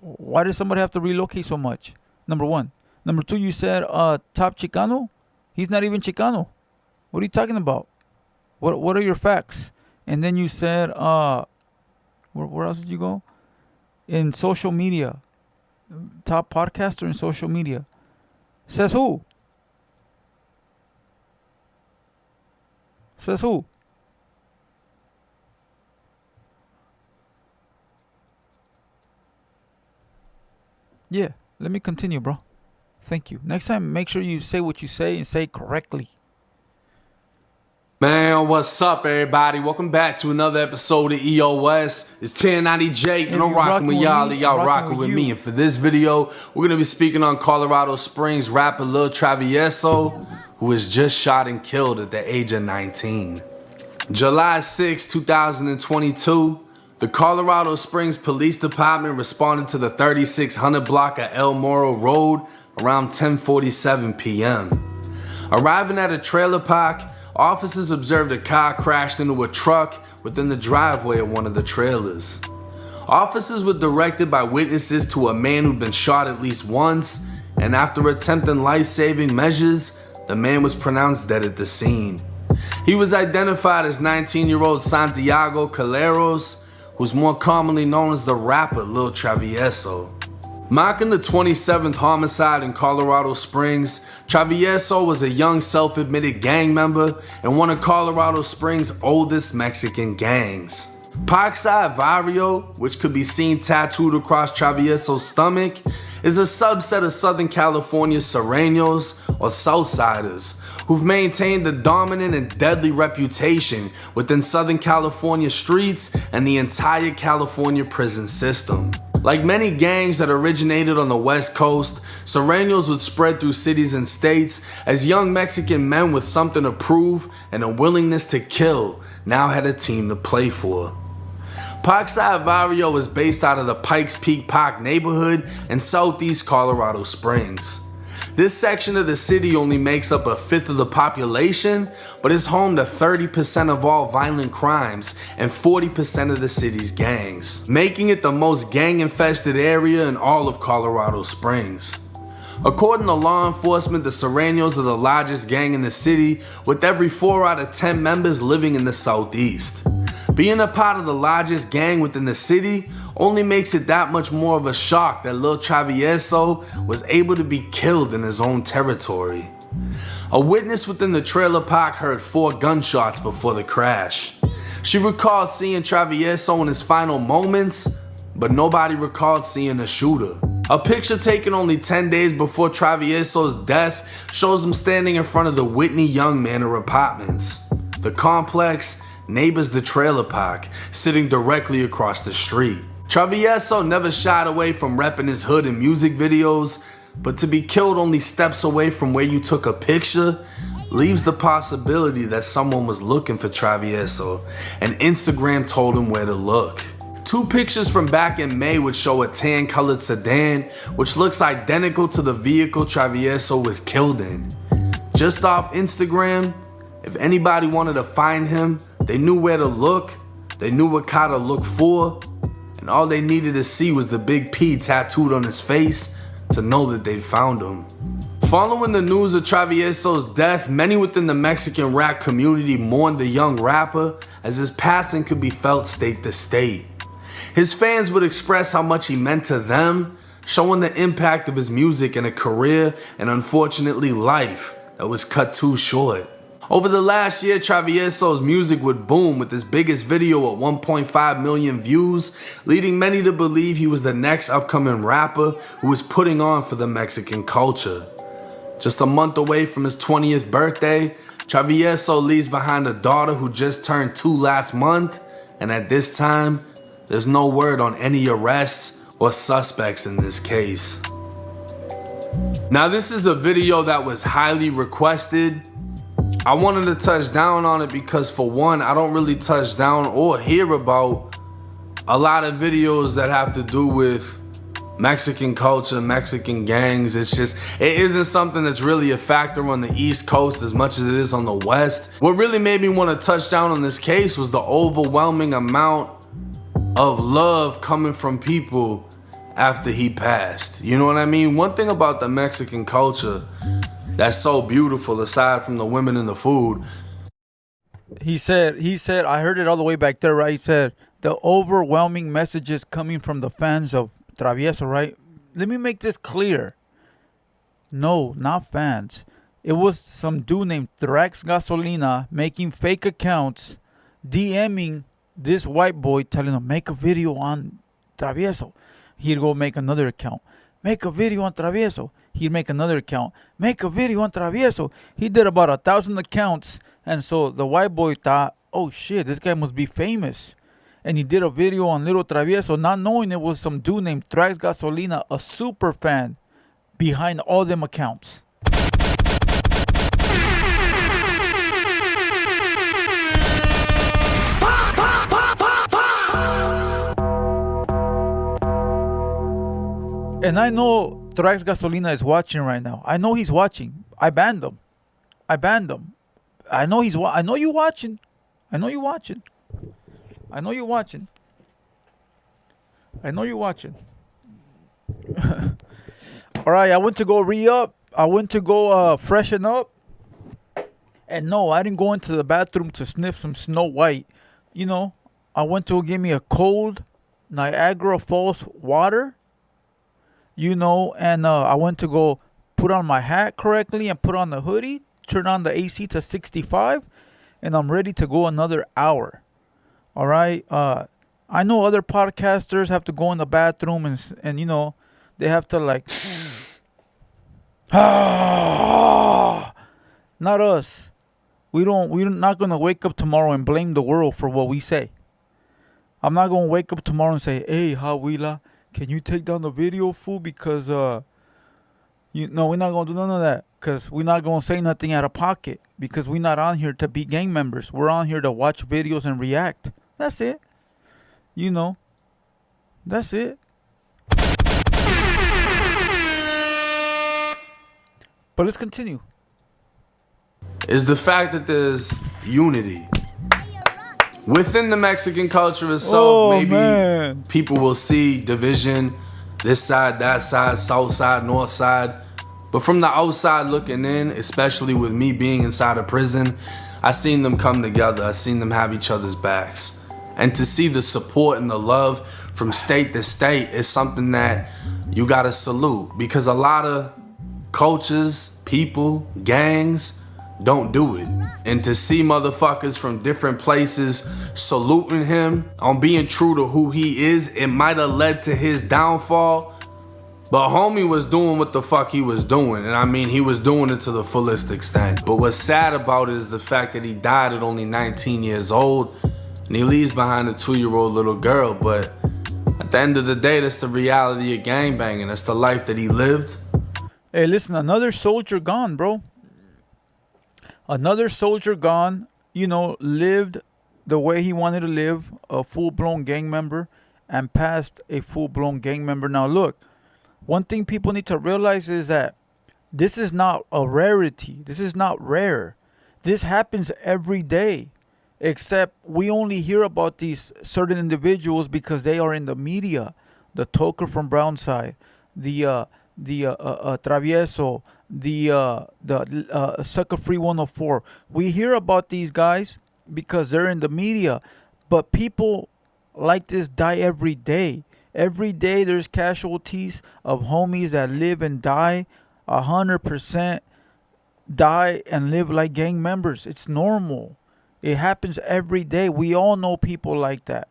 Why does somebody have to relocate so much? Number one. Number two, you said top Chicano? He's not even Chicano. What are you talking about? What are your facts? And then you said, where else did you go? In social media. Top podcaster in social media. Says who? Says who? Yeah, let me continue, bro. Thank you. Next time, make sure you say what you say and say it correctly. Man, what's up, everybody? Welcome back to another episode of EOS. It's 1090 Jake, and I'm rocking with y'all, and y'all rocking with me. And for this video, we're going to be speaking on Colorado Springs rapper Lil Travieso, who was just shot and killed at the age of 19. July 6, 2022, the Colorado Springs Police Department responded to the 3600 block of El Moro Road around 10:47 p.m. Arriving at a trailer park, officers observed a car crashed into a truck within the driveway of one of the trailers. Officers were directed by witnesses to a man who'd been shot at least once, and after attempting life-saving measures, the man was pronounced dead at the scene. He was identified as 19-year-old Santiago Caleros, who's more commonly known as the rapper Lil Travieso. Marking the 27th homicide in Colorado Springs, Travieso was a young self-admitted gang member in one of Colorado Springs' oldest Mexican gangs. Parkside Barrio, which could be seen tattooed across Travieso's stomach, is a subset of Southern California's Sureños or Southsiders, who've maintained a dominant and deadly reputation within Southern California streets and the entire California prison system. Like many gangs that originated on the West Coast, Sureños would spread through cities and states as young Mexican men with something to prove and a willingness to kill now had a team to play for. Parkside Barrio is based out of the Pikes Peak Park neighborhood in southeast Colorado Springs. This section of the city only makes up 1/5 of the population, but is home to 30% of all violent crimes and 40% of the city's gangs, making it the most gang-infested area in all of Colorado Springs. According to law enforcement, the Serranos are the largest gang in the city, with every 4 out of 10 members living in the southeast. Being a part of the largest gang within the city only makes it that much more of a shock that Lil Travieso was able to be killed in his own territory. A witness within the trailer park heard 4 gunshots before the crash. She recalled seeing Travieso in his final moments, but nobody recalled seeing the shooter. A picture taken only 10 days before Travieso's death shows him standing in front of the Whitney Young Manor apartments. The complex neighbors the trailer park, sitting directly across the street. Travieso never shied away from repping his hood in music videos, but to be killed only steps away from where you took a picture leaves the possibility that someone was looking for Travieso and Instagram told him where to look. 2 pictures from back in May would show a tan-colored sedan, which looks identical to the vehicle Travieso was killed in. Just off Instagram, if anybody wanted to find him, they knew where to look, they knew what car to look for, and all they needed to see was the big P tattooed on his face to know that they found him. Following the news of Travieso's death, many within the Mexican rap community mourned the young rapper as his passing could be felt state to state. His fans would express how much he meant to them, showing the impact of his music and a career and unfortunately life that was cut too short. Over the last year, Travieso's music would boom with his biggest video at 1.5 million views, leading many to believe he was the next upcoming rapper who was putting on for the Mexican culture. Just a month away from his 20th birthday, Travieso leaves behind a daughter who just turned 2 last month, and at this time, there's no word on any arrests or suspects in this case. Now, this is a video that was highly requested. I wanted to touch down on it because, for one, I don't really touch down or hear about a lot of videos that have to do with Mexican culture, Mexican gangs. It isn't something that's really a factor on the East Coast as much as it is on the West. What really made me want to touch down on this case was the overwhelming amount of love coming from people after he passed. You know what I mean? One thing about the Mexican culture that's so beautiful, aside from the women and the food. He said, I heard it all the way back there, right? He said, the overwhelming messages coming from the fans of Travieso, right? Let me make this clear. No, not fans. It was some dude named Thrax Gasolina making fake accounts, DMing this white boy, telling him, make a video on Travieso. He'd go make another account. Make a video on Travieso. He'd make another account. Make a video on Travieso. He did about 1,000 accounts. And so the white boy thought, oh shit, this guy must be famous. And he did a video on Little Travieso, not knowing it was some dude named Thrax Gasolina, a super fan, behind all them accounts. And I know Thrax Gasolina is watching right now. I know he's watching. I banned him. I know he's I know you watching. I know you watching. I know you watching. I know you watching. All right, I went to go re-up. I went to go freshen up. And no, I didn't go into the bathroom to sniff some Snow White. You know, I went to give me a cold Niagara Falls water. You know, and I went to go put on my hat correctly and put on the hoodie, turn on the AC to 65, and I'm ready to go another hour. All right. I know other podcasters have to go in the bathroom and you know, they have to like, not us. We're not going to wake up tomorrow and blame the world for what we say. I'm not going to wake up tomorrow and say, hey, Hawila, can you take down the video, fool? Because, we're not going to do none of that. Because we're not going to say nothing out of pocket. Because we're not on here to be gang members. We're on here to watch videos and react. That's it. You know. That's it. But let's continue. Is the fact that there's unity within the Mexican culture itself. Maybe people will see division, this side, that side, south side, north side. But from the outside looking in, especially with me being inside a prison, I seen them come together. I seen them have each other's backs. And to see the support and the love from state to state is something that you gotta salute, because a lot of cultures, people, gangs don't do it. And to see motherfuckers from different places saluting him on being true to who he is, it might have led to his downfall. But homie was doing what the fuck he was doing. And I mean, he was doing it to the fullest extent. But what's sad about it is the fact that he died at only 19 years old. And he leaves behind a 2-year-old little girl. But at the end of the day, that's the reality of gangbanging. That's the life that he lived. Hey, listen, another soldier gone, bro. Another soldier gone, you know, lived the way he wanted to live, a full-blown gang member, and passed a full-blown gang member. Now, look, one thing people need to realize is that this is not a rarity. This is not rare. This happens every day, except we only hear about these certain individuals because they are in the media. The Toker from Brownside, the Travieso, the Sucker Free 104. We hear about these guys because they're in the media, but people like this die every day. Every day there's casualties of homies that live and die 100%, die and live like gang members. It's normal. It happens every day. We all know people like that.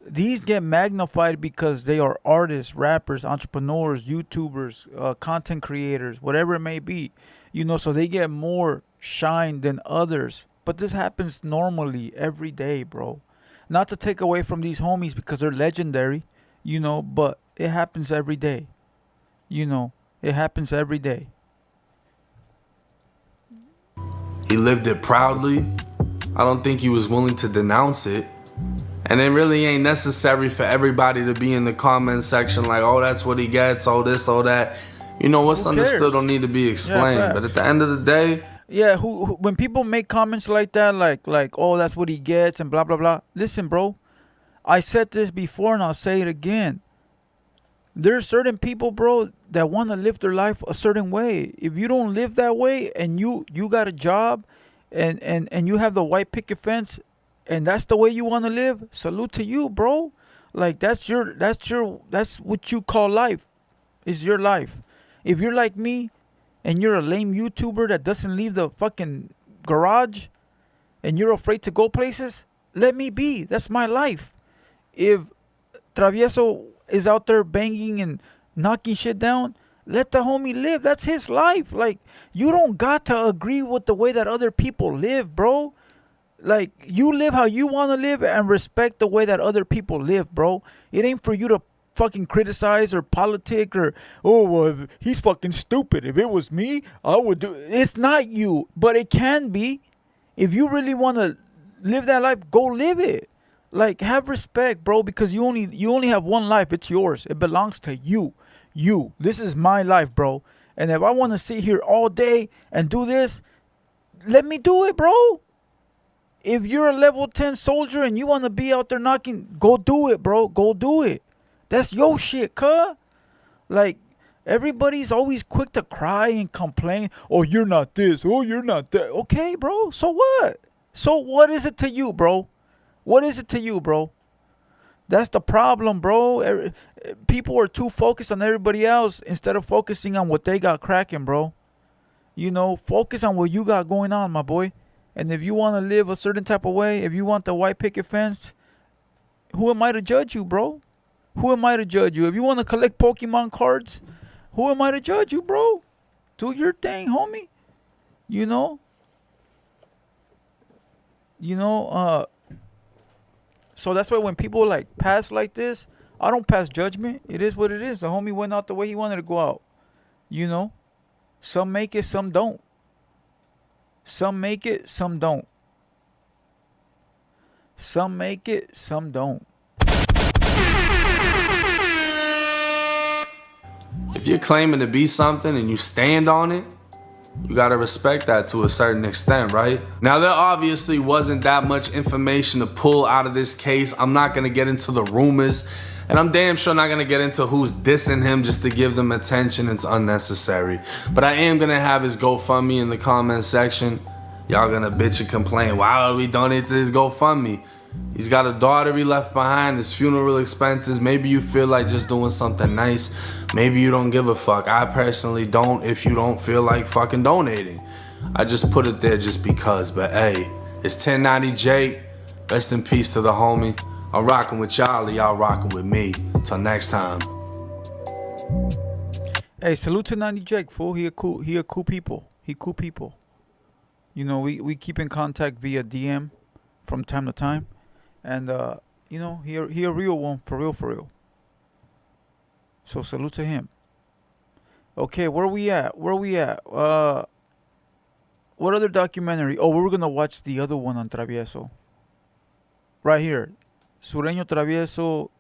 These get magnified because they are artists, rappers, entrepreneurs, YouTubers, content creators, whatever it may be. You know, so they get more shine than others. But this happens normally every day, bro. Not to take away from these homies because they're legendary, you know, but it happens every day. You know, it happens every day. He lived it proudly. I don't think he was willing to denounce it. And it really ain't necessary for everybody to be in the comment section like, oh, that's what he gets, oh, this, oh, that. You know, what's understood don't need to be explained. Yeah, but at the end of the day... Yeah, when people make comments like that, like, oh, that's what he gets and blah, blah, blah. Listen, bro, I said this before and I'll say it again. There are certain people, bro, that want to live their life a certain way. If you don't live that way and you got a job and you have the white picket fence, and that's the way you want to live, salute to you, bro. Like, that's what you call life. Is your life. If you're like me and you're a lame YouTuber that doesn't leave the fucking garage and you're afraid to go places, let me be. That's my life. If Travieso is out there banging and knocking shit down, let the homie live. That's his life. Like, you don't got to agree with the way that other people live, bro. Like, you live how you want to live and respect the way that other people live, bro. It ain't for you to fucking criticize or politic or, oh, well, he's fucking stupid. If it was me, I would do it. It's not you, but it can be. If you really want to live that life, go live it. Like, have respect, bro, because you only have one life. It's yours. It belongs to you. You. This is my life, bro. And if I want to sit here all day and do this, let me do it, bro. If you're a level 10 soldier and you want to be out there knocking, go do it, bro. Go do it. That's your shit, cuh. Like, everybody's always quick to cry and complain. Oh, you're not this. Oh, you're not that. Okay, bro. So what? So what is it to you, bro? What is it to you, bro? That's the problem, bro. People are too focused on everybody else instead of focusing on what they got cracking, bro. You know, focus on what you got going on, my boy. And if you want to live a certain type of way, if you want the white picket fence, who am I to judge you, bro? Who am I to judge you? If you want to collect Pokemon cards, who am I to judge you, bro? Do your thing, homie. You know? So that's why when people like pass like this, I don't pass judgment. It is what it is. The homie went out the way he wanted to go out. You know? Some make it, some don't. Some make it, some don't. Some make it, some don't. if you're claiming to be something and you stand on it, you gotta respect that to a certain extent, right? Now, there obviously wasn't that much information to pull out of this case. I'm not gonna get into the rumors, and I'm damn sure not gonna get into who's dissing him just to give them attention. It's unnecessary. But I am gonna have his GoFundMe in the comment section. Y'all gonna bitch and complain, why would we donate to his GoFundMe? He's got a daughter he left behind, his funeral expenses. Maybe you feel like just doing something nice. Maybe you don't give a fuck. I personally don't if you don't feel like fucking donating. I just put it there just because, but hey, it's 1090 Jake. Rest in peace to the homie. I'm rocking with y'all rocking with me. Till next time. Hey, salute to 90 Jake, fool. He a cool people. He cool people. You know, we keep in contact via DM from time to time. And, you know, he a real one, for real. So salute to him. Okay, where we at? What other documentary? Oh, we're going to watch the other one on Travieso. Right here. Sureño Travieso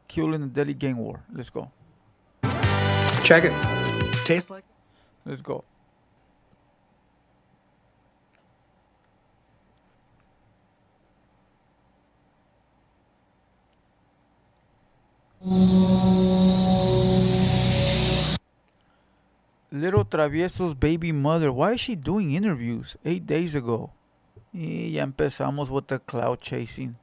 killed in the Delhi gang war. Let's go. Check it. Tastes like. Let's go. Little Travieso's baby mother. Why is she doing interviews 8 days ago? Y ya empezamos with the cloud chasing.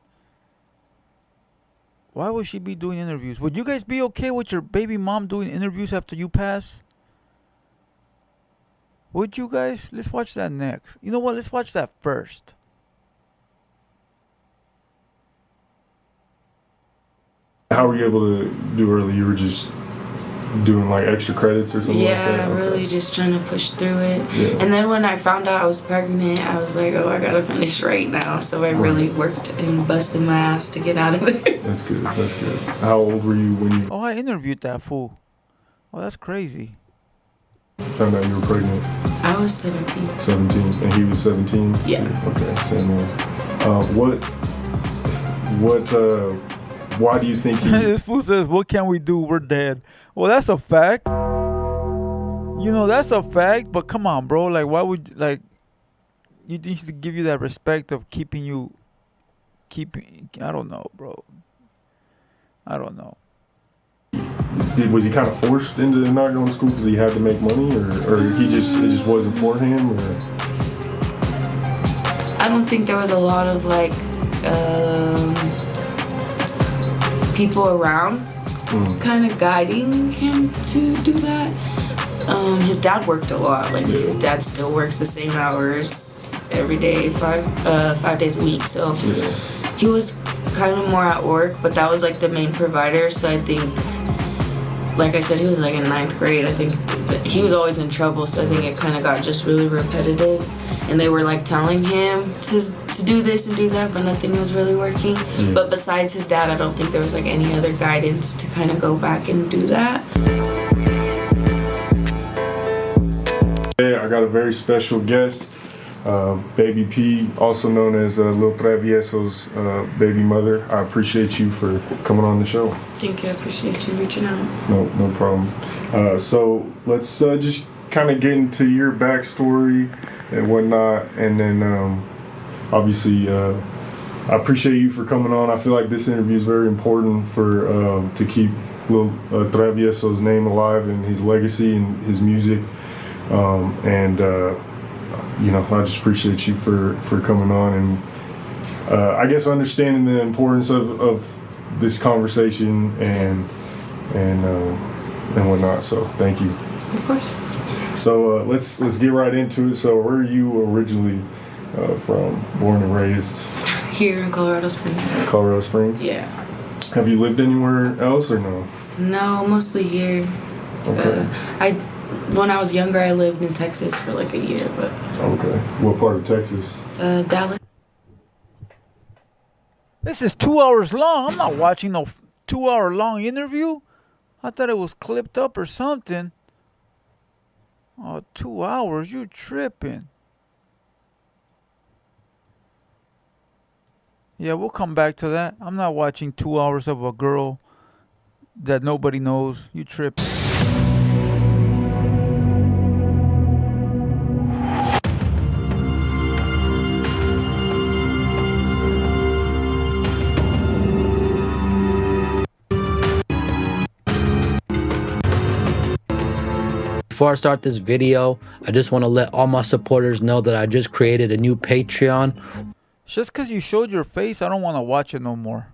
Why would she be doing interviews? Would you guys be okay with your baby mom doing interviews after you pass? Would you guys? Let's watch that next. You know what? Let's watch that first. How were you able to do early? You were just doing like extra credits or something like that? Yeah, really just trying to push through it. Yeah. And then when I found out I was pregnant, I was like, oh, I gotta finish right now. So I really worked and busted my ass to get out of there. That's good. How old were you when you Oh, I interviewed that fool. Oh, that's crazy. found out you were pregnant? I was 17. 17, and he was 17? Yeah. Okay, same age. Why do you think he... This fool says, what can we do? We're dead. Well, that's a fact. You know, that's a fact, but come on, bro. Like, why would, like, you think to give you that respect of keeping, I don't know, bro. I don't know. Was he kind of forced into not going to school because he had to make money, or it just wasn't for him? Or? I don't think there was a lot of like people around kind of guiding him to do that. His dad worked a lot. Like his dad still works the same hours every day, 5 days a week. So he was kind of more at work, but that was like the main provider. So I think, like I said, he was like in 9th grade. I think he was always in trouble. So I think it kind of got just really repetitive. And they were like telling him to do this and do that, but nothing was really working. But besides his dad, I don't think there was like any other guidance to kind of go back and do that. Hey, I got a very special guest, Baby P, also known as Lil Travieso's baby mother. I appreciate you for coming on the show. Thank you. I appreciate you reaching out. No problem. So let's just kind of get into your backstory and whatnot, and then obviously I appreciate you for coming on. I feel like this interview is very important for to keep Lil Travieso's name alive and his legacy and his music. You know, I just appreciate you for coming on and I guess understanding the importance of this conversation and whatnot. So thank you. Of course. So let's get right into it. So where are you originally from? Born and raised? Here in Colorado Springs. Colorado Springs? Yeah. Have you lived anywhere else or no? No, mostly here. Okay. When I was younger, I lived in Texas for like a year, but. Okay. What part of Texas? Dallas. This is 2 hours long. I'm not watching no 2 hour long interview. I thought it was clipped up or something. Oh, 2 hours? You tripping. Yeah, we'll come back to that. I'm not watching 2 hours of a girl that nobody knows. You tripping. Before I start this video, I just want to let all my supporters know that I just created a new Patreon. Just because you showed your face, I don't want to watch it no more.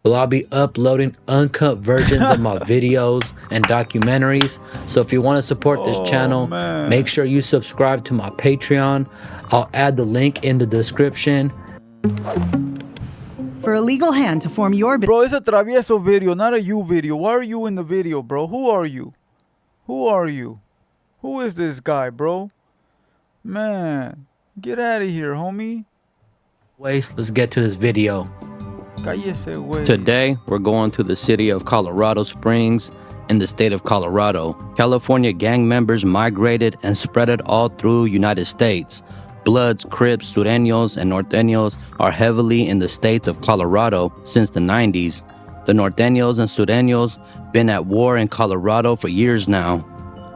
Well, I'll be uploading uncut versions of my videos and documentaries. So if you want to support this channel, make sure you subscribe to my Patreon. I'll add the link in the description. For a legal hand to form your Bro, it's a Travieso video, not a you video. Why are you in the video, bro? Who are you? Who are you? Who is this guy, bro? Man, get out of here, homie. Let's get to this video. Cállese, güey. Today, we're going to the city of Colorado Springs in the state of Colorado. California gang members migrated and spread it all through United States. Bloods, Crips, Sureños, and Norteños are heavily in the state of Colorado since the 90s. The Norteños and Sureños been at war in Colorado for years now.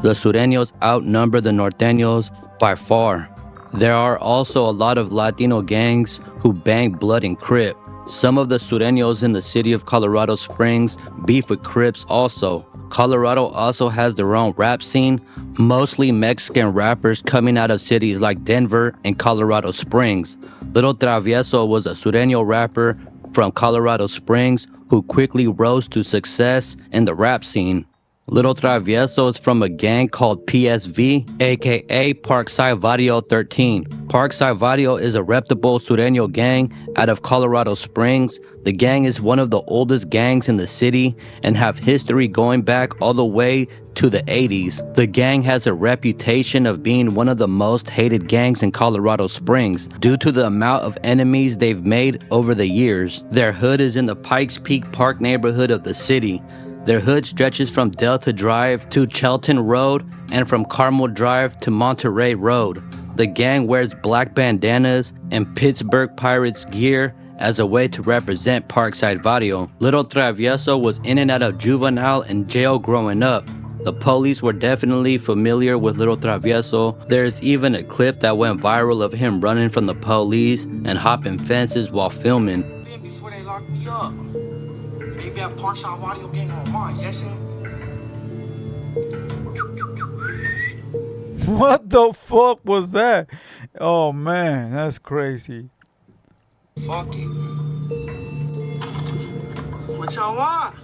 The Sureños outnumber the Norteños by far. There are also a lot of Latino gangs who bang Blood and Crip. Some of the Sureños in the city of Colorado Springs beef with Crips also. Colorado also has their own rap scene, mostly Mexican rappers coming out of cities like Denver and Colorado Springs. Little Travieso was a Sureño rapper from Colorado Springs who quickly rose to success in the rap scene. Little Travieso is from a gang called PSV, aka Parkside Barrio 13. Parkside Barrio is a reputable Sureño gang out of Colorado Springs. The gang is one of the oldest gangs in the city and have history going back all the way to the 80s. The gang has a reputation of being one of the most hated gangs in Colorado Springs due to the amount of enemies they've made over the years. Their hood is in the Pikes Peak Park neighborhood of the city. Their hood stretches from Delta Drive to Chelton Road and from Carmel Drive to Monterey Road. The gang wears black bandanas and Pittsburgh Pirates gear as a way to represent Parkside Barrio. Little Travieso was in and out of juvenile and jail growing up. The police were definitely familiar with Little Travieso. There's even a clip that went viral of him running from the police and hopping fences while filming. Before they locked me up. Maybe I punch our audio game on mine, yes? What the fuck was that? Oh man, that's crazy. Fuck it. What y'all want?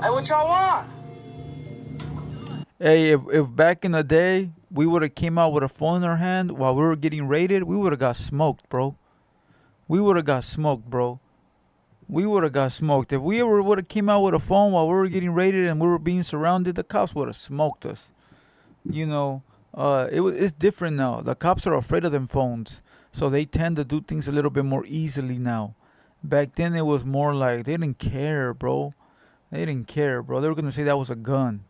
Hey, what y'all want? Hey, if back in the day we would have came out with a phone in our hand while we were getting raided, we would have got smoked, bro. We would have got smoked, bro. We would have got smoked. If we ever would have came out with a phone while we were getting raided and we were being surrounded, the cops would have smoked us. You know, it's different now. The cops are afraid of them phones, so they tend to do things a little bit more easily now. Back then, it was more like they didn't care, bro. They didn't care, bro. They were gonna say that was a gun.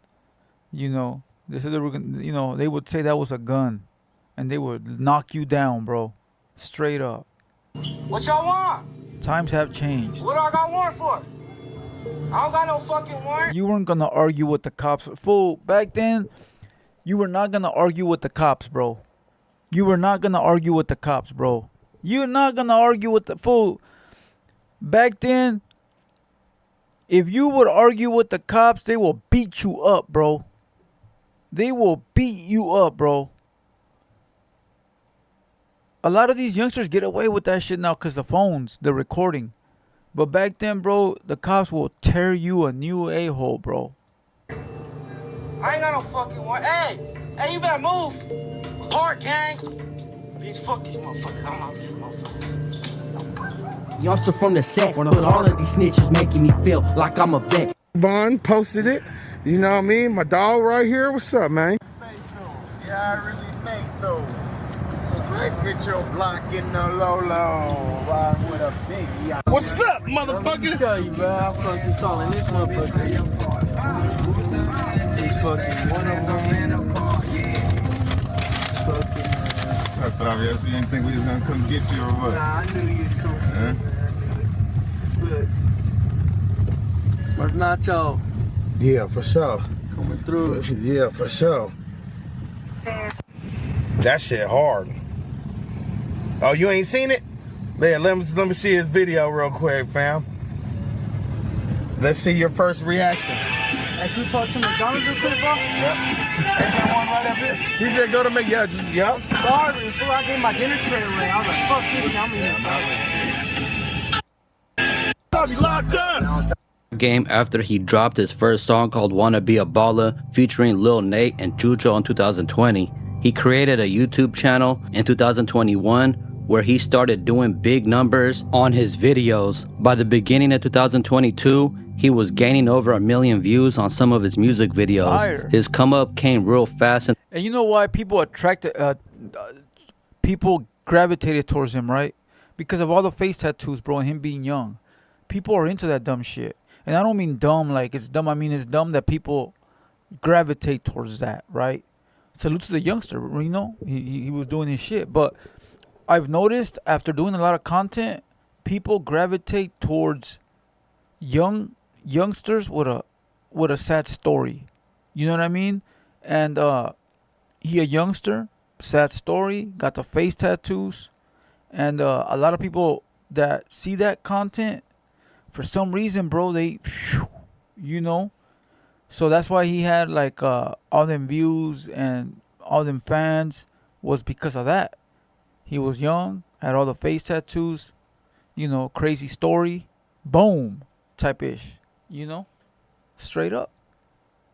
You know, they said they were gonna, you know, they would say that was a gun, and they would knock you down, bro, straight up. What y'all want? Times have changed. What do I got warrant for? I don't got no fucking warrant. You weren't gonna argue with the cops, fool. Back then, you were not gonna argue with the cops, bro. You were not gonna argue with the cops, bro. You're not gonna argue with the fool. Back then, if you would argue with the cops, they will beat you up, bro. They will beat you up, bro. A lot of these youngsters get away with that shit now because the phones, the recording. But back then, bro, the cops will tear you a new a-hole, bro. I ain't got no fucking warrant. Hey, you better move. Park, gang. Bitch, fuck these motherfuckers. I'm out this motherfucker. Y'all so from the set, but all of these snitches making me feel like I'm a vet. Bond posted it. You know what I mean? My dog right here. What's up, man? Yeah, I really make those. Scrape with your block in the low-low. Ride with a biggie. What's up, motherfucker? Let me tell you, bro. I'm fucking calling this motherfucker. He's fucking one of them. What's up, Travieso? You didn't think we was gonna come get you or what? Nah, I knew you was coming. Look. Smurf Nacho. Yeah, for sure. Coming through. Yeah, for sure. That shit hard. Oh, you ain't seen it? Yeah, let me see his video real quick, fam. Let's see your first reaction. Hey, can we pull to McDonald's real quick, bro? Yeah. Ain't that one right up here? He said go to me. Yeah, just yeah. Starving, fool. I gave my dinner tray away. I was like, fuck this shit. I'm eating McDonald's. Locked up. Game after he dropped his first song called Wanna Be a Baller featuring Lil Nate and Chucho in 2020. He created a YouTube channel in 2021 where he started doing big numbers on his videos. By the beginning of 2022, he was gaining over 1 million views on some of his music videos. Fire. His come up came real fast. And you know why people people gravitated towards him, right? Because of all the face tattoos, bro, and him being young. People are into that dumb shit. And I don't mean dumb like it's dumb. I mean it's dumb that people gravitate towards that, right? Salute to the youngster, you know? He was doing his shit. But I've noticed after doing a lot of content, people gravitate towards youngsters with a sad story. You know what I mean? And he a youngster, sad story, got the face tattoos, and a lot of people that see that content, for some reason, bro, they, you know, so that's why he had like all them views and all them fans was because of that. He was young, had all the face tattoos, you know, crazy story, boom, type ish, you know, straight up.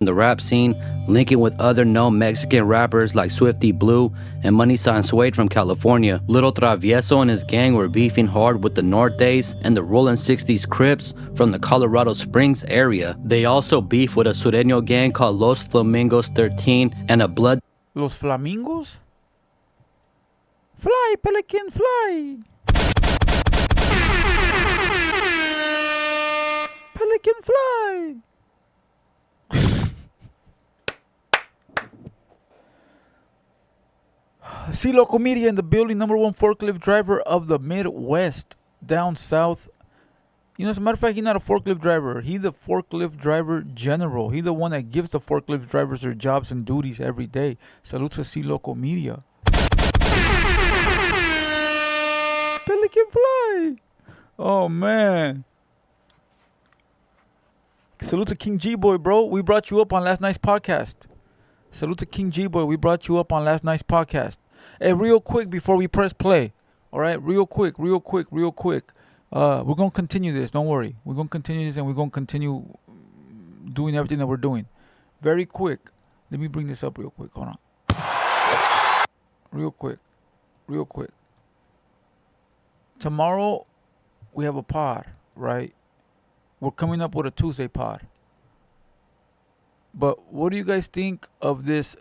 The rap scene, linking with other known Mexican rappers like Swifty Blue and Money Sign Suede from California. Little Travieso and his gang were beefing hard with the Nortes and the Rollin' 60s Crips from the Colorado Springs area. They also beef with a Sureño gang called Los Flamingos 13 and a blood... Los Flamingos? Fly, pelican, fly! Pelican, fly! C Loco Media in the building, #1 forklift driver of the Midwest, down south. You know, as a matter of fact, he's not a forklift driver. He's the forklift driver general. He's the one that gives the forklift drivers their jobs and duties every day. Salute to C Loco Media. Pelican fly. Oh, man. Salute to King G-Boy, bro. We brought you up on last night's podcast. Salute to King G-Boy. We brought you up on last night's podcast. Hey, real quick before we press play. All right, real quick. We're going to continue this. Don't worry. We're going to continue this and we're going to continue doing everything that we're doing. Very quick. Let me bring this up real quick. Hold on. Real quick. Tomorrow, we have a pod, right? We're coming up with a Tuesday pod. But what do you guys think of this?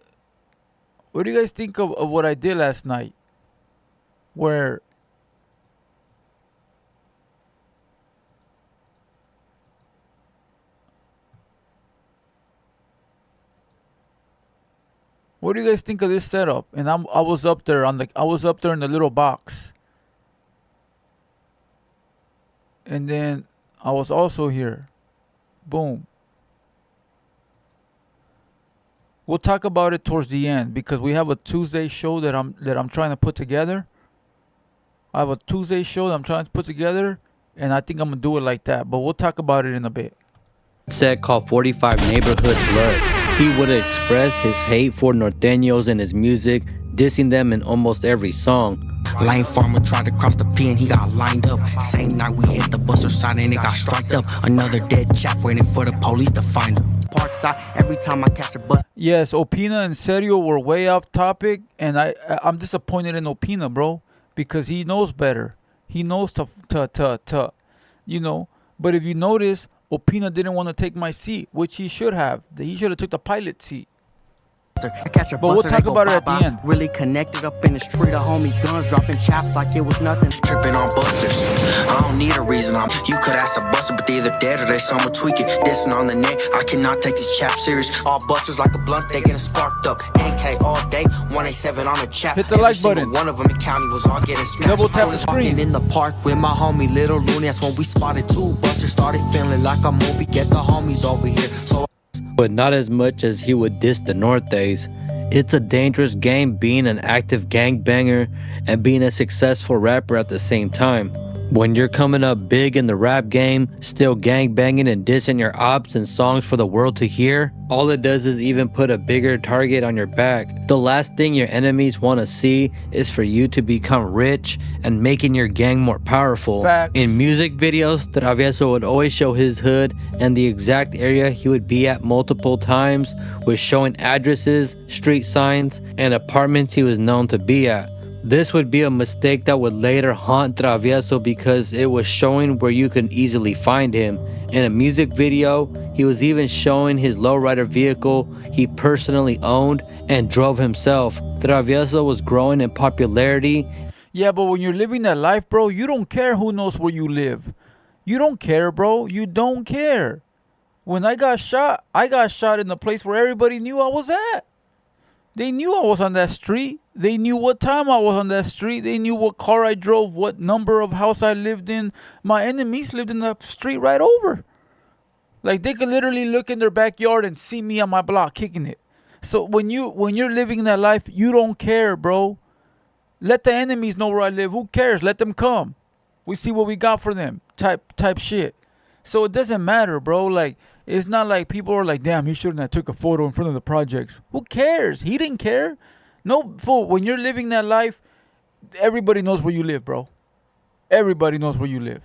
What do you guys think of what I did last night? Where what do you guys think of this setup? And I was up there in the little box. And then I was also here. Boom. We'll talk about it towards the end because we have a Tuesday show that I'm trying to put together. I have a Tuesday show that I'm trying to put together, and I think I'm gonna do it like that. But we'll talk about it in a bit. Set called 45 Neighborhood Blood. He would express his hate for norteños in his music, dissing them in almost every song. Lane farmer tried to cross the P and he got lined up. Same night we hit the buster side and it got striked up. Another dead chap waiting for the police to find him. Parkside, every time I catch a bus. Yes, Opina and Serio were way off topic, and I'm disappointed in Opina, bro, because he knows better. He knows to you know. But if you notice, Opina didn't want to take my seat, which he should have. He should have took the pilot seat. I catch a But we'll talk about it at the end. Really connected up in the street, a homie guns dropping chaps like it was nothing. Tripping on busters. I don't need a reason. You could ask a buster, but they either dead or they somewhere tweaking. Dissing on the net. I cannot take these chaps serious. All busters like a blunt, they getting sparked up. NK all day, 187 on a chap. Hit the like button. One of them in county was all getting smashed. Double tap the screen. Walking in the park with my homie Little Looney. That's when we spotted two busters. Started feeling like a movie. Get the homies over here. So, but not as much as he would diss the Nortes. It's a dangerous game being an active gangbanger and being a successful rapper at the same time. When you're coming up big in the rap game, still gang banging and dissing your ops and songs for the world to hear, all it does is even put a bigger target on your back. The last thing your enemies want to see is for you to become rich and making your gang more powerful. Facts. In music videos, Travieso would always show his hood and the exact area he would be at multiple times, with showing addresses, street signs, and apartments he was known to be at. This would be a mistake that would later haunt Travieso because it was showing where you could easily find him. In a music video, he was even showing his lowrider vehicle he personally owned and drove himself. Travieso was growing in popularity. Yeah, but when you're living that life, bro, you don't care who knows where you live. You don't care, bro. You don't care. When I got shot in the place where everybody knew I was at. They knew I was on that street. They knew what time I was on that street. They knew what car I drove, what number of house I lived in. My enemies lived in the street right over. Like, they could literally look in their backyard and see me on my block kicking it. So when you're living that life, you don't care, bro. Let the enemies know where I live. Who cares? Let them come. We see what we got for them. Type shit. So it doesn't matter, bro. Like, it's not like people are like, damn, you shouldn't have took a photo in front of the projects. Who cares? He didn't care. No, fool. When you're living that life, everybody knows where you live, bro. Everybody knows where you live.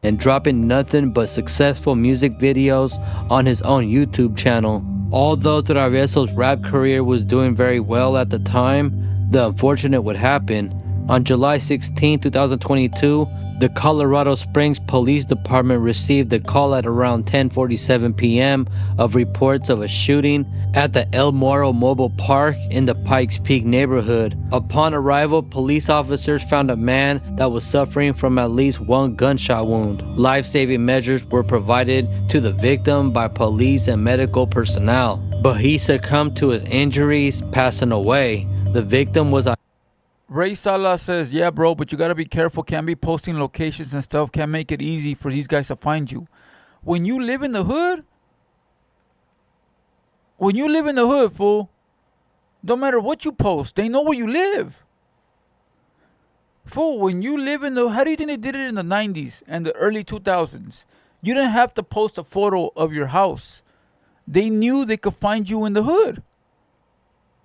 And dropping nothing but successful music videos on his own YouTube channel. Although Travieso's rap career was doing very well at the time, the unfortunate would happen. On July 16, 2022, the Colorado Springs Police Department received a call at around 10:47 p.m. of reports of a shooting at the El Moro Mobile Park in the Pikes Peak neighborhood. Upon arrival, police officers found a man that was suffering from at least one gunshot wound. Life-saving measures were provided to the victim by police and medical personnel, but he succumbed to his injuries, passing away. The victim was Ray Sala says, yeah, bro, but you got to be careful. Can't be posting locations and stuff. Can't make it easy for these guys to find you. When you live in the hood, fool, don't matter what you post, they know where you live. Fool, when you live in the, how do you think they did it in the 90s and the early 2000s? You didn't have to post a photo of your house. They knew they could find you in the hood.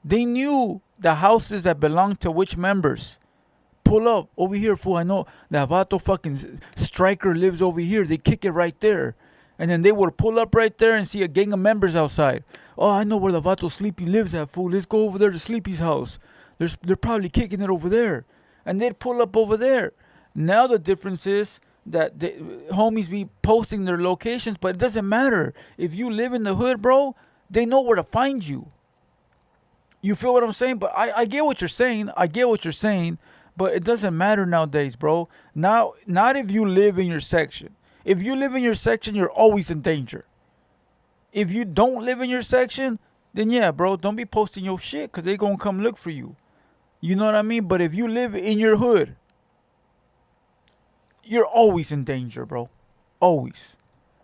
They knew the houses that belong to which members. Pull up over here, fool. I know that Vato fucking striker lives over here. They kick it right there. And then they would pull up right there and see a gang of members outside. Oh, I know where the Vato Sleepy lives at, fool. Let's go over there to Sleepy's house. They're probably kicking it over there. And they'd pull up over there. Now the difference is that the homies be posting their locations, but it doesn't matter. If you live in the hood, bro, they know where to find you. You feel what I'm saying? But I get what you're saying. But it doesn't matter nowadays, bro. Now, not if you live in your section. If you live in your section, you're always in danger. If you don't live in your section, then yeah, bro, don't be posting your shit because they going to come look for you. You know what I mean? But if you live in your hood, you're always in danger, bro. Always.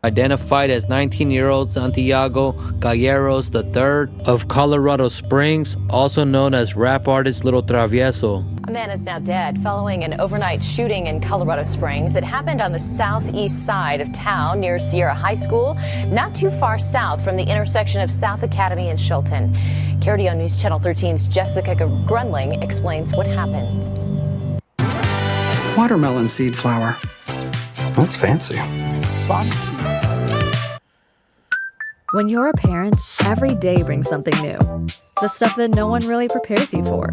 Identified as 19-year-old Santiago Galleros III of Colorado Springs, also known as rap artist Little Travieso. A man is now dead following an overnight shooting in Colorado Springs. It happened on the southeast side of town near Sierra High School, not too far south from the intersection of South Academy and Shelton. KRDO News Channel 13's Jessica Grunling explains what happens. Watermelon seed flour. That's fancy. Fancy. When you're a parent, every day brings something new. The stuff that no one really prepares you for.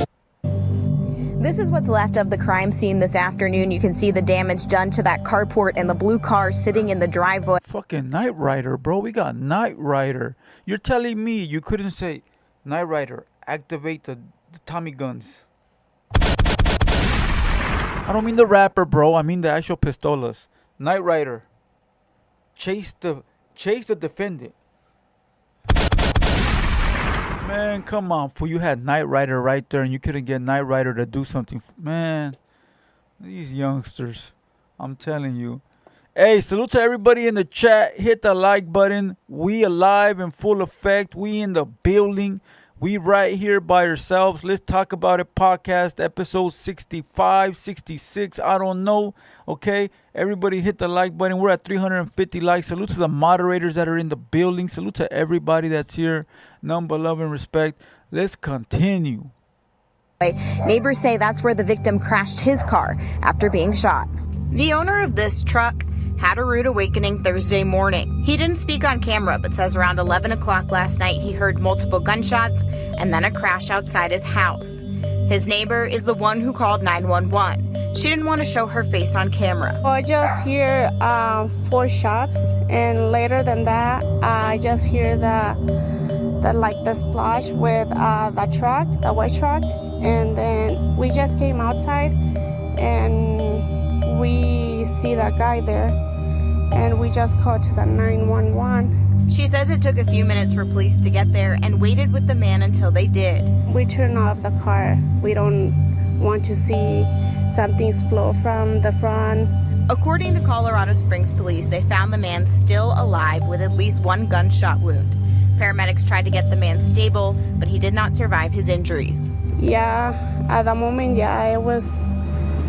This is what's left of the crime scene this afternoon. You can see the damage done to that carport and the blue car sitting in the driveway. Fucking Knight Rider, bro. We got Knight Rider. You're telling me you couldn't say, Knight Rider, activate the Tommy guns. I don't mean the rapper, bro. I mean the actual pistolas. Knight Rider. Chase the defendant. Man, come on, fool. You had Knight Rider right there and you couldn't get Knight Rider to do something. Man, these youngsters. I'm telling you. Hey, salute to everybody in the chat. Hit the like button. We alive in full effect. We in the building. We right here by ourselves. Let's talk about it podcast episode 65, 66. I don't know. Okay. Everybody hit the like button. We're at 350 likes. Salute to the moderators that are in the building. Salute to everybody that's here. None but love and respect. Let's continue. Neighbors say that's where the victim crashed his car after being shot. The owner of this truck had a rude awakening Thursday morning. He didn't speak on camera, but says around 11 o'clock last night he heard multiple gunshots and then a crash outside his house. His neighbor is the one who called 911. She didn't want to show her face on camera. I just hear 4 shots, and later than that, I just hear the splash with the truck, the white truck, and then we just came outside and we see that guy there, and we just called to the 911. She says it took a few minutes for police to get there and waited with the man until they did. We turned off the car. We don't want to see something explode from the front. According to Colorado Springs police, they found the man still alive with at least 1 gunshot wound. Paramedics tried to get the man stable, but he did not survive his injuries. Yeah, at the moment, I was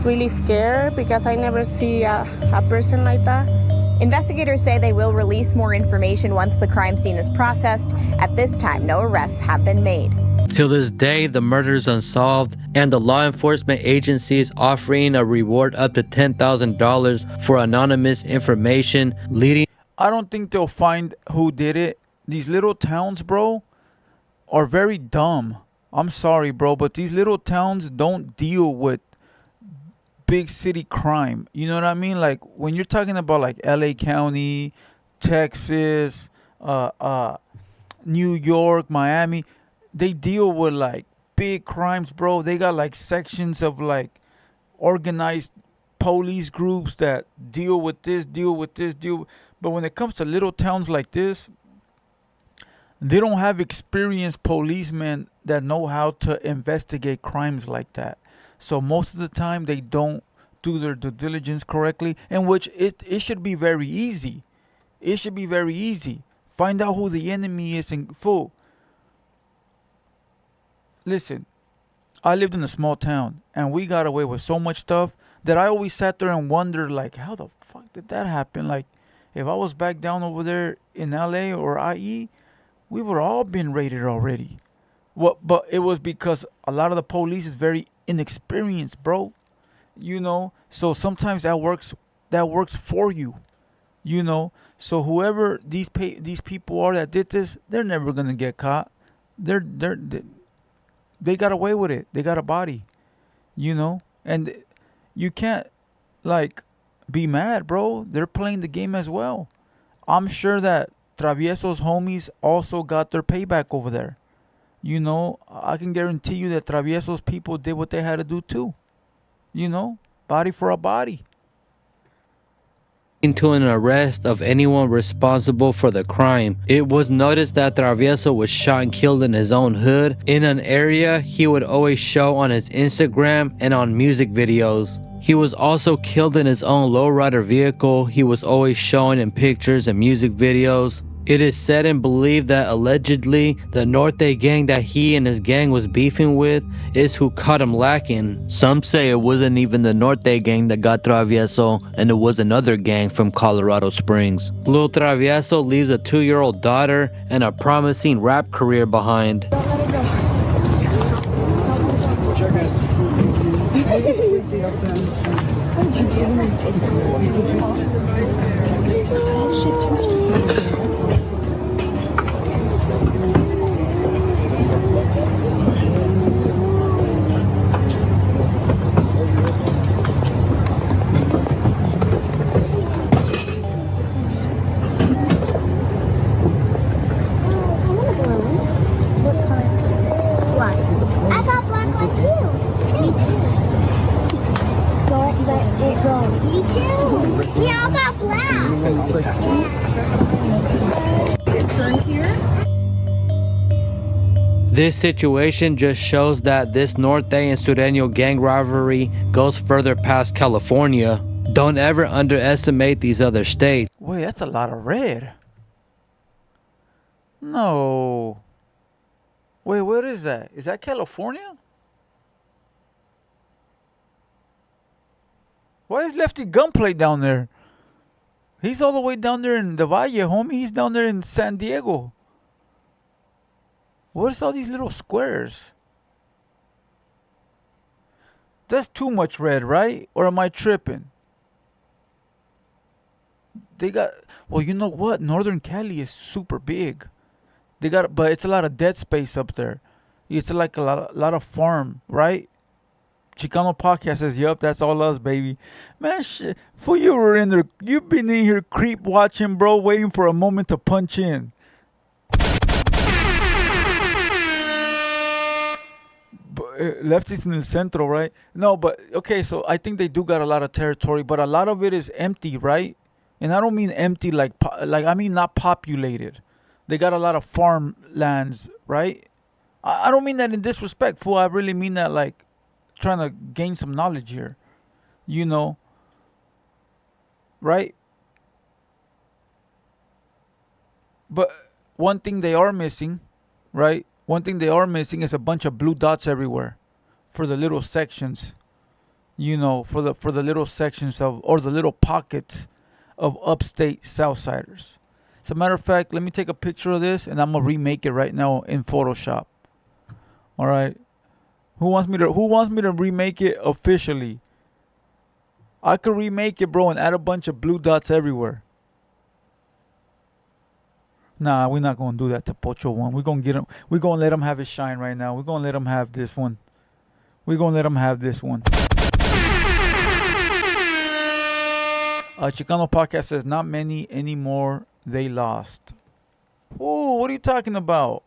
really scared because I never see a person like that. Investigators say they will release more information once the crime scene is processed. At this time, no arrests have been made. Till this day, the murder is unsolved, and the law enforcement agencies offering a reward up to $10,000 for anonymous information leading. I don't think they'll find who did it. These little towns, bro, are very dumb. I'm sorry, bro, but these little towns don't deal with big city crime. You know what I mean? Like when you're talking about like LA County, Texas, New York, Miami, they deal with like big crimes, bro. They got like sections of like organized police groups that deal with this. But when it comes to little towns like this, they don't have experienced policemen that know how to investigate crimes like that. So most of the time they don't do their due diligence correctly, in which it should be very easy. It should be very easy. Find out who the enemy is and fool. Listen, I lived in a small town and we got away with so much stuff that I always sat there and wondered, like, how the fuck did that happen? Like, if I was back down over there in LA or IE, we would all been raided already. But it was because a lot of the police is very inexperienced, bro. You know, so sometimes that works for you. You know, so whoever these people are that did this, they're never gonna get caught. They got away with it. They got a body. You know, and you can't like be mad, bro. They're playing the game as well. I'm sure that Travieso's homies also got their payback over there. You know, I can guarantee you that Travieso's people did what they had to do too. You know, body for a body. Into an arrest of anyone responsible for the crime. It was noticed that Travieso was shot and killed in his own hood, in an area he would always show on his Instagram and on music videos. He was also killed in his own lowrider vehicle he was always showing in pictures and music videos. It is said and believed that allegedly the Norte gang that he and his gang was beefing with is who caught him lacking. Some say it wasn't even the Norte gang that got Travieso, and it was another gang from Colorado Springs. Lil Travieso leaves a 2-year-old daughter and a promising rap career behind. This situation just shows that this Norte and Sureño gang rivalry goes further past California. Don't ever underestimate these other states. Wait, that's a lot of red. No. Wait, what is that? Is that California? Why is Lefty Gunplay down there? He's all the way down there in the Valle, homie. He's down there in San Diego. What is all these little squares? That's too much red, right? Or am I tripping? They got... Well, you know what? Northern Cali is super big. They got... But it's a lot of dead space up there. It's like a lot of farm, right? Chicano Podcast says, yup, that's all us, baby. Man, shit. For you were in there. You've been in here creep watching, bro, waiting for a moment to punch in. Lefties in the centro, right? No, but okay, so I think they do got a lot of territory, but a lot of it is empty, right? And I don't mean empty like I mean not populated. They got a lot of farmlands, right? I don't mean that in disrespect, fool. I really mean that like trying to gain some knowledge here, you know, right? But one thing they are missing, right? One thing they are missing is a bunch of blue dots everywhere for the little sections, you know, for the little sections of, or the little pockets of upstate Southsiders. As a matter of fact, let me take a picture of this and I'm gonna remake it right now in Photoshop. All right. Who wants me to remake it officially? I could remake it, bro, and add a bunch of blue dots everywhere. Nah, we're not gonna do that to Pocho One. We're gonna get him. We're gonna let him have his shine right now. We're gonna let him have this one. We're gonna let him have this one. Chicano Podcast says not many anymore. They lost. Ooh, what are you talking about?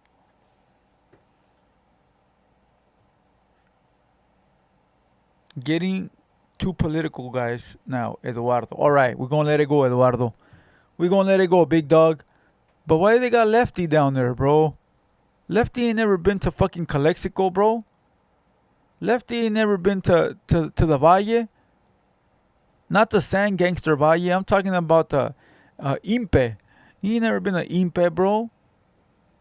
Getting too political, guys. Now, Eduardo. All right, we're gonna let it go, Eduardo. We're gonna let it go, big dog. But why they got Lefty down there, bro? Lefty ain't never been to fucking Calexico, bro. Lefty ain't never been to the Valle. Not the San Gangster Valle. I'm talking about the Impe. He ain't never been to Impe, bro.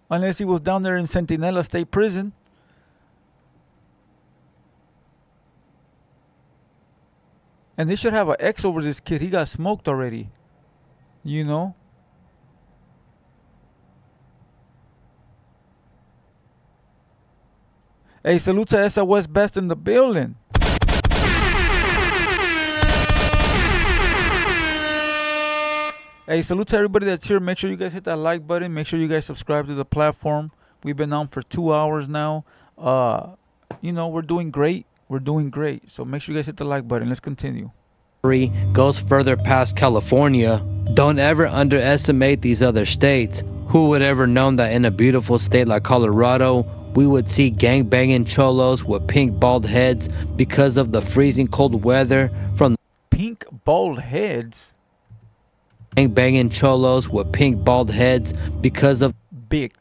Unless he was down there in Centinela State Prison. And they should have an X over this kid. He got smoked already. You know? Hey, salute to esa West Best in the building. Hey, salute to everybody that's here. Make sure you guys hit that like button. Make sure you guys subscribe to the platform. We've been on for 2 hours now. You know, we're doing great. We're doing great. So make sure you guys hit the like button. Let's continue. Goes further past California. Don't ever underestimate these other states. Who would ever known that in a beautiful state like Colorado, we would see gang-banging cholos with pink bald heads because of the freezing cold weather from pink bald heads? Gang-banging cholos with pink bald heads because of big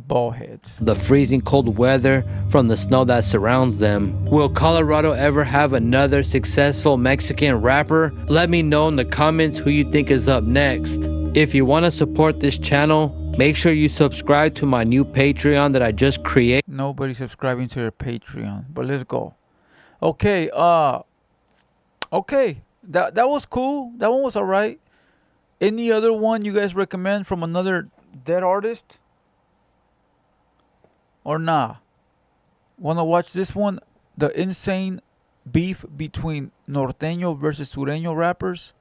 bald heads. The freezing cold weather from the snow that surrounds them. Will Colorado ever have another successful Mexican rapper? Let me know in the comments who you think is up next. If you want to support this channel, make sure you subscribe to my new Patreon that I just created. Nobody's subscribing to your Patreon, but let's go. Okay, okay. That was cool. That one was alright. Any other one you guys recommend from another dead artist? Or nah? Wanna watch this one? The insane beef between norteño versus sureño rappers.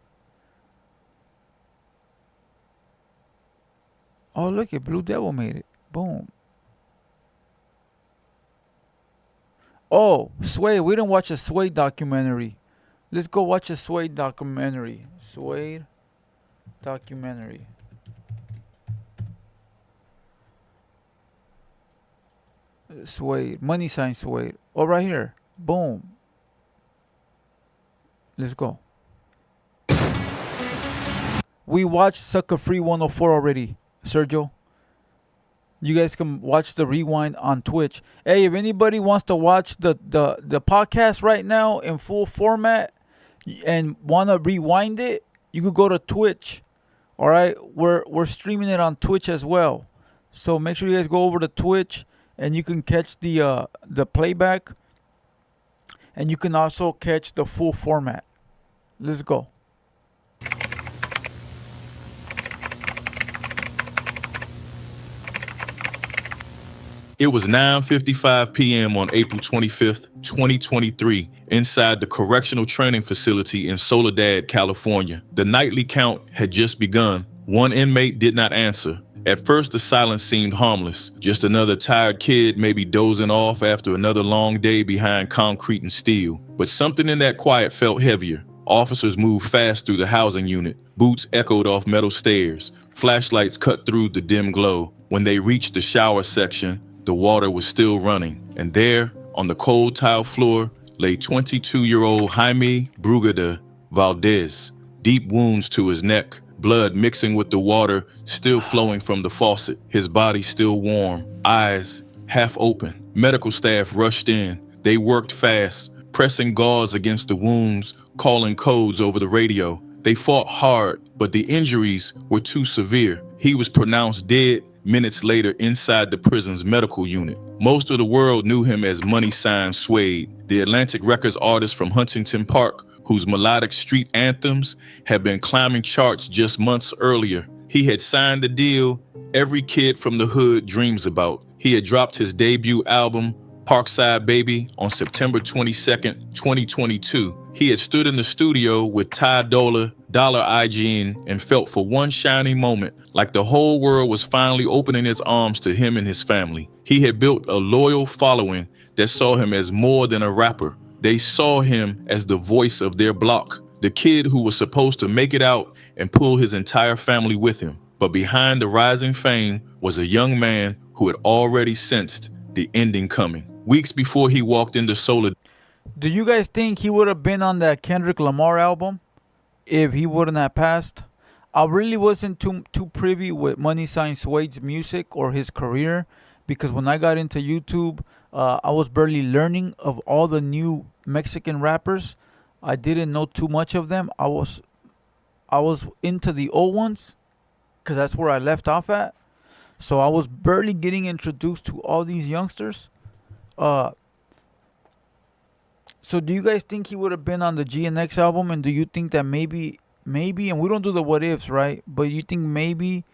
Oh, look at Blue Devil made it. Boom. Oh, Sway. We didn't watch a Sway documentary. Let's go watch a Sway documentary. Sway documentary. Sway. Money sign Sway. Oh, right here. Boom. Let's go. We watched Sucker Free 104 already, Sergio. You guys can watch the rewind on Twitch. Hey, if anybody wants to watch the podcast right now in full format and want to rewind it, you could go to Twitch. All right, we're streaming it on Twitch as well. So make sure you guys go over to Twitch and you can catch the playback, and you can also catch the full format. Let's go. It was 9:55 p.m. on April 25th, 2023, inside the Correctional Training Facility in Soledad, California. The nightly count had just begun. One inmate did not answer. At first, the silence seemed harmless. Just another tired kid maybe dozing off after another long day behind concrete and steel. But something in that quiet felt heavier. Officers moved fast through the housing unit. Boots echoed off metal stairs. Flashlights cut through the dim glow. When they reached the shower section, the water was still running, and there, on the cold tile floor, lay 22-year-old Jaime Brugada Valdez. Deep wounds to his neck, blood mixing with the water still flowing from the faucet, his body still warm, eyes half open. Medical staff rushed in. They worked fast, pressing gauze against the wounds, calling codes over the radio. They fought hard, but the injuries were too severe. He was pronounced dead minutes later inside the prison's medical unit. Most of the world knew him as Money Sign Suede, the Atlantic Records artist from Huntington Park, whose melodic street anthems had been climbing charts just months earlier. He had signed the deal every kid from the hood dreams about. He had dropped his debut album, Parkside Baby, on September 22nd, 2022. He had stood in the studio with Ty Dolla, Dollar IG, and felt for one shining moment like the whole world was finally opening its arms to him and his family. He had built a loyal following that saw him as more than a rapper. They saw him as the voice of their block, the kid who was supposed to make it out and pull his entire family with him. But behind the rising fame was a young man who had already sensed the ending coming. Weeks before he walked into Soledad. Do you guys think he would have been on that Kendrick Lamar album if he wouldn't have passed? I really wasn't too privy with Money Sign Suede's music or his career, because when I got into YouTube, I was barely learning of all the new Mexican rappers. I didn't know too much of them. I was into the old ones because that's where I left off at. So I was barely getting introduced to all these youngsters. So do you guys think he would have been on the GNX album? And do you think that maybe, and we don't do the what ifs, right? But you think maybe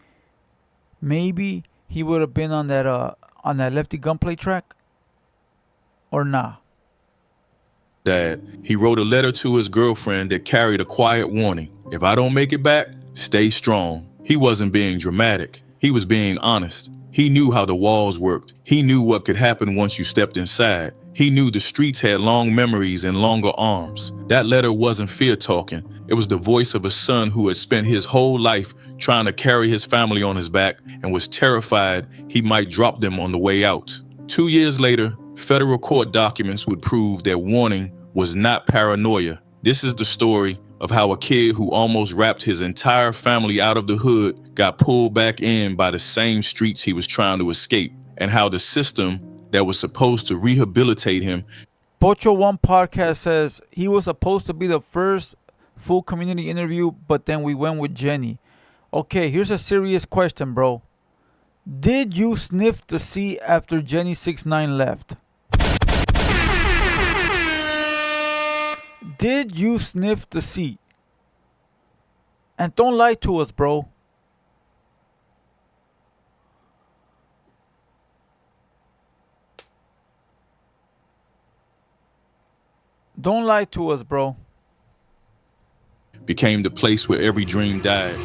he would have been on that Lefty Gunplay track? Or nah? Dad, he wrote a letter to his girlfriend that carried a quiet warning. If I don't make it back, stay strong. He wasn't being dramatic. He was being honest. He knew how the walls worked. He knew what could happen once you stepped inside. He knew the streets had long memories and longer arms. That letter wasn't fear talking. It was the voice of a son who had spent his whole life trying to carry his family on his back and was terrified he might drop them on the way out. 2 years later, federal court documents would prove that warning was not paranoia. This is the story of how a kid who almost rapped his entire family out of the hood got pulled back in by the same streets he was trying to escape, and how the system that was supposed to rehabilitate him. Pocho One Podcast says he was supposed to be the first full community interview, but then we went with Jenny. Okay, here's a serious question, bro. Did you sniff the seat after Jenny 6ix9ine left? Did you sniff the seat? And don't lie to us, bro. Don't lie to us, bro. Became the place where every dream died.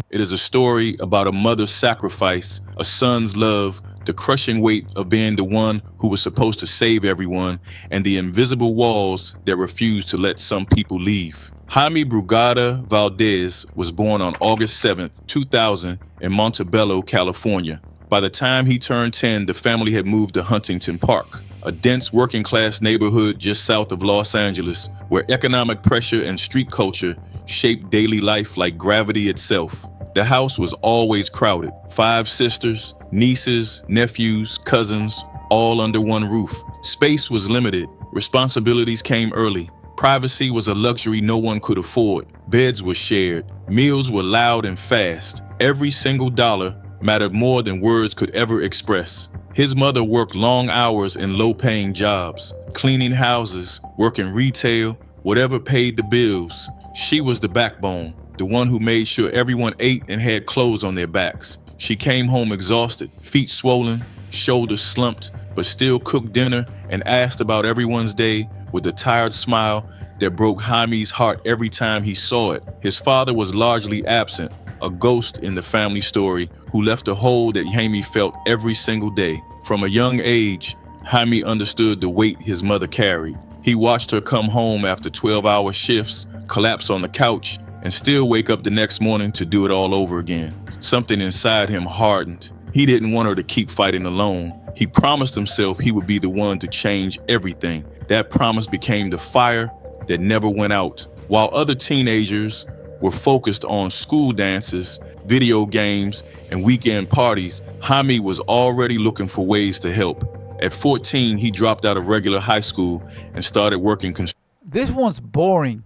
It is a story about a mother's sacrifice, a son's love, the crushing weight of being the one who was supposed to save everyone, and the invisible walls that refused to let some people leave. Jaime Brugada Valdez was born on August 7th, 2000 in Montebello, California. By the time he turned 10, the family had moved to Huntington Park, a dense working-class neighborhood just south of Los Angeles, where economic pressure and street culture shaped daily life like gravity itself. The house was always crowded. 5 sisters, nieces, nephews, cousins, all under one roof. Space was limited. Responsibilities came early. Privacy was a luxury no one could afford. Beds were shared. Meals were loud and fast. Every single dollar mattered more than words could ever express. His mother worked long hours in low-paying jobs, cleaning houses, working retail, whatever paid the bills. She was the backbone, the one who made sure everyone ate and had clothes on their backs. She came home exhausted, feet swollen, shoulders slumped, but still cooked dinner and asked about everyone's day with a tired smile that broke Jaime's heart every time he saw it. His father was largely absent, a ghost in the family story who left a hole that Jaime felt every single day. From a young age, Jaime understood the weight his mother carried. He watched her come home after 12-hour shifts, collapse on the couch, and still wake up the next morning to do it all over again. Something inside him hardened. He didn't want her to keep fighting alone. He promised himself he would be the one to change everything. That promise became the fire that never went out. While other teenagers were focused on school dances, video games, and weekend parties, Jaime was already looking for ways to help. At 14, he dropped out of regular high school and started working This one's boring.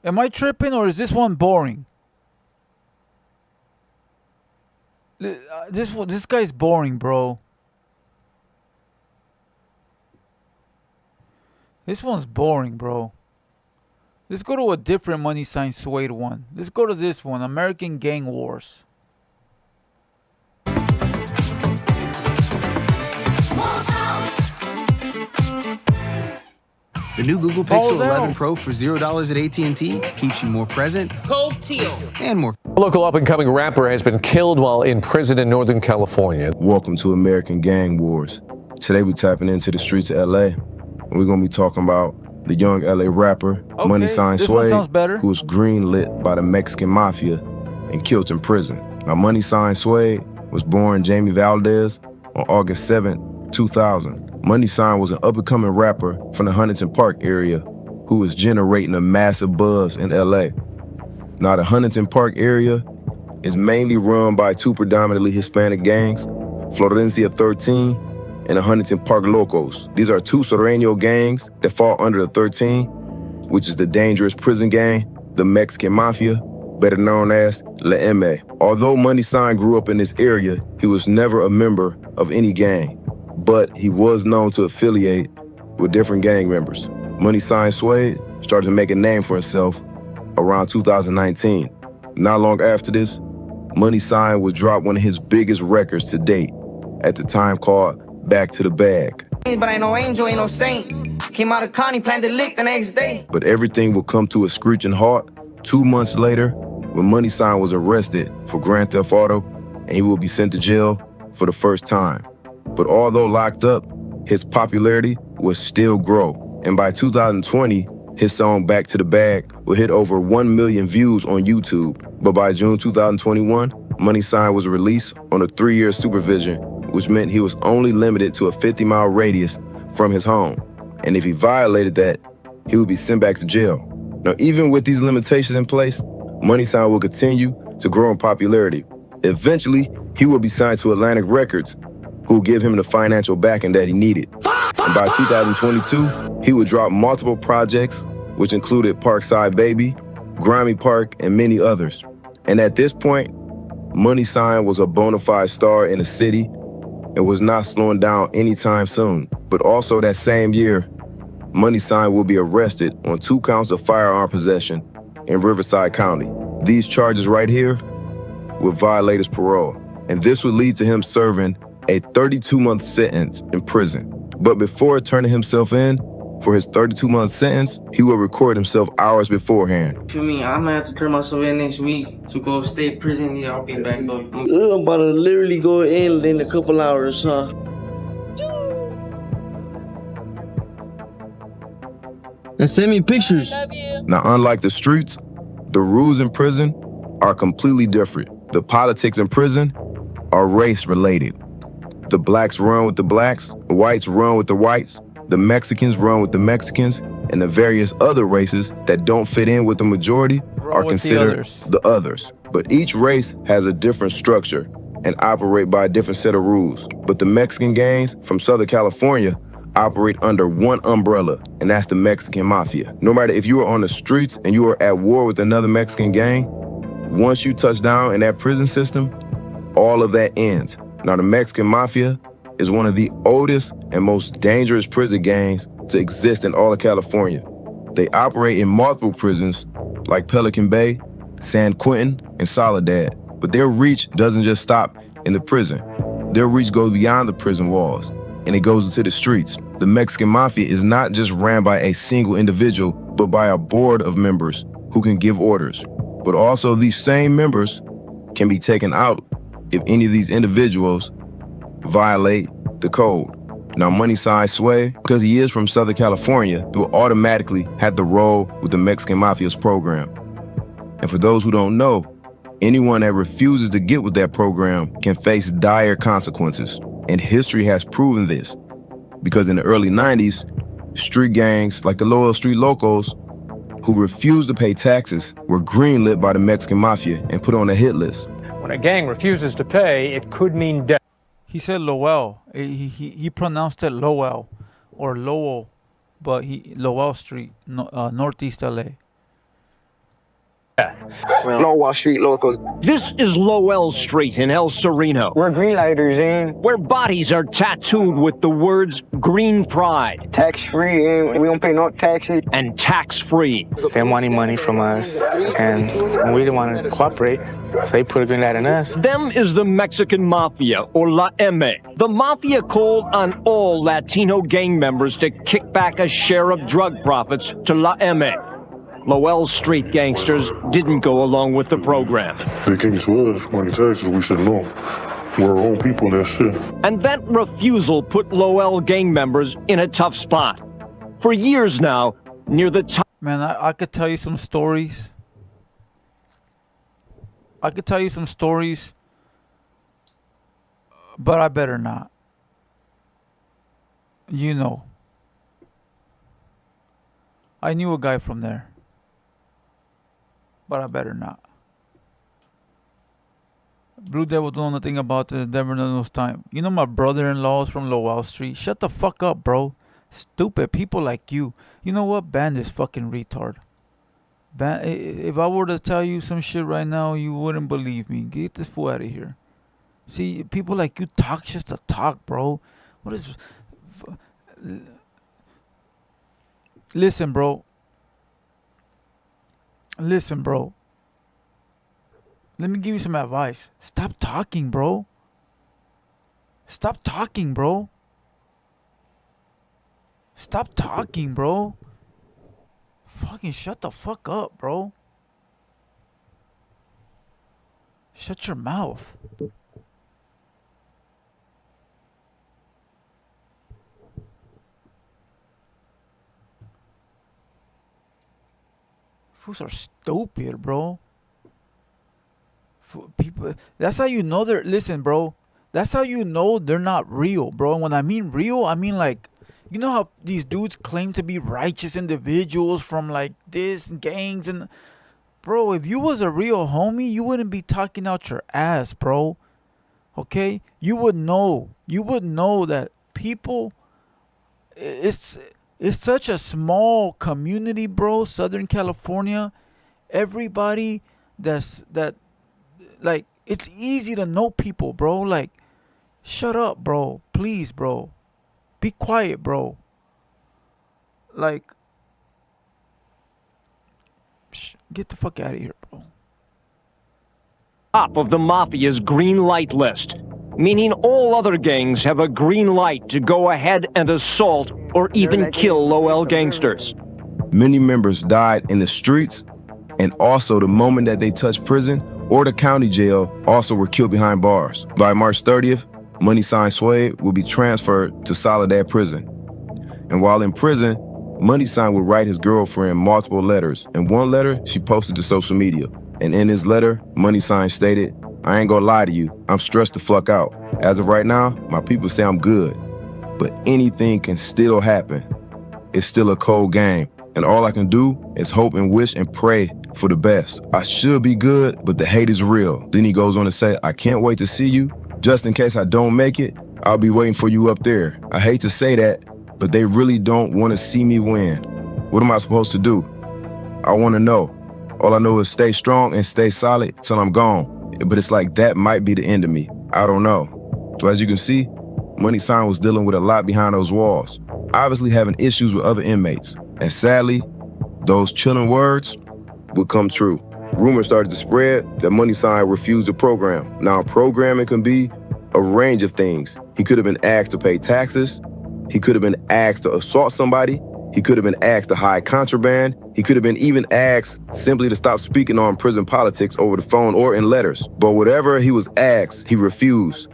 Am I tripping or is this one boring? This guy's boring, bro. This one's boring, bro. Let's go to a different Money Sign Suede one. Let's go to this one, American Gang Wars. The new Google Pixel 11 Pro for $0 at AT&T keeps you more present, Code Teal, and more. A local up-and-coming rapper has been killed while in prison in Northern California. Welcome to American Gang Wars. Today we're tapping into the streets of LA, and we're gonna be talking about the young LA rapper, Money Sign Suede, who was greenlit by the Mexican Mafia and killed in prison. Now, Money Sign Suede was born Jamie Valdez on August 7, 2000. Money Sign was an up-and-coming rapper from the Huntington Park area who was generating a massive buzz in LA. Now, the Huntington Park area is mainly run by two predominantly Hispanic gangs, Florencia 13 and the Huntington Park Locos. These are two Sureño gangs that fall under the 13, which is the dangerous prison gang, the Mexican Mafia, better known as La M. Although Money Sign grew up in this area, he was never a member of any gang, but he was known to affiliate with different gang members. Money Sign Suede started to make a name for himself around 2019. Not long after this, Money Sign would drop one of his biggest records to date, at the time called Back to the Bag. But I know Angel ain't no saint. Came out of Connie, planned to lick the next day. But everything would come to a screeching halt 2 months later when Money Sign was arrested for Grand Theft Auto, and he will be sent to jail for the first time. But although locked up, his popularity would still grow. And by 2020, his song Back to the Bag would hit over 1 million views on YouTube. But by June 2021, Money Sign was released on a 3-year supervision, which meant he was only limited to a 50-mile radius from his home. And if he violated that, he would be sent back to jail. Now, even with these limitations in place, Money Sign will continue to grow in popularity. Eventually, he will be signed to Atlantic Records, who will give him the financial backing that he needed. And by 2022, he would drop multiple projects, which included Parkside Baby, Grimy Park, and many others. And at this point, Money Sign was a bona fide star in the city and was not slowing down anytime soon. But also that same year, Money Sign will be arrested on 2 counts of firearm possession in Riverside County. These charges right here would violate his parole, and this would lead to him serving a 32-month sentence in prison. But before turning himself in for his 32-month sentence, he will record himself hours beforehand. For me, I'm gonna have to turn myself in next week to go state prison. Yeah, I'll be back though. I'm about to literally go in a couple hours, huh? And send me pictures. Now, unlike the streets, the rules in prison are completely different. The politics in prison are race-related. The blacks run with the blacks, the whites run with the whites, the Mexicans run with the Mexicans, and the various other races that don't fit in with the majority are considered the others. But each race has a different structure and operate by a different set of rules. But the Mexican gangs from Southern California operate under one umbrella, and that's the Mexican Mafia. No matter if you are on the streets and you are at war with another Mexican gang, once you touch down in that prison system, all of that ends. Now, the Mexican Mafia is one of the oldest and most dangerous prison gangs to exist in all of California. They operate in multiple prisons like Pelican Bay, San Quentin, and Soledad. But their reach doesn't just stop in the prison. Their reach goes beyond the prison walls, and it goes into the streets. The Mexican Mafia is not just ran by a single individual, but by a board of members who can give orders. But also these same members can be taken out if any of these individuals violate the code. Now, Money Sign Sway, because he is from Southern California, he will automatically have to roll with the Mexican Mafia's program. And for those who don't know, anyone that refuses to get with that program can face dire consequences. And history has proven this, because in the early 90s, street gangs like the Lowell Street Locos, who refused to pay taxes, were greenlit by the Mexican Mafia and put on a hit list. When a gang refuses to pay, it could mean death. He said Lowell. He pronounced it Lowell or Lowell, but Lowell Street, Northeast LA. Lowell Street Locals. This is Lowell Street in El Sereno. We're greenlighters, where bodies are tattooed with the words Green Pride. Tax-free, we don't pay no taxes. And tax-free. They're wanting money from us, and we didn't want to cooperate, so they put a green light on us. Them is the Mexican Mafia, or La M. The Mafia called on all Latino gang members to kick back a share of drug profits to La M. Lowell Street gangsters didn't go along with the program. They came to us wanting taxes. We said no. We're our own people, that's it. And that refusal put Lowell gang members in a tough spot. For years now, near the top. Man, I could tell you some stories. But I better not. You know. I knew a guy from there. But I better not. Blue Devil don't know nothing about this. Never knows time. You know my brother-in-law is from Lowell Street. Shut the fuck up, bro. Stupid people like you. You know what? Ban this fucking retard. If I were to tell you some shit right now, you wouldn't believe me. Get this fool out of here. See, people like you talk just to talk, bro. What is... Listen, bro. Listen, bro. Let me give you some advice. Stop talking, bro. Stop talking, bro. Stop talking, bro. Fucking shut the fuck up, bro. Shut your mouth. Fools are stupid, bro. People, that's how you know they're... Listen, bro. That's how you know they're not real, bro. And when I mean real, I mean like... You know how these dudes claim to be righteous individuals from like this gangs and... Bro, if you was a real homie, you wouldn't be talking out your ass, bro. Okay? You would know. You would know that people... It's such a small community, bro. Southern California. Everybody like, it's easy to know people, bro. Like, shut up, bro. Please, bro. Be quiet, bro. Like, get the fuck out of here, bro. Top of the Mafia's green light list, meaning all other gangs have a green light to go ahead and assault or even kill Lowell gangsters. Many members died in the streets, and also the moment that they touched prison or the county jail also were killed behind bars. By March 30th, Money Sign Sway will be transferred to Soledad Prison. And while in prison, Money Sign would write his girlfriend multiple letters. In one letter, she posted to social media. And in his letter, Money Sign stated, "I ain't gonna lie to you, I'm stressed the fuck out. As of right now, my people say I'm good. But anything can still happen. It's still a cold game. And all I can do is hope and wish and pray for the best. I should be good, but the hate is real." Then he goes on to say, "I can't wait to see you. Just in case I don't make it, I'll be waiting for you up there. I hate to say that, but they really don't want to see me win. What am I supposed to do? I want to know. All I know is stay strong and stay solid till I'm gone. but it's like that might be the end of me. I don't know. So as you can see, Money Sign was dealing with a lot behind those walls, obviously having issues with other inmates. And sadly, those chilling words would come true. Rumors started to spread that Money Sign refused the program. Now, programming can be a range of things. He could have been asked to pay taxes. He could have been asked to assault somebody. He could have been asked to hide contraband. He could have been even asked simply to stop speaking on prison politics over the phone or in letters. But whatever he was asked, he refused.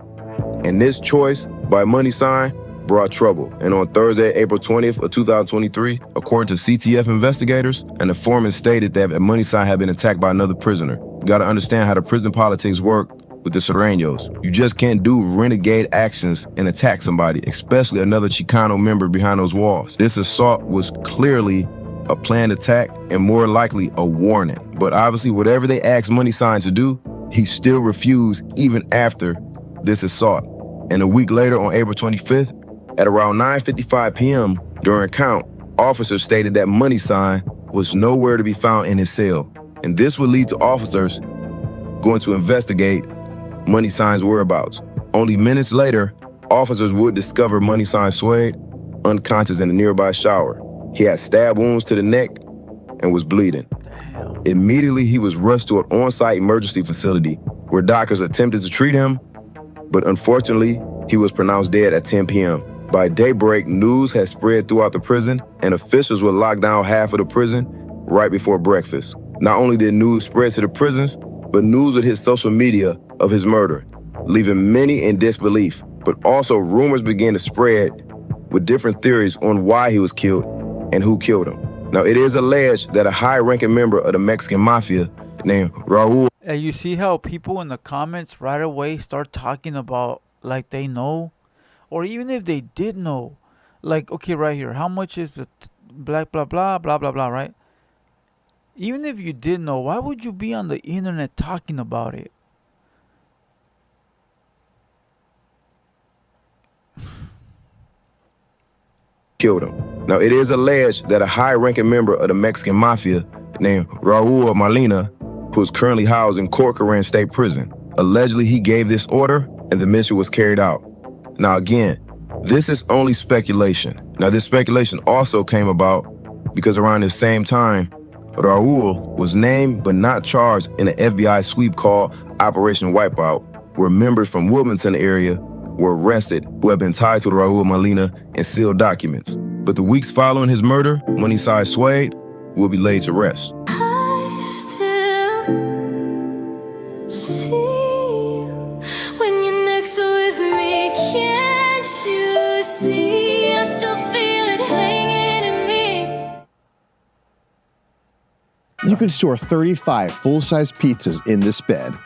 And this choice by Money Sign brought trouble. And on Thursday, April 20th of 2023, according to CTF investigators, an informant stated that Money Sign had been attacked by another prisoner. You gotta understand how the prison politics work with the Serranos. You just can't do renegade actions and attack somebody, especially another Chicano member behind those walls. This assault was clearly a planned attack and more likely a warning. But obviously, whatever they asked Money Sign to do, he still refused even after this assault. And a week later, on April 25th, at around 9:55 p.m., during count, officers stated that Money Sign was nowhere to be found in his cell. And this would lead to officers going to investigate Money Sign's whereabouts. Only minutes later, officers would discover Money Sign Suede unconscious in a nearby shower. He had stab wounds to the neck and was bleeding. Immediately, he was rushed to an on-site emergency facility where doctors attempted to treat him, but unfortunately, he was pronounced dead at 10 p.m. By daybreak, news had spread throughout the prison, and officials would lock down half of the prison right before breakfast. Not only did news spread to the prisons, but news would hit social media of his murder, leaving many in disbelief. But also, rumors began to spread with different theories on why he was killed and who killed him. Now, it is alleged that a high-ranking member of the Mexican mafia named Raul. And you see how people in the comments right away start talking about like they know, or even if they did know, like, okay, right here, how much is the blah blah blah blah blah blah, right? Even if you did know, why would you be on the internet talking about it? Killed him. Now, it is alleged that a high-ranking member of the Mexican mafia named Raul Molina, who is currently housed in Corcoran State Prison, allegedly he gave this order and the mission was carried out. Now, again, this is only speculation. Now, this speculation also came about because around the same time, Raul was named but not charged in an FBI sweep called Operation Wipeout, where members from Wilmington area were arrested who have been tied to Raul Molina and sealed documents. But the weeks following his murder, Money Sign Suede will be laid to rest. I still see you when you're next with me. Can't you see? I still feel it hanging in me. You can store 35 full-size pizzas in this bed.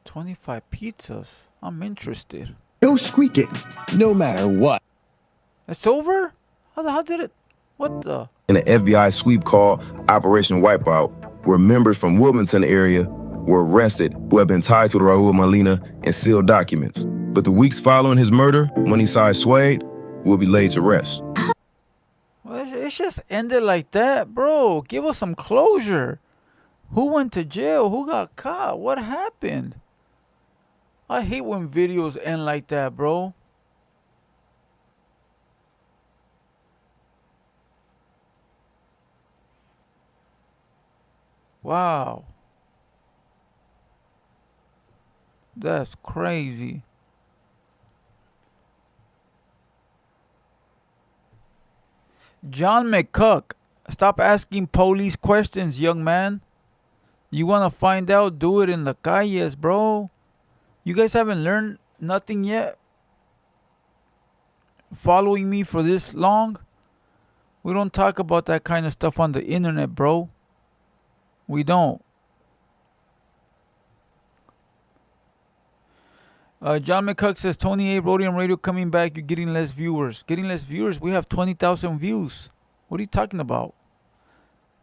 25 pizzas? I'm interested. No squeaking, no matter what. It's over? How did it? What the? In an FBI sweep called Operation Wipeout, where members from Wilmington area were arrested who have been tied to Raul Molina and sealed documents. But the weeks following his murder, Money Sign Suede will be laid to rest. Well, it's just ended like that, bro. Give us some closure. Who went to jail? Who got caught? What happened? I hate when videos end like that, bro. Wow. That's crazy. John McCuck, stop asking police questions, young man. You want to find out? Do it in the calles, bro. You guys haven't learned nothing yet? Following me for this long? We don't talk about that kind of stuff on the internet, bro. We don't. John McCuck says, Tony A. Rhodium Radio coming back. You're getting less viewers. Getting less viewers? We have 20,000 views. What are you talking about?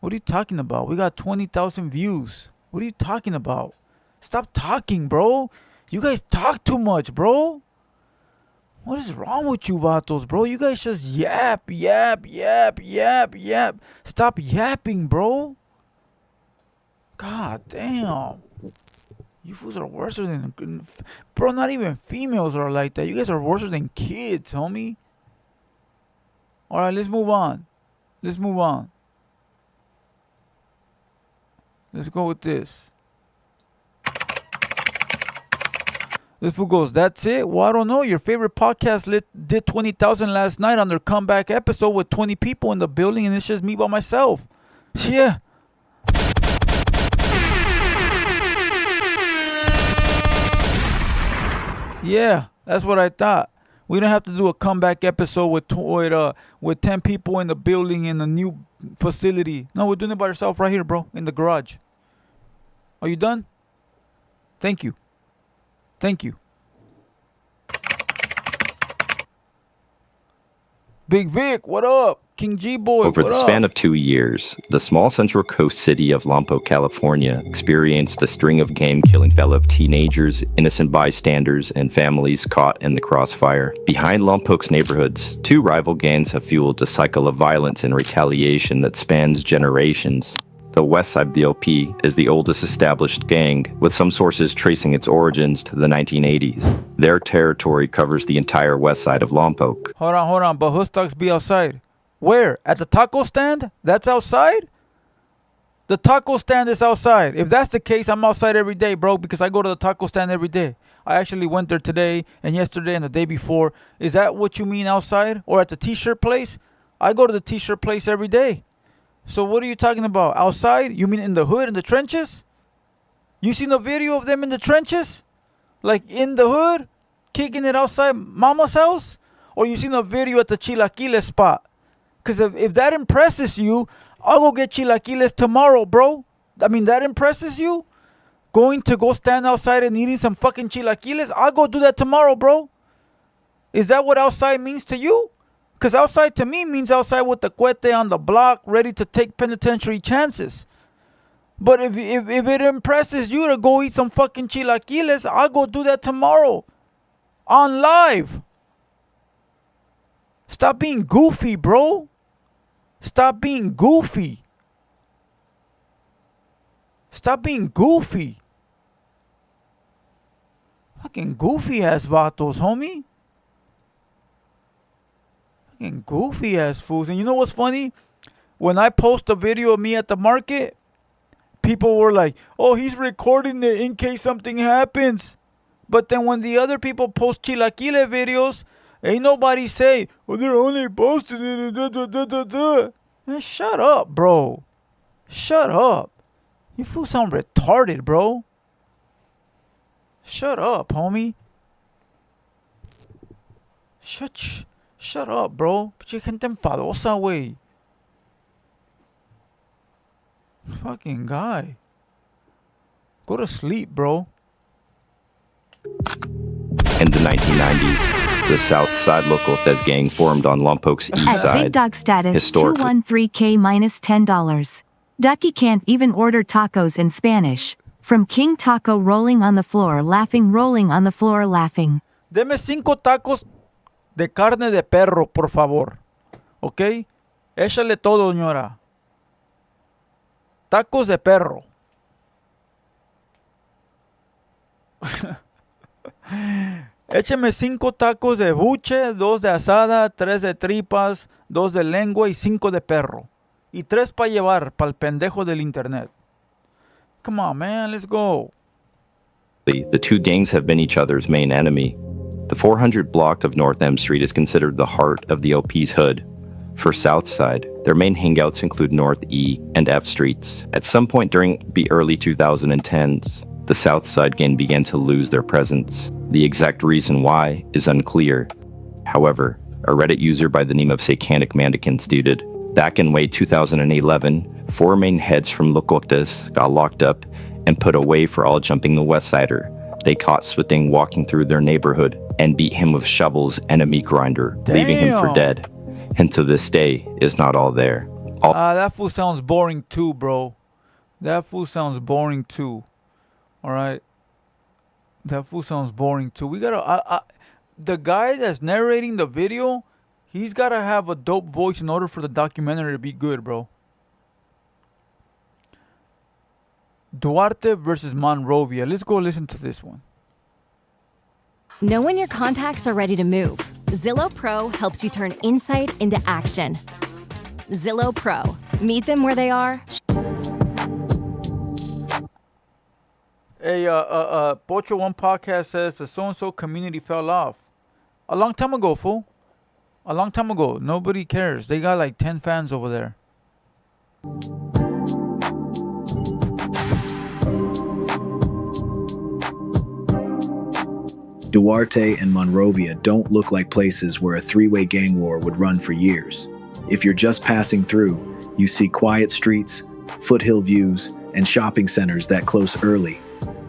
What are you talking about? We got 20,000 views. What are you talking about? Stop talking, bro. You guys talk too much, bro. What is wrong with you vatos, bro? You guys just yap. Stop yapping, bro. God damn. You fools are worse than... Bro, not even females are like that. You guys are worse than kids, homie. Alright, let's move on. Let's move on. Let's go with this. This fool goes, that's it? Well, I don't know. Your favorite podcast did 20,000 last night on their comeback episode with 20 people in the building, and it's just me by myself. Yeah. Yeah, that's what I thought. We don't have to do a comeback episode with 10 people in the building in a new facility. No, we're doing it by ourselves right here, bro, in the garage. Are you done? Thank you. Thank you. Big Vic, what up? King G Boy, Over what the up? span of 2 years, the small Central Coast city of Lompoc, California, experienced a string of gang-killing fell of teenagers, innocent bystanders, and families caught in the crossfire. Behind Lompoc's neighborhoods, 2 rival gangs have fueled a cycle of violence and retaliation that spans generations. The west side of the LP is the oldest established gang, with some sources tracing its origins to the 1980s. Their territory covers the entire west side of Lompoc. Hold on. But Hoostogs be outside. Where? At the taco stand? That's outside? The taco stand is outside. If that's the case, I'm outside every day, bro, because I go to the taco stand every day. I actually went there today and yesterday and the day before. Is that what you mean outside? Or at the t-shirt place? I go to the t-shirt place every day. So what are you talking about? Outside? You mean in the hood, in the trenches? You seen a video of them in the trenches? Like in the hood? Kicking it outside mama's house? Or you seen a video at the chilaquiles spot? Because if that impresses you, I'll go get chilaquiles tomorrow, bro. I mean, that impresses you? Going to go stand outside and eating some fucking chilaquiles? I'll go do that tomorrow, bro. Is that what outside means to you? Because outside to me means outside with the cuete on the block, ready to take penitentiary chances. But if it impresses you to go eat some fucking chilaquiles, I'll go do that tomorrow. On live. Stop being goofy, bro. Stop being goofy. Stop being goofy. Fucking goofy ass vatos, homie. Fucking goofy ass fools. And you know what's funny? When I post a video of me at the market, people were like, oh, he's recording it in case something happens. But then when the other people post chilaquile videos, ain't nobody say, oh, they're only posting it. Man, shut up, bro. Shut up. You fools sound retarded, bro. Shut up, homie. Shut up, bro. Pinche gente enfadosa, güey. Fucking guy. Go to sleep, bro. In the 1990s, the South Side Local Thez gang formed on Lompoc's east At side. Big Dog status, Historically, 213K minus $10. Ducky can't even order tacos in Spanish. From King Taco rolling on the floor laughing, rolling on the floor laughing. Deme 5 tacos de carne de perro, por favor. ¿Ok? Échale todo, señora. Tacos de perro. Écheme 5 tacos de buche, 2 de asada, 3 de tripas, 2 de lengua y 5 de perro. Y 3 para llevar, para el pendejo del internet. Come on, man, let's go. the 2 gangs have been each other's main enemy. The 400 block of North M Street is considered the heart of the OP's hood. For Southside, their main hangouts include North E and F Streets. At some point during the early 2010s, the Southside gang began to lose their presence. The exact reason why is unclear. However, a Reddit user by the name of Satanic Mannequin stated, back in May 2011, 4 main heads from Locotes got locked up and put away for all jumping the Westsider. They caught Swithing walking through their neighborhood and beat him with shovels and a meat grinder, leaving him for dead. And to this day is not all there. That fool sounds boring too, bro. That fool sounds boring too. Alright? That fool sounds boring too. We gotta... the guy that's narrating the video, he's gotta have a dope voice in order for the documentary to be good, bro. Duarte versus Monrovia. Let's go listen to this one. Know when your contacts are ready to move. Zillow Pro helps you turn insight into action. Zillow Pro. Meet them where they are. Hey, Pocho One Podcast says the so-and-so community fell off. A long time ago, fool. A long time ago. Nobody cares. They got like 10 fans over there. Duarte and Monrovia don't look like places where a three-way gang war would run for years. If you're just passing through, you see quiet streets, foothill views, and shopping centers that close early.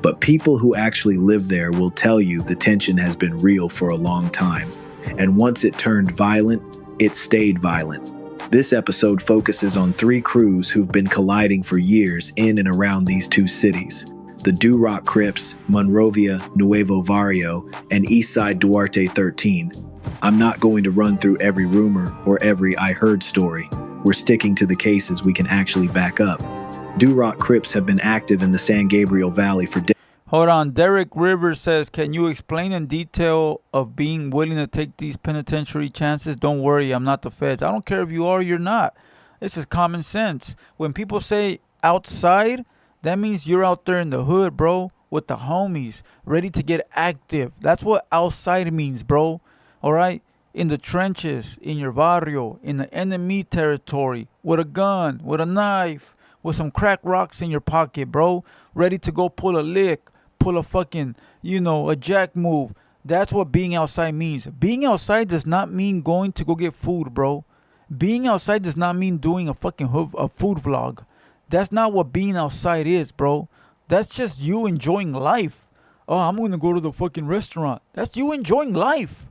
But people who actually live there will tell you the tension has been real for a long time. And once it turned violent, it stayed violent. This episode focuses on 3 crews who've been colliding for years in and around these 2 cities. The Do-Rock Crips, Monrovia, Nuevo Barrio, and Eastside Duarte 13. I'm not going to run through every rumor or every I heard story. We're sticking to the cases we can actually back up. Do-Rock Crips have been active in the San Gabriel Valley for decades. Hold on. Derek Rivers says, can you explain in detail of being willing to take these penitentiary chances? Don't worry, I'm not the feds. I don't care if you are or you're not. This is common sense. When people say outside, that means you're out there in the hood, bro, with the homies, ready to get active. That's what outside means, bro. All right? In the trenches, in your barrio, in the enemy territory, with a gun, with a knife, with some crack rocks in your pocket, bro. Ready to go pull a lick, pull a fucking, a jack move. That's what being outside means. Being outside does not mean going to go get food, bro. Being outside does not mean doing a fucking a food vlog. That's not what being outside is, bro. That's just you enjoying life. Oh, I'm going to go to the fucking restaurant. That's you enjoying life.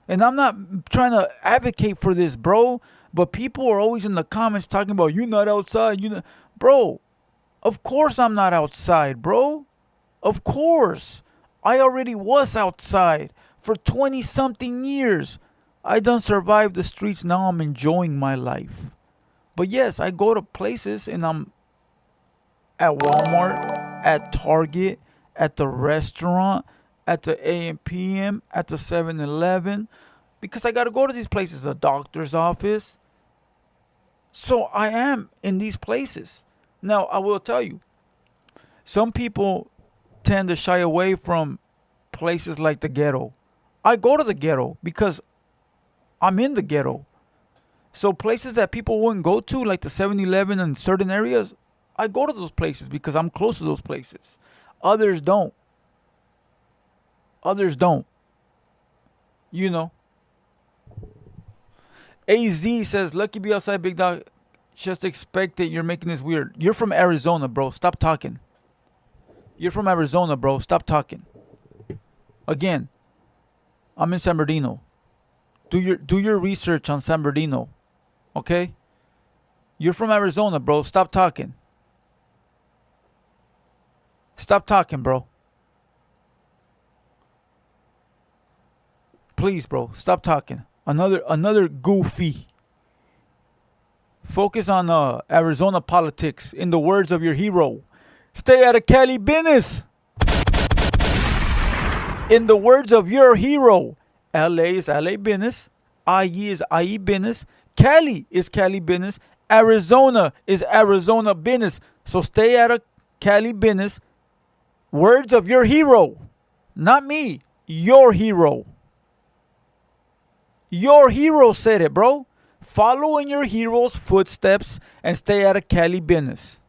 And I'm not trying to advocate for this, bro. But people are always in the comments talking about, you're not outside. Bro, of course I'm not outside, bro. Of course. I already was outside for 20-something years. I done survived the streets. Now I'm enjoying my life. But yes, I go to places and I'm at Walmart, at Target, at the restaurant, at the AM/PM, at the 7-Eleven, because I got to go to these places, the doctor's office. So I am in these places. Now, I will tell you, some people tend to shy away from places like the ghetto. I go to the ghetto because I'm in the ghetto. So places that people wouldn't go to, like the 7-Eleven in certain areas, I go to those places because I'm close to those places. Others don't. Others don't. AZ says, lucky be outside, big dog. Just expect it. You're making this weird. You're from Arizona, bro. Stop talking. You're from Arizona, bro. Stop talking. Again, I'm in San Bernardino. Do your research on San Bernardino. Okay? You're from Arizona, bro. Stop talking. Stop talking, bro. Please, bro. Stop talking. Another goofy. Focus on Arizona politics. In the words of your hero, stay out of Cali business. In the words of your hero, LA is LA business. IE is IE business. Cali is Cali business. Arizona is Arizona business. So stay out of Cali business. Words of your hero. Not me. Your hero. Your hero said it, bro. Follow in your hero's footsteps and stay out of Cali business.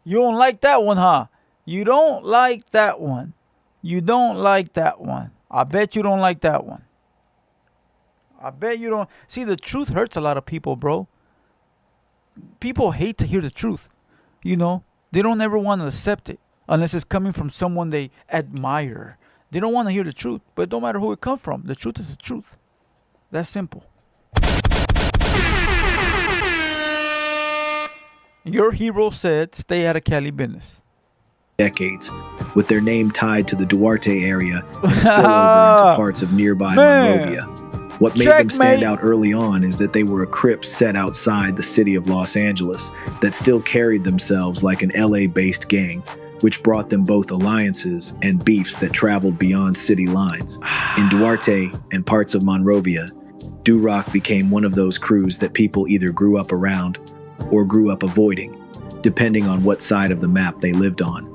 You don't like that one, huh? You don't like that one. You don't like that one. I bet you don't like that one. I bet you don't. See, the truth hurts a lot of people, bro. People hate to hear the truth. They don't ever want to accept it unless it's coming from someone they admire. They don't want to hear the truth, but it don't matter who it comes from. The truth is the truth. That's simple. Your hero said, stay out of Cali business. Decades. with their name tied to the Duarte area and spill over into parts of nearby Monrovia. What made them stand out early on is that they were a Crip set outside the city of Los Angeles that still carried themselves like an LA-based gang, which brought them both alliances and beefs that traveled beyond city lines. In Duarte and parts of Monrovia, Duroc became one of those crews that people either grew up around or grew up avoiding, depending on what side of the map they lived on.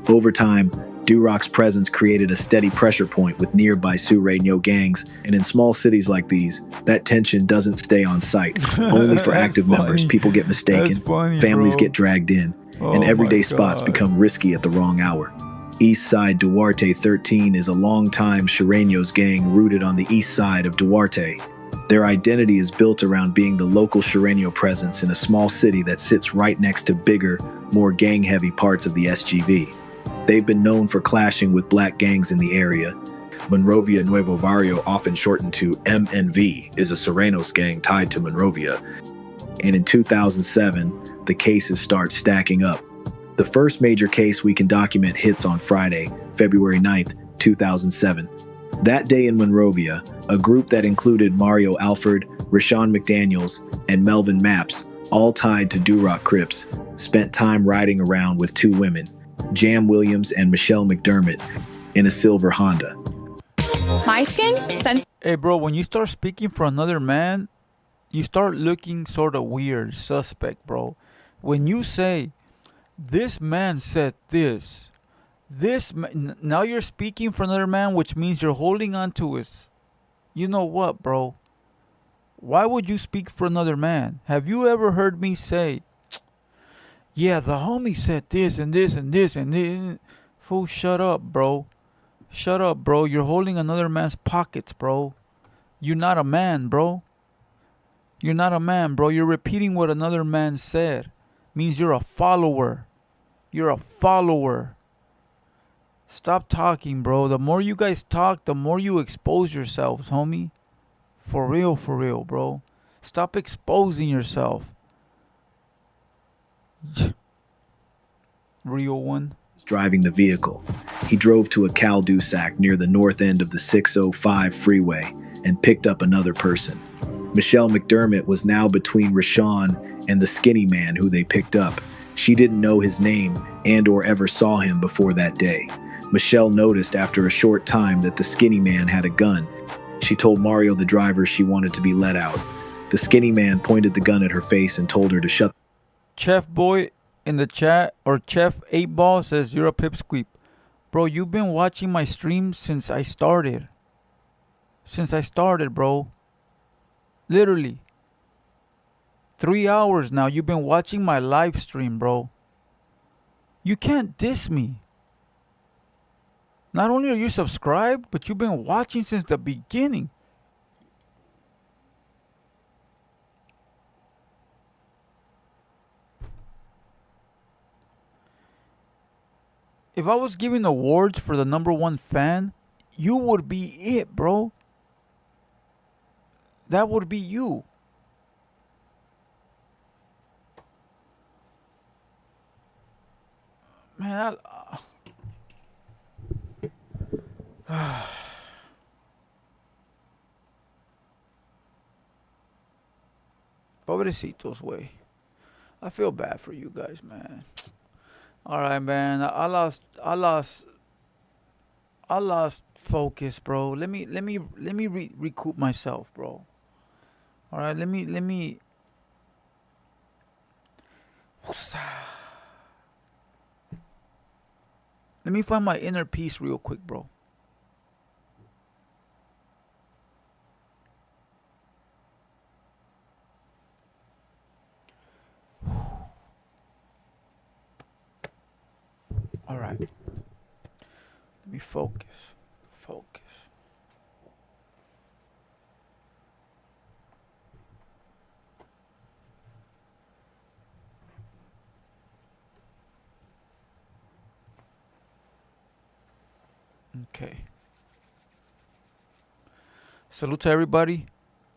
Over time, Duroc's presence created a steady pressure point with nearby Sureño gangs, and in small cities like these, that tension doesn't stay on site. Only for active members, people get mistaken, families get dragged in, and everyday spots become risky at the wrong hour. Eastside Duarte 13 is a long-time Sureños gang rooted on the east side of Duarte. Their identity is built around being the local Sureño presence in a small city that sits right next to bigger, more gang-heavy parts of the SGV. They've been known for clashing with black gangs in the area. Monrovia Nuevo Barrio, often shortened to MNV, is a Sureños gang tied to Monrovia. And in 2007, the cases start stacking up. The first major case we can document hits on Friday, February 9th, 2007. That day in Monrovia, a group that included Mario Alford, Rashawn McDaniels, and Melvin Maps, all tied to Duroc Crips, spent time riding around with two women, Jam Williams and Michelle McDermott, in a silver Honda. My skin? Hey, bro, when you start speaking for another man, you start looking sort of weird, suspect, bro. When you say, this man said this, now you're speaking for another man, which means you're holding on to his, you know what, bro? Why would you speak for another man? Have you ever heard me say, yeah, the homie said this and this and this and this? Fool, shut up, bro. Shut up, bro. You're holding another man's pockets, bro. You're not a man, bro. You're not a man, bro. You're repeating what another man said. Means you're a follower. You're a follower. Stop talking, bro. The more you guys talk, the more you expose yourselves, homie. For real, bro. Stop exposing yourself. Real one. Driving the vehicle. He drove to a Cal-Dusac near the north end of the 605 freeway and picked up another person. Michelle McDermott was now between Rashawn and the skinny man who they picked up. She didn't know his name and or ever saw him before that day. Michelle noticed after a short time that the skinny man had a gun. She told Mario, the driver, she wanted to be let out. The skinny man pointed the gun at her face and told her to shut. Chef Boy in the chat, or Chef 8Ball, says you're a pipsqueak. Bro, you've been watching my streams since I started. Bro. Literally. 3 hours now. You've been watching my live stream, bro. You can't diss me. Not only are you subscribed, but you've been watching since the beginning. If I was giving awards for the #1 fan, you would be it, bro. That would be you. Man, Pobrecitos, way. I feel bad for you guys, man. All right, man. I lost focus, bro. Let me recoup myself, bro. All right, let me find my inner peace real quick, bro. All right. Let me focus. Okay. Salute to everybody.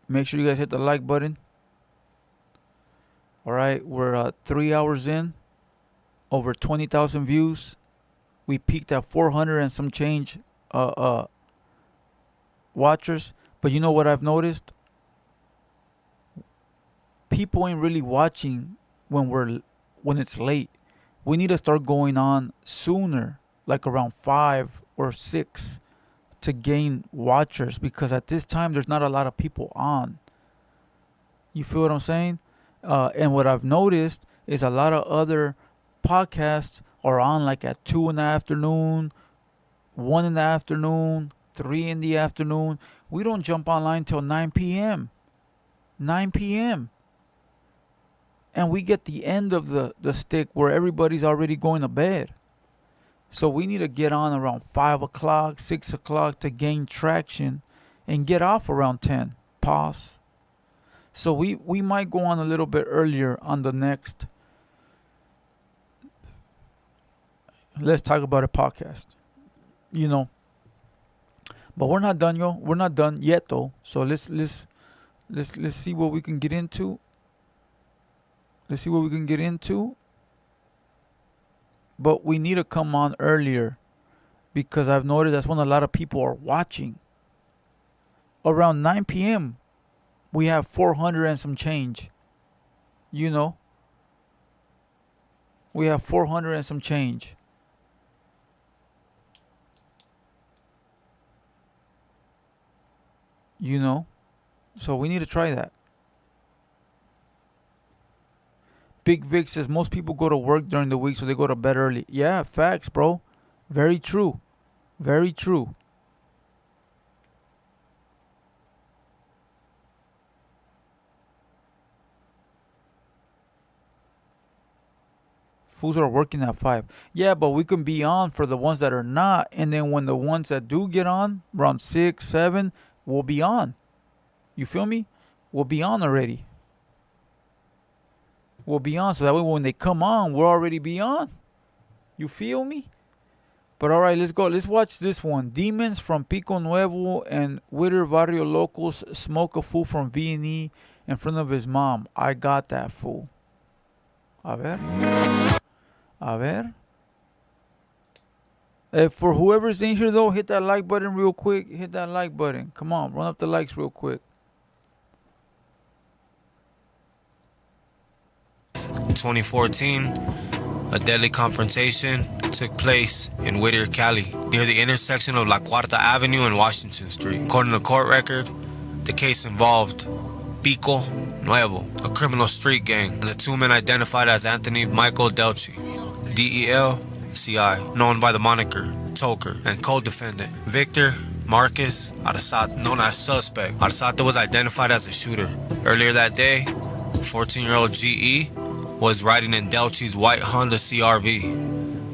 Make sure you guys hit the like button. All right, we're 3 hours in. Over 20,000 views. We peaked at 400 and some change watchers. But you know what I've noticed? People ain't really watching when it's late. We need to start going on sooner, like around 5 or 6, to gain watchers, because at this time there's not a lot of people on. You feel what I'm saying? And what I've noticed is a lot of other podcasts are on like at 2 in the afternoon, 1 in the afternoon, 3 in the afternoon. We don't jump online till 9 p.m. 9 p.m. And we get the end of the stick where everybody's already going to bed. So we need to get on around 5 o'clock, 6 o'clock to gain traction and get off around 10. Pause. So we might go on a little bit earlier on the next Let's Talk About It podcast. You know. But we're not done, yo. We're not done yet, though. So let's see what we can get into. Let's see what we can get into. But we need to come on earlier, because I've noticed that's when a lot of people are watching. Around 9 p.m., we have 400 and some change. You know? We have 400 and some change. You know? So we need to try that. Big Vic says most people go to work during the week, so they go to bed early. Yeah, facts, bro. Very true. Very true. Fools are working at 5. Yeah, but we can be on for the ones that are not. And then when the ones that do get on, around 6, 7, we'll be on. You feel me? We'll be on already. We'll be on, so that way when they come on, we'll already be on. You feel me? But all right, let's go. Let's watch this one. Demons from Pico Nuevo and Whittier Barrio locals smoke a fool from V&E in front of his mom. I got that fool. A ver. A ver. For whoever's in here, though, hit that like button real quick. Hit that like button. Come on, run up the likes real quick. 2014, a deadly confrontation took place in Whittier, Cali, near the intersection of La Cuarta Avenue and Washington Street. According to court record, the case involved Pico Nuevo, a criminal street gang, and the two men identified as Anthony Michael Delci, DEL-CI, known by the moniker Toker, and co-defendant Victor Marcus Arzate, known as suspect. Arzate was identified as a shooter. Earlier that day, 14-year-old GE was riding in Delci's white Honda CR-V,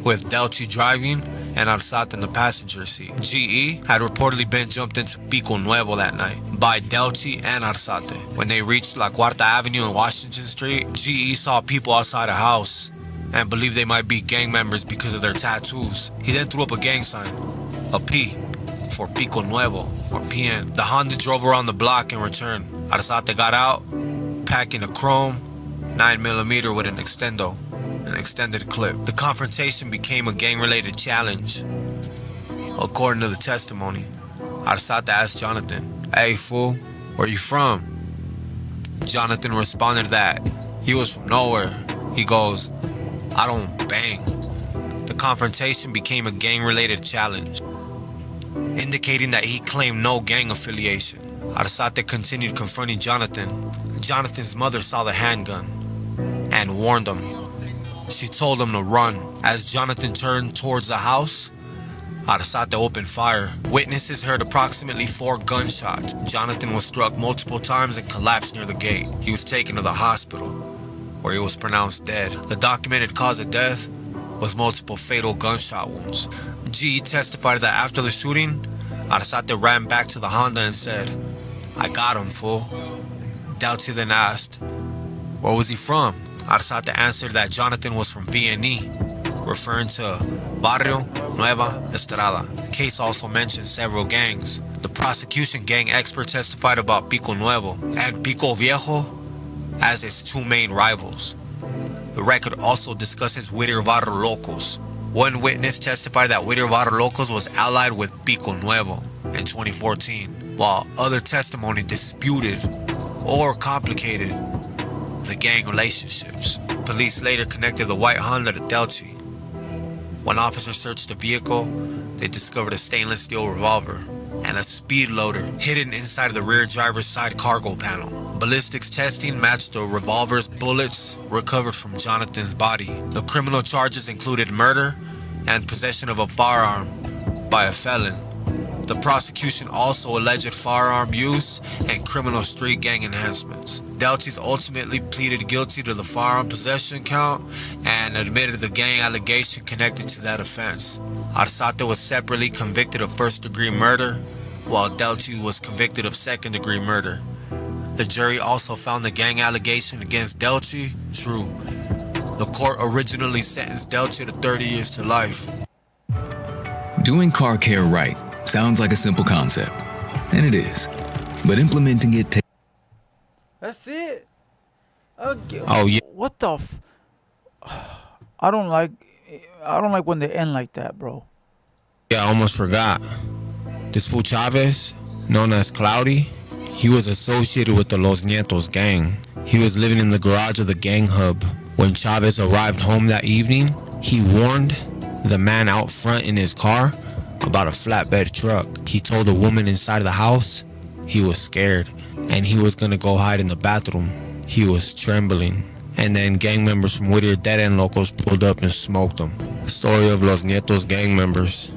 with Delci driving and Arzate in the passenger seat. GE had reportedly been jumped into Pico Nuevo that night by Delci and Arzate. When they reached La Cuarta Avenue and Washington Street, GE saw people outside a house and believed they might be gang members because of their tattoos. He then threw up a gang sign, a P, for Pico Nuevo, or PN. The Honda drove around the block and returned. Arzate got out, packing a chrome 9mm with an extended clip. The confrontation became a gang-related challenge. According to the testimony, Arzate asked Jonathan, "Hey fool, where you from?" Jonathan responded that he was from nowhere. He goes, "I don't bang." The confrontation became a gang-related challenge, indicating that he claimed no gang affiliation. Arzate continued confronting Jonathan. Jonathan's mother saw the handgun and warned him. She told him to run. As Jonathan turned towards the house, Arzate opened fire. Witnesses heard approximately 4 gunshots. Jonathan was struck multiple times and collapsed near the gate. He was taken to the hospital, where he was pronounced dead. The documented cause of death was multiple fatal gunshot wounds. G testified that after the shooting, Arzate ran back to the Honda and said, "I got him, fool." Delci then asked, "Where was he from?" Arzate answered that Jonathan was from V&E, referring to Barrio Nueva Estrada. The case also mentions several gangs. The prosecution gang expert testified about Pico Nuevo and Pico Viejo as its 2 main rivals. The record also discusses Whittier Barrio locals, One witness testified that Whittier Water Locos was allied with Pico Nuevo in 2014, while other testimony disputed or complicated the gang relationships. Police later connected the white Honda to Delchi. When officers searched the vehicle, they discovered a stainless steel revolver and a speed loader hidden inside of the rear driver's side cargo panel. Ballistics testing matched the revolver's bullets recovered from Jonathan's body. The criminal charges included murder and possession of a firearm by a felon. The prosecution also alleged firearm use and criminal street gang enhancements. Delchis ultimately pleaded guilty to the firearm possession count and admitted the gang allegation connected to that offense. Arzate was separately convicted of first-degree murder, while Delchi was convicted of second-degree murder. The jury also found the gang allegation against Delchi true. The court originally sentenced Delchi to 30 years to life. Doing car care right sounds like a simple concept, and it is, but implementing it takes... That's it. Oh yeah. What the I don't like when they end like that, bro. Yeah, I almost forgot. This fool Chavez, known as Cloudy, he was associated with the Los Nietos gang. He was living in the garage of the gang hub. When Chavez arrived home that evening, he warned the man out front in his car about a flatbed truck. He told the woman inside of the house he was scared and he was gonna go hide in the bathroom. He was trembling. And then gang members from Whittier Dead End Locos pulled up and smoked him. The story of Los Nietos gang members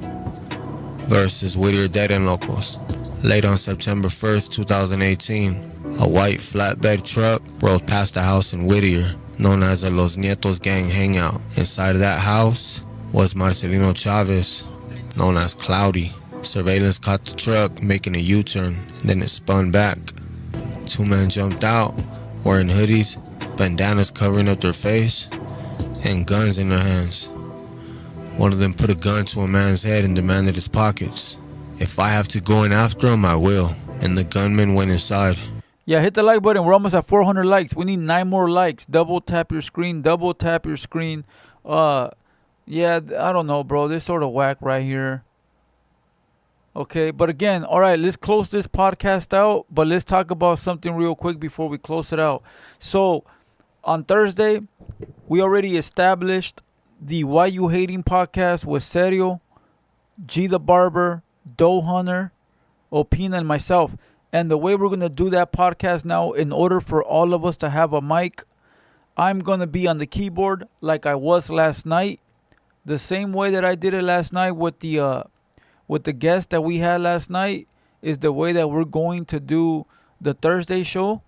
versus Whittier Dead End Locos. Late on September 1st, 2018, a white flatbed truck rolled past a house in Whittier known as the Los Nietos gang hangout. Inside of that house was Marcelino Chavez, known as Cloudy. Surveillance caught the truck making a U-turn, then it spun back. Two men jumped out, wearing hoodies, bandanas covering up their face, and guns in their hands. One of them put a gun to a man's head and demanded his pockets. If I have to go in after him, I will. And the gunman went inside. Yeah, hit the like button. We're almost at 400 likes. We need 9 more likes. Double tap your screen. Double tap your screen. Yeah, I don't know, bro. This sort of whack right here. Okay, but again, all right, let's close this podcast out. But let's talk about something real quick before we close it out. So, on Thursday, we already established the Why You Hating podcast with Serio, G the Barber, Doe Hunter, Opina, and myself. And the way we're going to do that podcast now, in order for all of us to have a mic, I'm going to be on the keyboard like I was last night. The same way that I did it last night with the guest that we had last night is the way that we're going to do the Thursday show.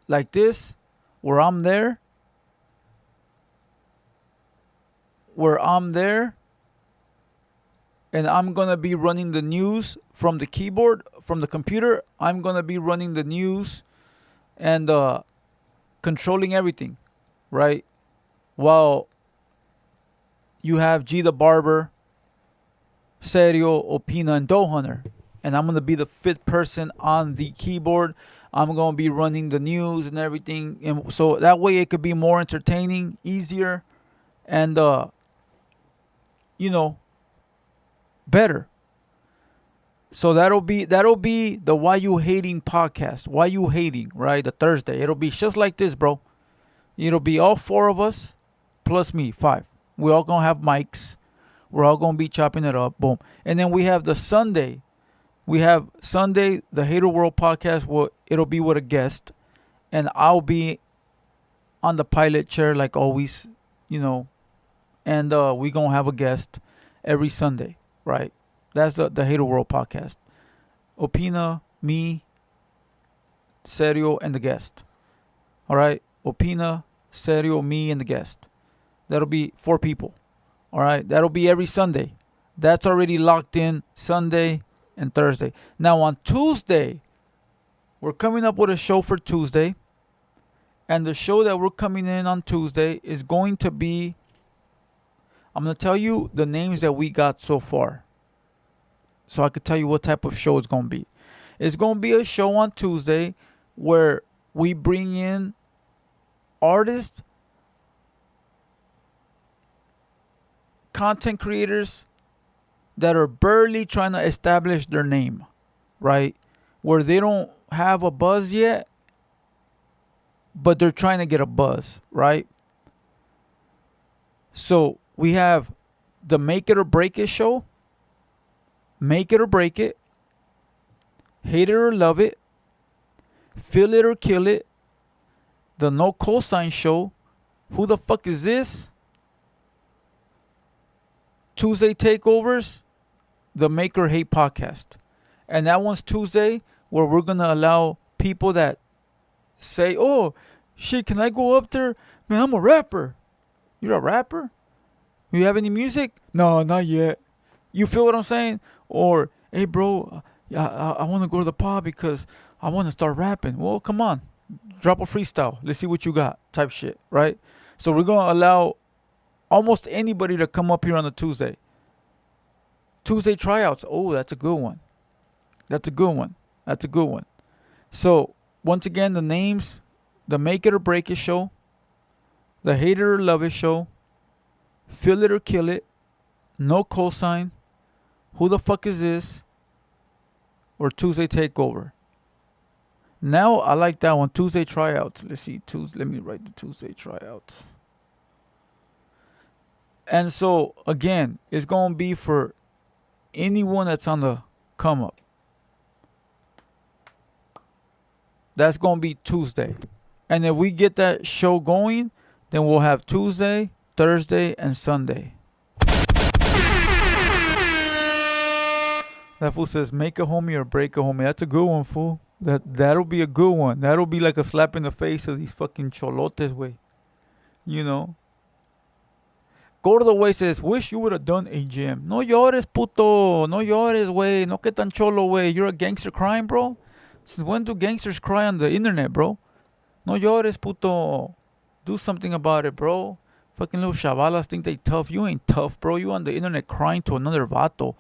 Like this, where I'm there. And I'm going to be running the news from the keyboard, from the computer. I'm going to be running the news and controlling everything, right? While you have G the Barber, Serio, Opina, and Doe Hunter. And I'm going to be the fifth person on the keyboard. I'm going to be running the news and everything. And so that way it could be more entertaining, easier, and, better. So that'll be the Why You Hating podcast. Why You Hating, right? The Thursday. It'll be just like this, bro. It'll be all 4 of us plus me, 5. We all gonna have mics. We're all gonna be chopping it up. Boom. And then we have the Sunday. We have Sunday, the TheHaterWorld podcast. It'll be with a guest. And I'll be on the pilot chair like always, And we gonna have a guest every Sunday. Right, that's the TheHaterWorld podcast. Opina, me, Serio, and the guest. All right, Opina, Serio, me, and the guest. That'll be 4 people. All right, that'll be every Sunday. That's already locked in. Sunday and Thursday. Now on Tuesday, we're coming up with a show for Tuesday, and the show that we're coming in on Tuesday is going to be. I'm going to tell you the names that we got so far, so I could tell you what type of show it's going to be. It's going to be a show on Tuesday where we bring in artists content creators that are barely trying to establish their name, right? Where they don't have a buzz yet, but they're trying to get a buzz, right? So we have the Make It or Break It show, Make It or Break It, Hate It or Love It, Feel It or Kill It, the No Cosign show, Who the Fuck Is This? Tuesday Takeovers, the Make or Hate podcast. And that one's Tuesday, where we're going to allow people that say, oh, shit, can I go up there? Man, I'm a rapper. You're a rapper? You have any music? No, not yet. You feel what I'm saying? Or, hey, bro, I want to go to the pub because I want to start rapping. Well, come on. Drop a freestyle. Let's see what you got type shit, right? So we're going to allow almost anybody to come up here on a Tuesday. Tuesday tryouts. Oh, that's a good one. That's a good one. That's a good one. So, once again, the names, the Make It or Break It show, the Hate It or Love It show, Feel It or Kill It, No Cosign, Who the Fuck Is This, or Tuesday Takeover. Now, I like that one, Tuesday tryouts. Let's see, let me write the Tuesday tryouts. And so, again, it's going to be for anyone that's on the come up. That's going to be Tuesday. And if we get that show going, then we'll have Tuesday, Thursday, and Sunday. That fool says, make a homie or break a homie. That's a good one, fool. That'll be a good one. That'll be like a slap in the face of these fucking cholotes, way. You know? Gordo Way says, wish you would have done a gym. No llores, puto. No llores, way. No que tan cholo, way. You're a gangster crying, bro? Since when do gangsters cry on the internet, bro? No llores, puto. Do something about it, bro. Fucking little chavalas think they tough. You ain't tough, bro. You on the internet crying to another vato.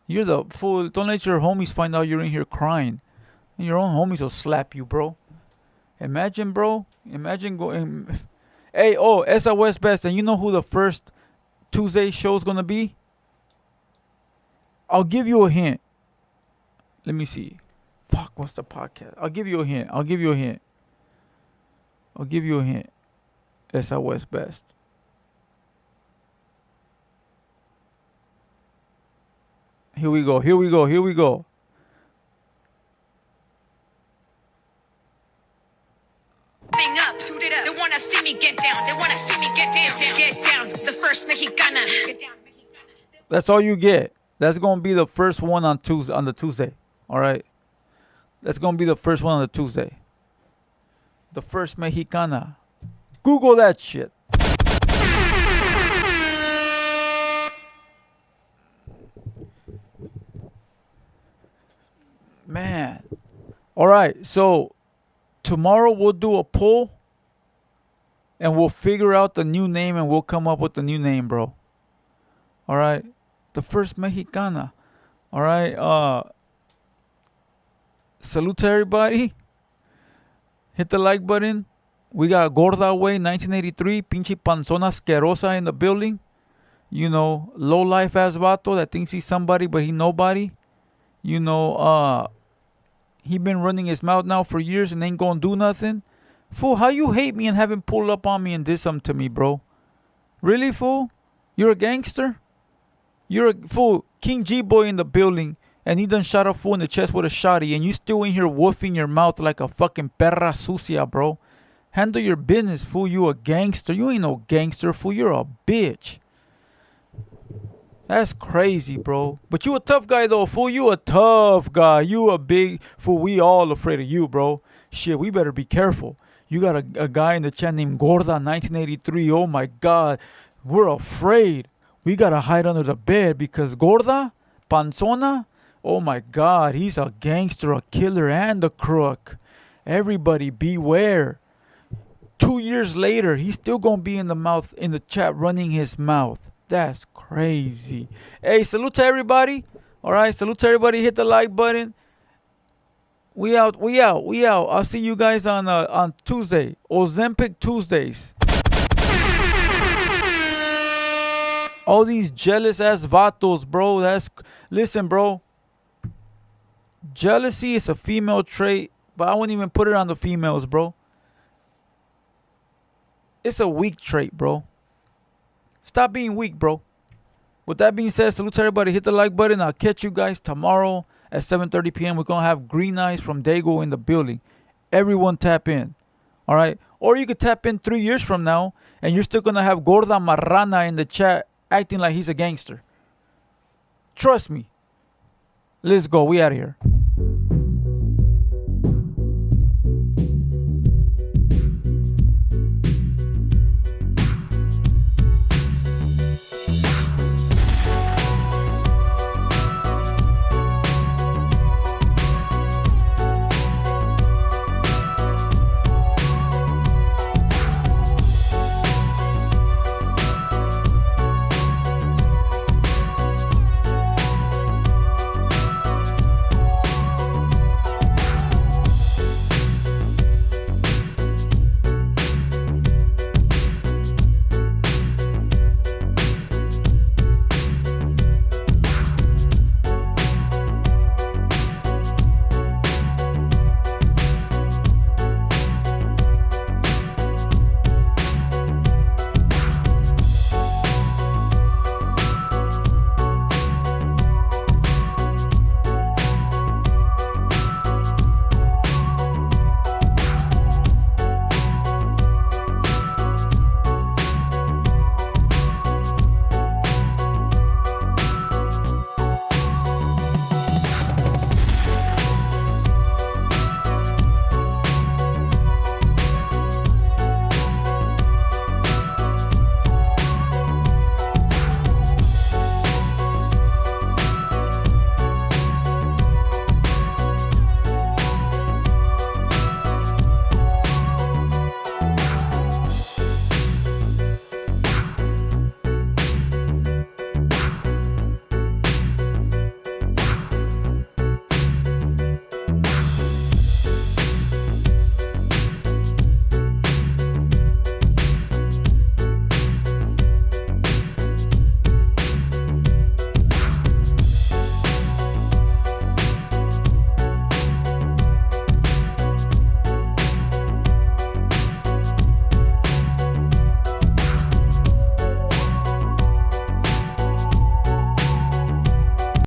You're the fool. Don't let your homies find out you're in here crying. And your own homies will slap you, bro. Imagine, bro. Imagine going... Hey, oh, SOS Best. And you know who the first Tuesday show is going to be? I'll give you a hint. Let me see. Fuck, what's the podcast? I'll give you a hint. I'll give you a hint. SOS Best. Here we go. Up, toot it up. They wanna see me get down. Get down. The first Mexicana. That's all you get. That's gonna be the first one on the Tuesday. All right. That's gonna be the first one on the Tuesday. The first Mexicana. Google that shit. Man. All right. So tomorrow we'll do a poll and we'll figure out the new name and we'll come up with the new name, bro. All right. The first Mexicana. All right. Salute to everybody. Hit the like button. We got Gorda Way 1983. Pinche panzona asquerosa in the building. You know, low life ass vato that thinks he's somebody but he nobody. You know, he been running his mouth now for years and ain't gonna do nothing. Fool, how you hate me and haven't pulled up on me and did something to me, bro? Really, fool? You're a gangster? You're a fool. King G-Boy in the building and he done shot a fool in the chest with a shotty and you still in here woofing your mouth like a fucking perra sucia, bro. Handle your business, fool. You a gangster. You ain't no gangster, fool. You're a bitch. That's crazy, bro. But you a tough guy, though, fool. You a tough guy. You a big fool. We all afraid of you, bro. Shit, we better be careful. You got a guy in the chat named Gorda 1983. Oh, my God. We're afraid. We got to hide under the bed because Gorda, Panzona, oh, my God. He's a gangster, a killer, and a crook. Everybody beware. 2 years later, he's still going to be in the chat running his mouth. That's crazy. Hey, salute to everybody. All right, salute to everybody. Hit the like button. We out. I'll see you guys on Tuesday. Ozempic Tuesdays. All these jealous ass vatos, bro. Listen, bro. Jealousy is a female trait, but I wouldn't even put it on the females, bro. It's a weak trait, bro. Stop being weak, bro. With that being said, salute to everybody. Hit the like button. I'll catch you guys tomorrow at 7:30 p.m. We're going to have Green Eyes from Dago in the building. Everyone tap in. All right? Or you could tap in 3 years from now, and you're still going to have Gorda Marrana in the chat acting like he's a gangster. Trust me. Let's go. We out of here.